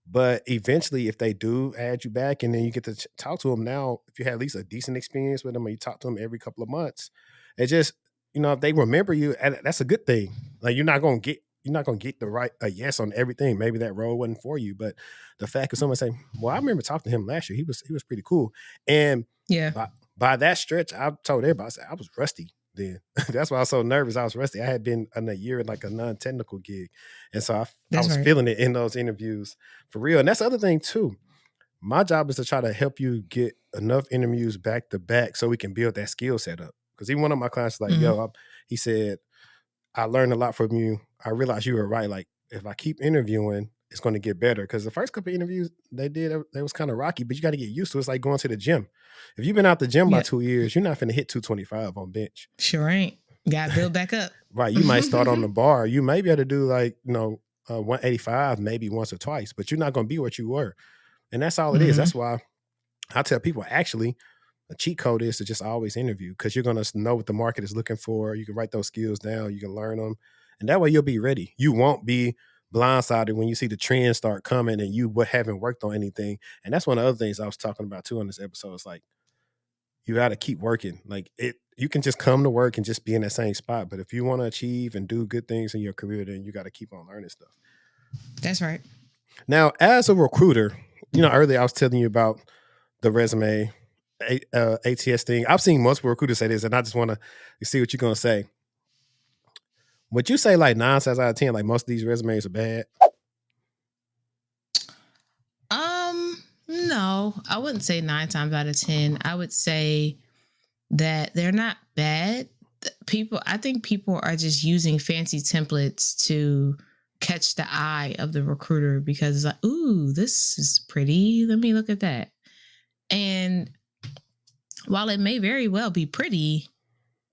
but eventually, if they do add you back, and then you get to talk to them now, if you had at least a decent experience with them, and you talk to them every couple of months, it just if they remember you, and that's a good thing. Like you're not gonna get the right a yes on everything. Maybe that role wasn't for you, but the fact of someone saying, "Well, I remember talking to him last year. He was pretty cool," and Yeah, by that stretch, I've told everybody, I said I was rusty then. That's why I was so nervous. I was rusty. I had been in a year in like a non-technical gig. And so I that's was right. feeling it in those interviews for real. And that's the other thing too. My job is to try to help you get enough interviews back to back so we can build that skill set up. Because even one of my clients was like, Mhm. he said, I learned a lot from you. I realized you were right. Like if I keep interviewing, it's going to get better. Because the first couple of interviews they did, they was kind of rocky, but you got to get used to it. It's like going to the gym. If you've been out the gym by Yeah, 2 years, you're not going to hit 225 on bench. sure ain't. Got to build back up. Right. You might start on the bar. You may be able to do like, 185 maybe once or twice, but you're not going to be what you were. And that's all it is. Mhm. That's why I tell people actually a cheat code is to just always interview because you're going to know what the market is looking for. You can write those skills down, you can learn them, and that way you'll be ready. You won't be blindsided when you see the trends start coming and you haven't worked on anything. And that's one of the other things I was talking about too on this episode. It's like you got to keep working. Like you can just come to work and just be in that same spot. But if you want to achieve and do good things in your career, then you got to keep on learning stuff. That's right. Now, as a recruiter, earlier I was telling you about the resume ATS thing. I've seen multiple recruiters say this, and I just want to see what you're going to say. Would you say like 9 times out of 10, like most of these resumes are bad? No, I wouldn't say 9 times out of 10. I would say that they're not bad. I think people are just using fancy templates to catch the eye of the recruiter because it's like, ooh, this is pretty. Let me look at that. And while it may very well be pretty,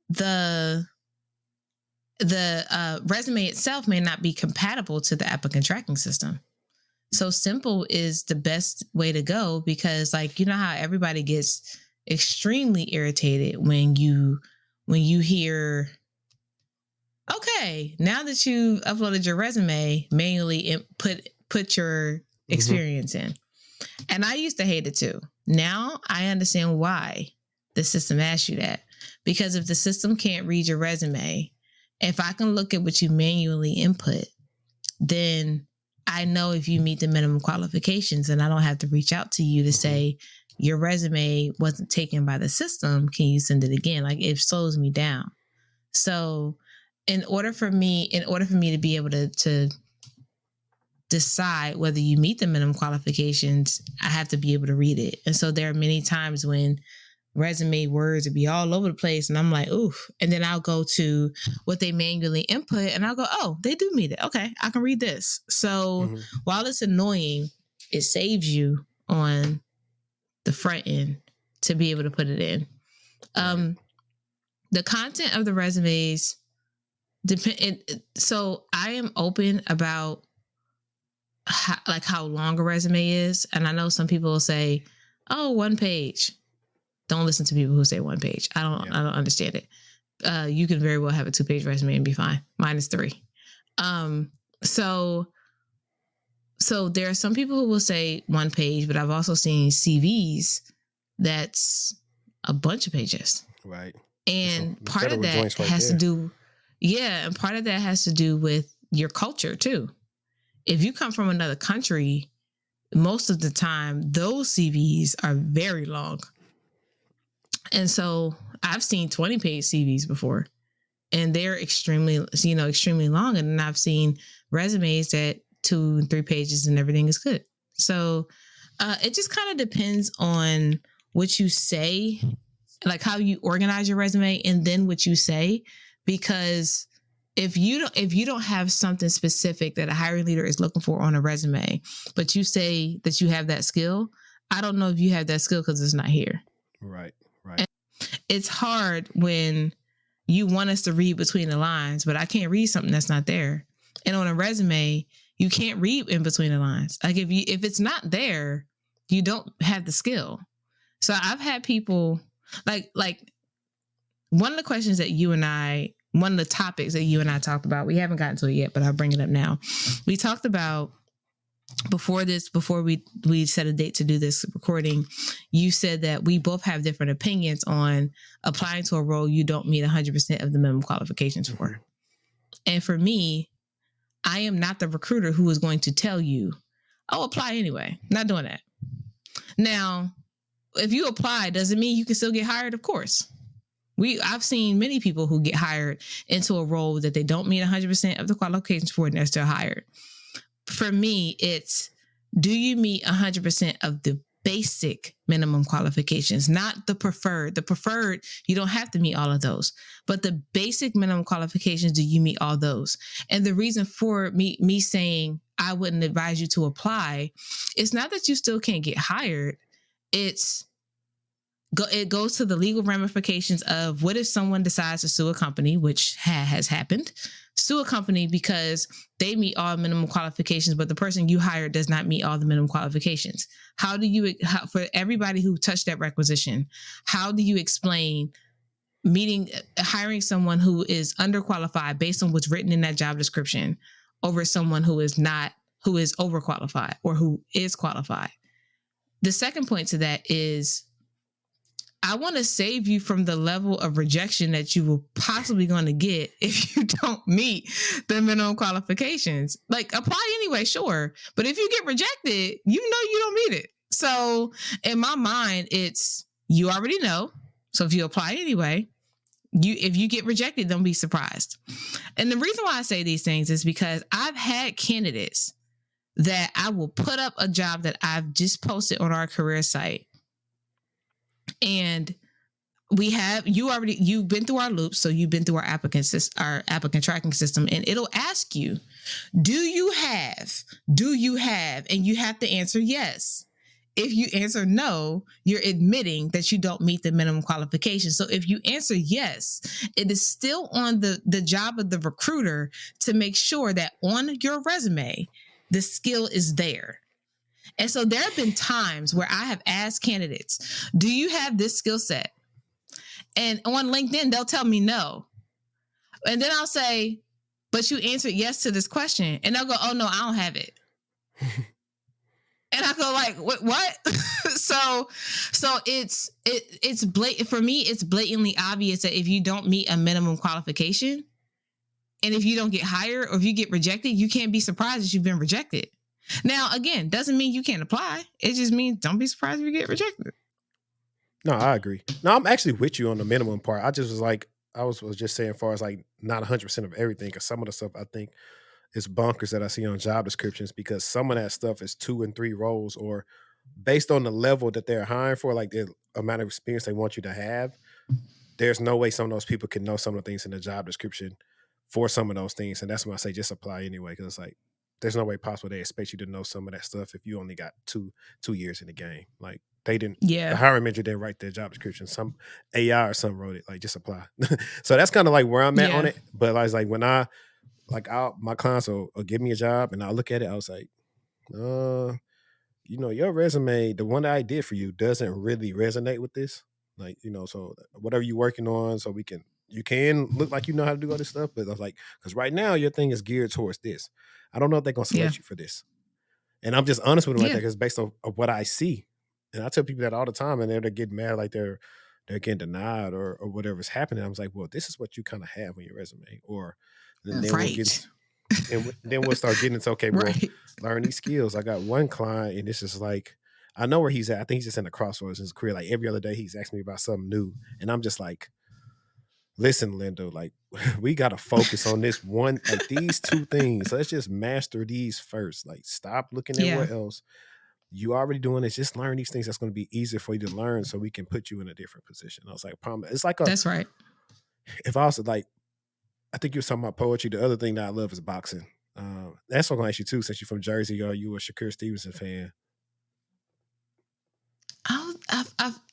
the resume itself may not be compatible to the applicant tracking system. So simple is the best way to go because, like, how everybody gets extremely irritated when when you hear, okay, now that you've uploaded your resume, manually put your experience in. And I used to hate it too. Now I understand why the system asks you that. Because if the system can't read your resume, if I can look at what you manually input, then I know if you meet the minimum qualifications, and I don't have to reach out to you to say your resume wasn't taken by the system. Can you send it again? Like, it slows me down. So in order for me to be able to decide whether you meet the minimum qualifications, I have to be able to read it. And so there are many times when resume words would be all over the place, and I'm like, oof. And then I'll go to what they manually input, and I'll go, oh, they do meet it. Okay, I can read this. So while it's annoying, it saves you on the front end to be able to put it in. The content of the resumes depend. So I am open about how long a resume is, and I know some people will say, "Oh, 1 page." Don't listen to people who say 1 page. I don't understand it. You can very well have a 2-page resume and be fine. Mine is 3. So there are some people who will say 1 page, but I've also seen CVs that's a bunch of pages. Right. And part of that has to do, and part of that has to do with your culture too. If you come from another country, most of the time those CVs are very long. And so I've seen 20-page CVs before, and they're extremely long. And then I've seen resumes that 2 and 3 pages and everything is good. So it just kind of depends on what you say, like how you organize your resume, and then what you say. Because if you don't have something specific that a hiring leader is looking for on a resume, but you say that you have that skill, I don't know if you have that skill because it's not here. Right. And it's hard when you want us to read between the lines, but I can't read something that's not there. And on a resume, you can't read in between the lines. Like if it's not there, you don't have the skill. So I've had people like one of the questions that one of the topics that you and I talked about, we haven't gotten to it yet, but I'll bring it up now. We talked about before we set a date to do this recording, you said that we both have different opinions on applying to a role you don't meet 100% of the minimum qualifications for. And for me, I am not the recruiter who is going to tell you, oh, apply anyway. Not doing that. Now, if you apply, does it mean you can still get hired? Of course. I've seen many people who get hired into a role that they don't meet 100% of the qualifications for, and they're still hired. For me, it's, do you meet 100% of the basic minimum qualifications, not the preferred? The preferred, you don't have to meet all of those, but the basic minimum qualifications, do you meet all those? And the reason for me saying I wouldn't advise you to apply, it's not that you still can't get hired. It goes to the legal ramifications of what if someone decides to sue a company, which has happened, sue a company because they meet all minimum qualifications, but the person you hired does not meet all the minimum qualifications. For everybody who touched that requisition, how do you explain hiring someone who is underqualified based on what's written in that job description over someone who is overqualified or who is qualified? The second point to that is, I want to save you from the level of rejection that you will possibly going to get if you don't meet the minimum qualifications. Like, apply anyway, sure. But if you get rejected, you know you don't meet it. So in my mind, it's, you already know. So if you apply anyway, if you get rejected, don't be surprised. And the reason why I say these things is because I've had candidates that I will put up a job that I've just posted on our career site. And you've been through our loops. So you've been through our applicant tracking system, and it'll ask you, do you have, and you have to answer yes. If you answer no, you're admitting that you don't meet the minimum qualifications. So if you answer yes, it is still on the job of the recruiter to make sure that on your resume, the skill is there. And so there have been times where I have asked candidates, do you have this skill set? And on LinkedIn, they'll tell me no. And then I'll say, but you answered yes to this question. And they'll go, oh no, I don't have it. And I go like, what? so it's blatant for me. It's blatantly obvious that if you don't meet a minimum qualification, and if you don't get hired or if you get rejected, you can't be surprised that you've been rejected. Now, again, doesn't mean you can't apply. It just means don't be surprised if you get rejected. No, I agree. No, I'm actually with you on the minimum part. I just was like, I was just saying, as far as like not 100% of everything, because some of the stuff I think is bonkers that I see on job descriptions, because some of that stuff is 2 and 3 roles, or based on the level that they're hiring for, like the amount of experience they want you to have. There's no way some of those people can know some of the things in the job description for some of those things. And that's why I say just apply anyway, because it's like, there's no way possible they expect you to know some of that stuff if you only got two years in the game. Like they didn't, the hiring manager didn't write their job description. Some AI or something wrote it, like just apply. So that's kind of like where I'm at on it. But I was like, when my clients will give me a job and I look at it, I was like, your resume, the one that I did for you doesn't really resonate with this. Like, so whatever you're working on, so you can look like you know how to do all this stuff, but I was like, because right now your thing is geared towards this. I don't know if they're going to select you for this. And I'm just honest with them like that, because based on what I see. And I tell people that all the time, and they're getting mad like they're getting denied or whatever's happening. I was like, well, this is what you kind of have on your resume. Or then we'll start getting into, okay, well, learn these skills. I got one client, and this is like, I know where he's at. I think he's just in the crossroads in his career. Like every other day, he's asking me about something new. And I'm just like, listen, Lindo, like we got to focus on this one, like these 2 things. Let's just master these first. Like stop looking at what else you already doing is just learn these things. That's going to be easier for you to learn, so we can put you in a different position. I was like, it's like that's right. If I was like, I think you were talking about poetry. The other thing that I love is boxing. That's what I'm going to ask you too, since you're from Jersey. Are you a Shakur Stevenson fan?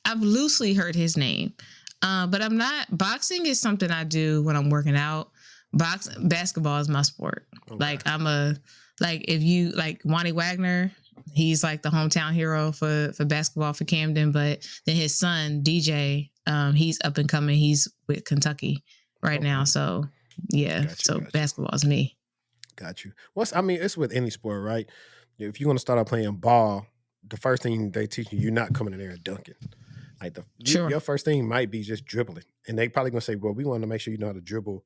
I've loosely heard his name, but I'm not. Boxing is something I do when I'm working out. Basketball is my sport. Okay. Like if you like Wani Wagner, he's like the hometown hero for basketball for Camden. But then his son DJ, he's up and coming. He's with Kentucky right now. So yeah, basketball is me. Got you. It's with any sport, right? If you want to start out playing ball, the first thing they teach you, you're not coming in there and dunking. Like your first thing might be just dribbling, and they probably gonna say, "Well, we want to make sure you know how to dribble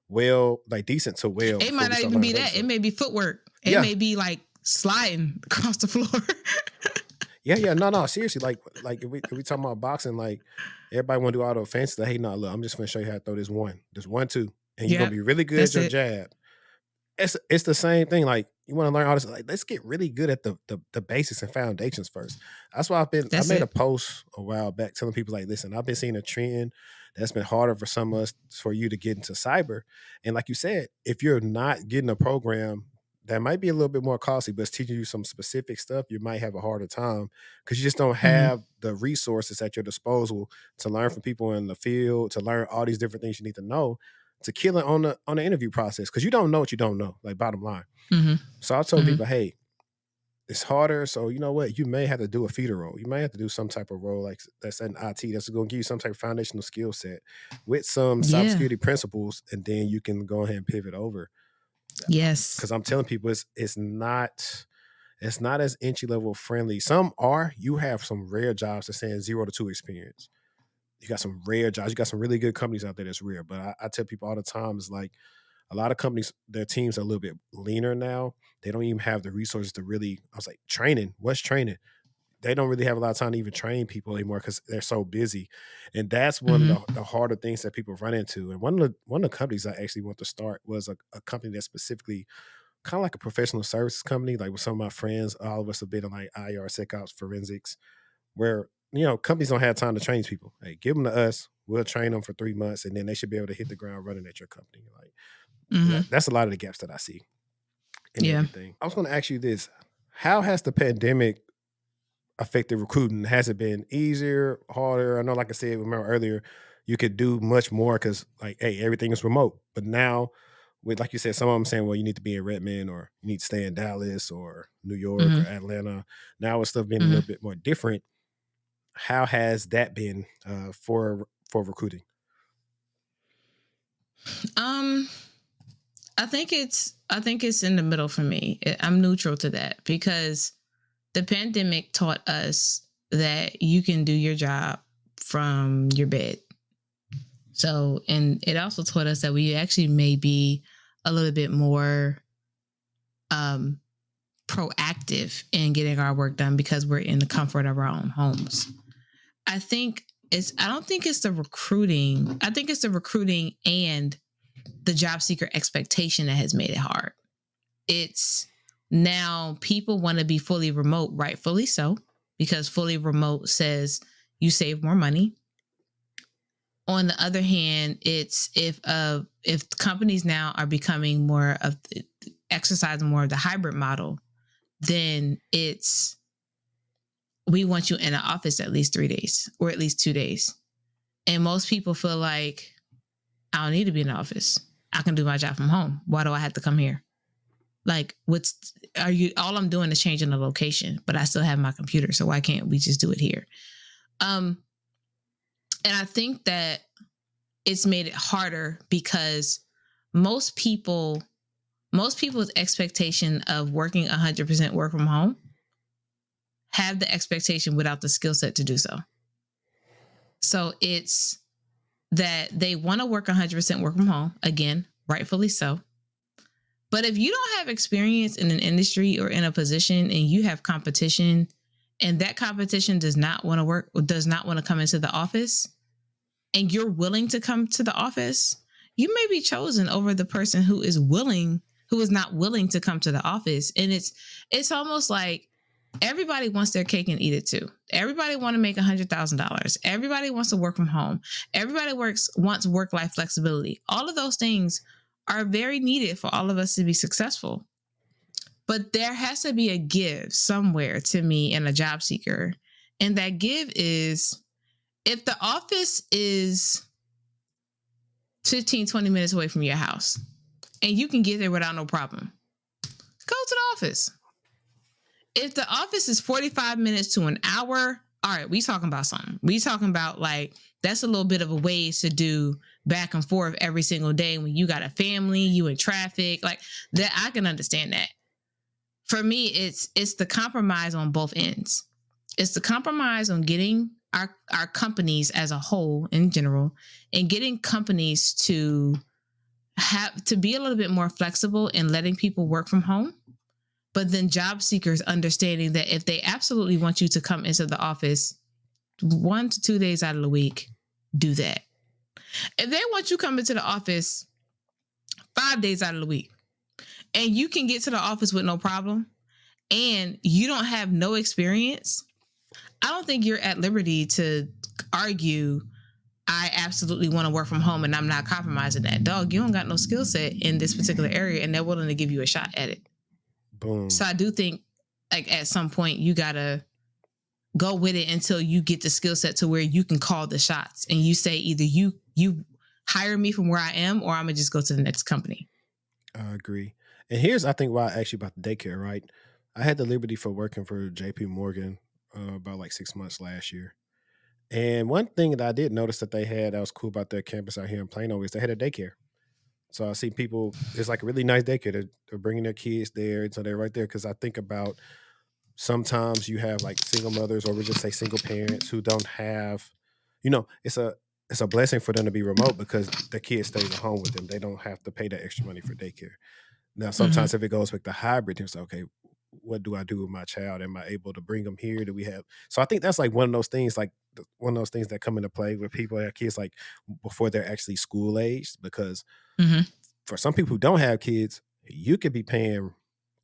well, like decent to well." It might not even be that. It may be footwork. It may be like sliding across the floor. Yeah. No. Seriously, like if we talking about boxing, like everybody want to do all the fancy. Hey, no, look, I'm just gonna show you how to throw this 1-2, and you're gonna be really good at your jab. It's the same thing. Like you want to learn all this. Like let's get really good at the basics and foundations first. That's why I made a post a while back telling people like, listen, I've been seeing a trend that's been harder for some of us for you to get into cyber. And like you said, if you're not getting a program that might be a little bit more costly, but it's teaching you some specific stuff, you might have a harder time because you just don't have the resources at your disposal to learn from people in the field, to learn all these different things you need to know, to kill it on the interview process, because you don't know what you don't know, like bottom line. So I told people, hey, it's harder. So you know what? You may have to do a feeder role. You may have to do some type of role like that's in IT that's going to give you some type of foundational skill set with some cybersecurity principles, and then you can go ahead and pivot over. Yes, because I'm telling people it's not as entry level friendly. Some are. You have some rare jobs that's saying 0 to 2 experience. You got some rare jobs. You got some really good companies out there that's rare. But I tell people all the time, it's like a lot of companies, their teams are a little bit leaner now. They don't even have the resources to really, I was like, training. What's training? They don't really have a lot of time to even train people anymore because they're so busy. And that's one of the harder things that people run into. And one of the companies I actually want to start was a company that's specifically kind of like a professional services company. Like with some of my friends, all of us have been in like IR, SecOps, forensics, where companies don't have time to train people. Hey, give them to us. We'll train them for 3 months, and then they should be able to hit the ground running at your company. Like that's a lot of the gaps that I see in everything. I was going to ask you this: how has the pandemic affected recruiting? Has it been easier, harder? I know, like I said, remember earlier, you could do much more because, like, hey, everything is remote. But now, with like you said, some of them saying, well, you need to be in Redmond, or you need to stay in Dallas or New York or Atlanta. Now with stuff being a little bit more different, how has that been for for recruiting? Um, I think it's in the middle for me. I'm neutral to that because the pandemic taught us that you can do your job from your bed. So, and it also taught us that we actually may be a little bit more proactive in getting our work done because we're in the comfort of our own homes. I don't think it's the recruiting. I think it's the recruiting and the job seeker expectation that has made it hard. It's now people want to be fully remote, rightfully so, because fully remote says you save more money. On the other hand, it's if companies now are becoming more of exercising more of the hybrid model, then it's we want you in an office at least 3 days or at least 2 days. And most people feel like I don't need to be in the office. I can do my job from home. Why do I have to come here? Like, all I'm doing is changing the location, but I still have my computer. So why can't we just do it here? And I think that it's made it harder because most people's expectation of working 100% work from home have the expectation without the skill set to do so. So it's that they want to work 100% work from home, again, rightfully so. But if you don't have experience in an industry or in a position and you have competition and that competition does not want to work or does not want to come into the office and you're willing to come to the office, you may be chosen over the person who is not willing to come to the office. And it's almost like everybody wants their cake and eat it too. Everybody want to make $100,000. Everybody wants to work from home. Everybody wants work-life flexibility. All of those things are very needed for all of us to be successful. But there has to be a give somewhere to me and a job seeker. And that give is if the office is 15, 20 minutes away from your house and you can get there without no problem, go to the office. If the office is 45 minutes to an hour, all right, we talking about something. We talking about like, that's a little bit of a ways to do back and forth every single day when you got a family, you in traffic, like that. I can understand that. For me, it's the compromise on both ends. It's the compromise on getting our companies as a whole in general and getting companies to have to be a little bit more flexible in letting people work from home. But then job seekers understanding that if they absolutely want you to come into the office 1 to 2 days out of the week, do that. If they want you come into the office 5 days out of the week and you can get to the office with no problem and you don't have no experience, I don't think you're at liberty to argue, I absolutely want to work from home and I'm not compromising that. Dog, you don't got no skill set in this particular area and they're willing to give you a shot at it. Boom. So I do think like at some point you got to go with it until you get the skill set to where you can call the shots and you say either you hire me from where I am or I'm going to just go to the next company. I agree. And here's, I think, why I asked you about the daycare, right? I had the liberty for working for JP Morgan about like 6 months last year. And one thing that I did notice that they had that was cool about their campus out here in Plano is they had a daycare. So I see people, it's like a really nice daycare. They're bringing their kids there. So they're right there. Because I think about sometimes you have like single mothers or we just say single parents who don't have, it's a blessing for them to be remote because the kid stays at home with them. They don't have to pay that extra money for daycare. Now, sometimes if it goes with the hybrid, it's okay, what do I do with my child? Am I able to bring them here? Do we have? So I think that's like one of those things, that come into play with people that have kids like before they're actually school aged. Because for some people who don't have kids, you could be paying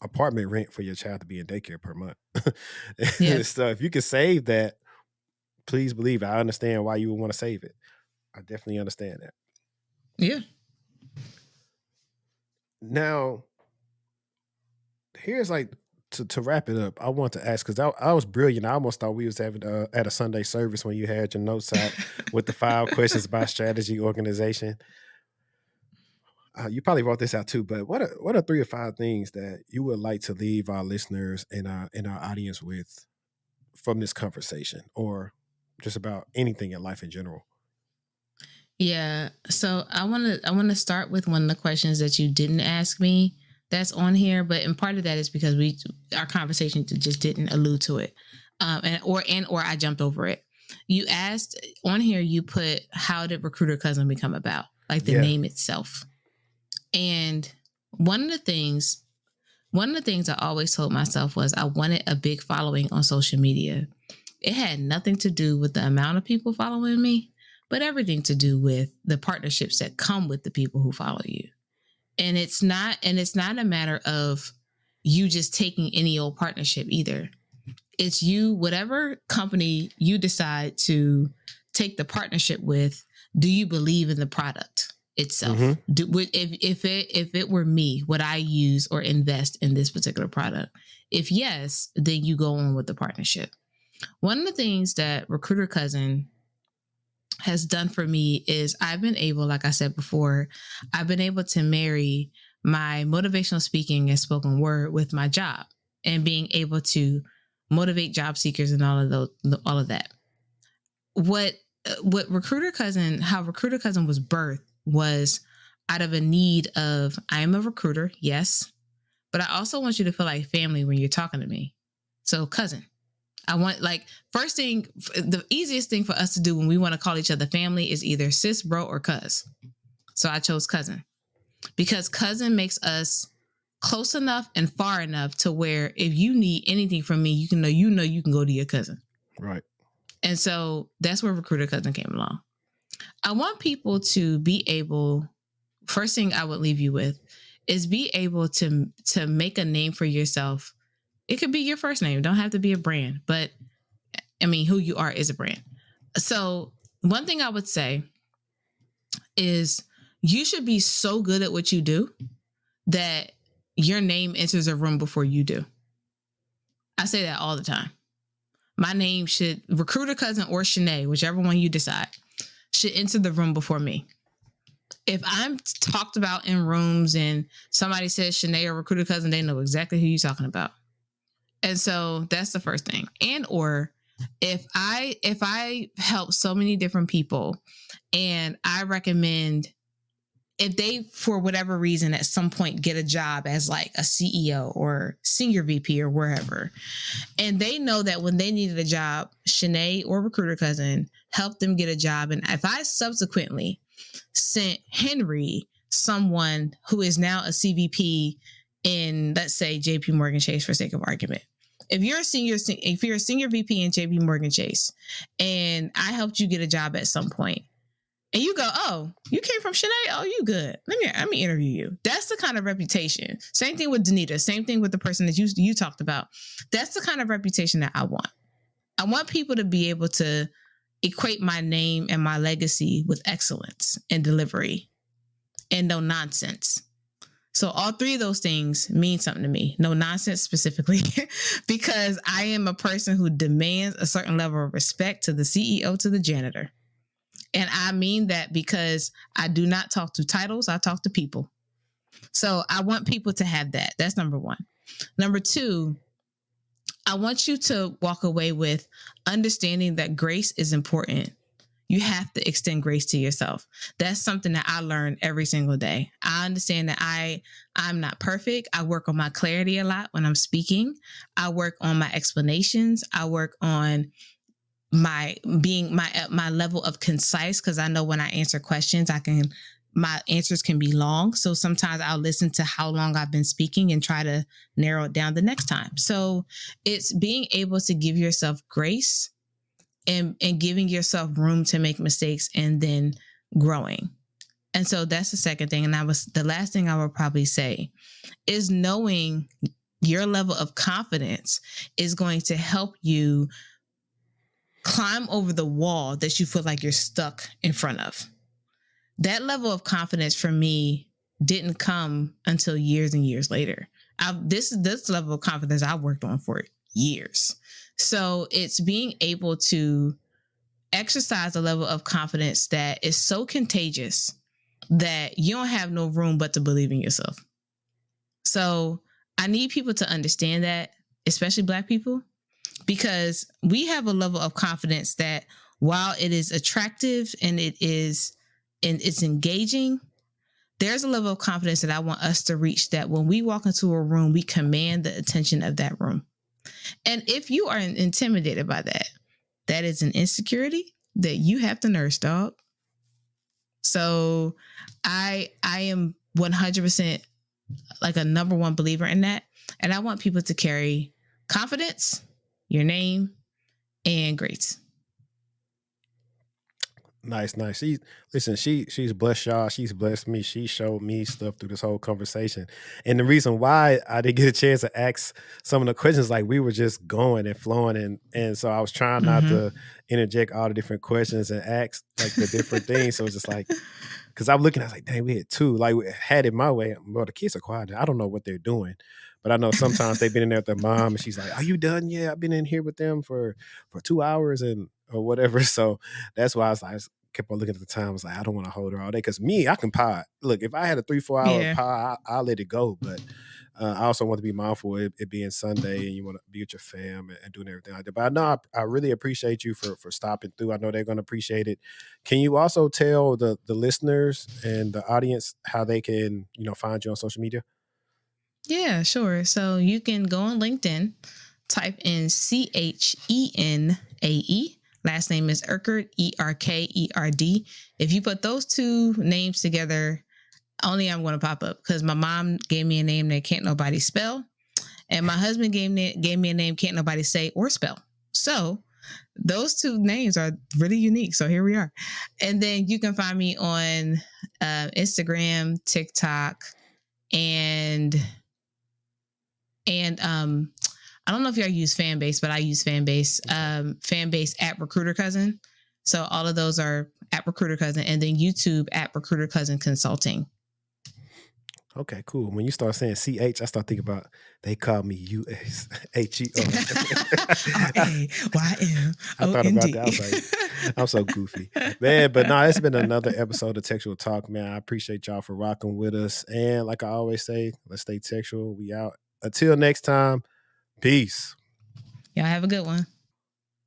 apartment rent for your child to be in daycare per month. Yeah. So if you can save that, please believe I understand why you would want to save it. I definitely understand that. Yeah. Now, here's like to wrap it up. I want to ask because I was brilliant. I almost thought we was having at a Sunday service when you had your notes out with the 5 questions about strategy, organization. You probably wrote this out too, but what are 3 or 5 things that you would like to leave our listeners and our audience with from this conversation, or just about anything in life in general? Yeah. So I want to start with one of the questions that you didn't ask me that's on here, but and part of that is because our conversation just didn't allude to it, or I jumped over it. You asked on here. You put, how did Recruiter Cousin become about? Like the name itself. And one of the things I always told myself was I wanted a big following on social media. It had nothing to do with the amount of people following me, but everything to do with the partnerships that come with the people who follow you. And it's not a matter of you just taking any old partnership either. It's you, whatever company you decide to take the partnership with, do you believe in the product itself? If it were me, would I use or invest in this particular product? If yes, then you go on with the partnership. One of the things that Recruiter Cousin has done for me is I've been able, like I said before, I've been able to marry my motivational speaking and spoken word with my job and being able to motivate job seekers and all of that. What Recruiter Cousin, how Recruiter Cousin was birthed was out of a need of, I am a recruiter, yes, but I also want you to feel like family when you're talking to me. So cousin. I want, like, first thing, the easiest thing for us to do when we want to call each other family is either sis, bro, or cuz. So I chose cousin because cousin makes us close enough and far enough to where if you need anything from me, you can go to your cousin. Right. And so that's where Recruiter Cousin came along. I want people to be able, first thing I would leave you with is be able to make a name for yourself. It could be your first name. It don't have to be a brand, but I mean, who you are is a brand. So one thing I would say is you should be so good at what you do that your name enters a room before you do. I say that all the time. My name should, Recruiter Cousin or Chenae, whichever one you decide, should enter the room before me. If I'm talked about in rooms and somebody says Chenae or Recruiter Cousin, they know exactly who you're talking about. And so that's the first thing. And or if I help so many different people and I recommend, if they, for whatever reason, at some point get a job as like a CEO or senior VP or wherever, and they know that when they needed a job, Chenae or Recruiter Cousin helped them get a job. And if I subsequently sent Henry, someone who is now a CVP in, let's say, JP Morgan Chase, for sake of argument, if you're a senior VP in JP Morgan Chase and I helped you get a job at some point, and you go, oh, you came from Chenae? Oh, you good. Let me interview you. That's the kind of reputation. Same thing with Danita. Same thing with the person that you talked about. That's the kind of reputation that I want. I want people to be able to equate my name and my legacy with excellence and delivery and no nonsense. So all three of those things mean something to me. No nonsense specifically, because I am a person who demands a certain level of respect to the CEO, to the janitor. And I mean that because I do not talk to titles. I talk to people. So I want people to have that. That's number one. Number two, I want you to walk away with understanding that grace is important. You have to extend grace to yourself. That's something that I learn every single day. I understand that I'm not perfect. I work on my clarity a lot when I'm speaking. I work on my explanations. I work on my level of concise, because I know when I answer questions, my answers can be long. So sometimes I'll listen to how long I've been speaking and try to narrow it down the next time. So it's being able to give yourself grace and giving yourself room to make mistakes and then growing. And so that's the second thing. And the last thing I would probably say is knowing your level of confidence is going to help you climb over the wall that you feel like you're stuck in front of. That level of confidence for me didn't come until years and years later. This level of confidence I worked on for years. So it's being able to exercise a level of confidence that is so contagious that you don't have no room but to believe in yourself. So I need people to understand that, especially Black people, because we have a level of confidence that while it is attractive and it is and it's engaging, there's a level of confidence that I want us to reach that when we walk into a room, we command the attention of that room. And if you are intimidated by that, that is an insecurity that you have to nurse, dog. So I am 100% like a number one believer in that. And I want people to carry confidence, your name, and grades. Nice. She's blessed y'all. She's blessed me. She showed me stuff through this whole conversation. And the reason why I didn't get a chance to ask some of the questions, like we were just going and flowing, and so I was trying not to interject all the different questions and ask like the different things. So it's just like, because I'm looking, I was like, dang, we had two. Like we had it my way. Well, the kids are quiet. I don't know what they're doing. But I know sometimes they've been in there with their mom and she's like, are you done? Yeah, I've been in here with them for 2 hours and or whatever. So that's why I kept on looking at the time. I was like, I don't want to hold her all day. Because me, I can pod. Look, if I had a 3-4 hour pod, I'll let it go. But I also want to be mindful of it being Sunday and you want to be with your fam and doing everything like that. But I know I really appreciate you for stopping through. I know they're going to appreciate it. Can you also tell the listeners and the audience how they can, find you on social media? Yeah, sure. So you can go on LinkedIn, type in Chenae. Last name is Erkerd, Erkerd. If you put those two names together, only I'm going to pop up because my mom gave me a name that can't nobody spell. And my husband gave me a name can't nobody say or spell. So those two names are really unique. So here we are. And then you can find me on Instagram, TikTok, and I don't know if y'all use Fanbase, but I use Fanbase. Fanbase at Recruiter Cousin. So all of those are at Recruiter Cousin, and then YouTube at Recruiter Cousin Consulting. Okay, cool. When you start saying CH, I start thinking about they call me USHEO. RAYM. I thought about that. I was like, I'm so goofy. Man, but no, it's been another episode of Textual Talk, man. I appreciate y'all for rocking with us. And like I always say, let's stay textual. We out. Until next time, peace. Y'all have a good one.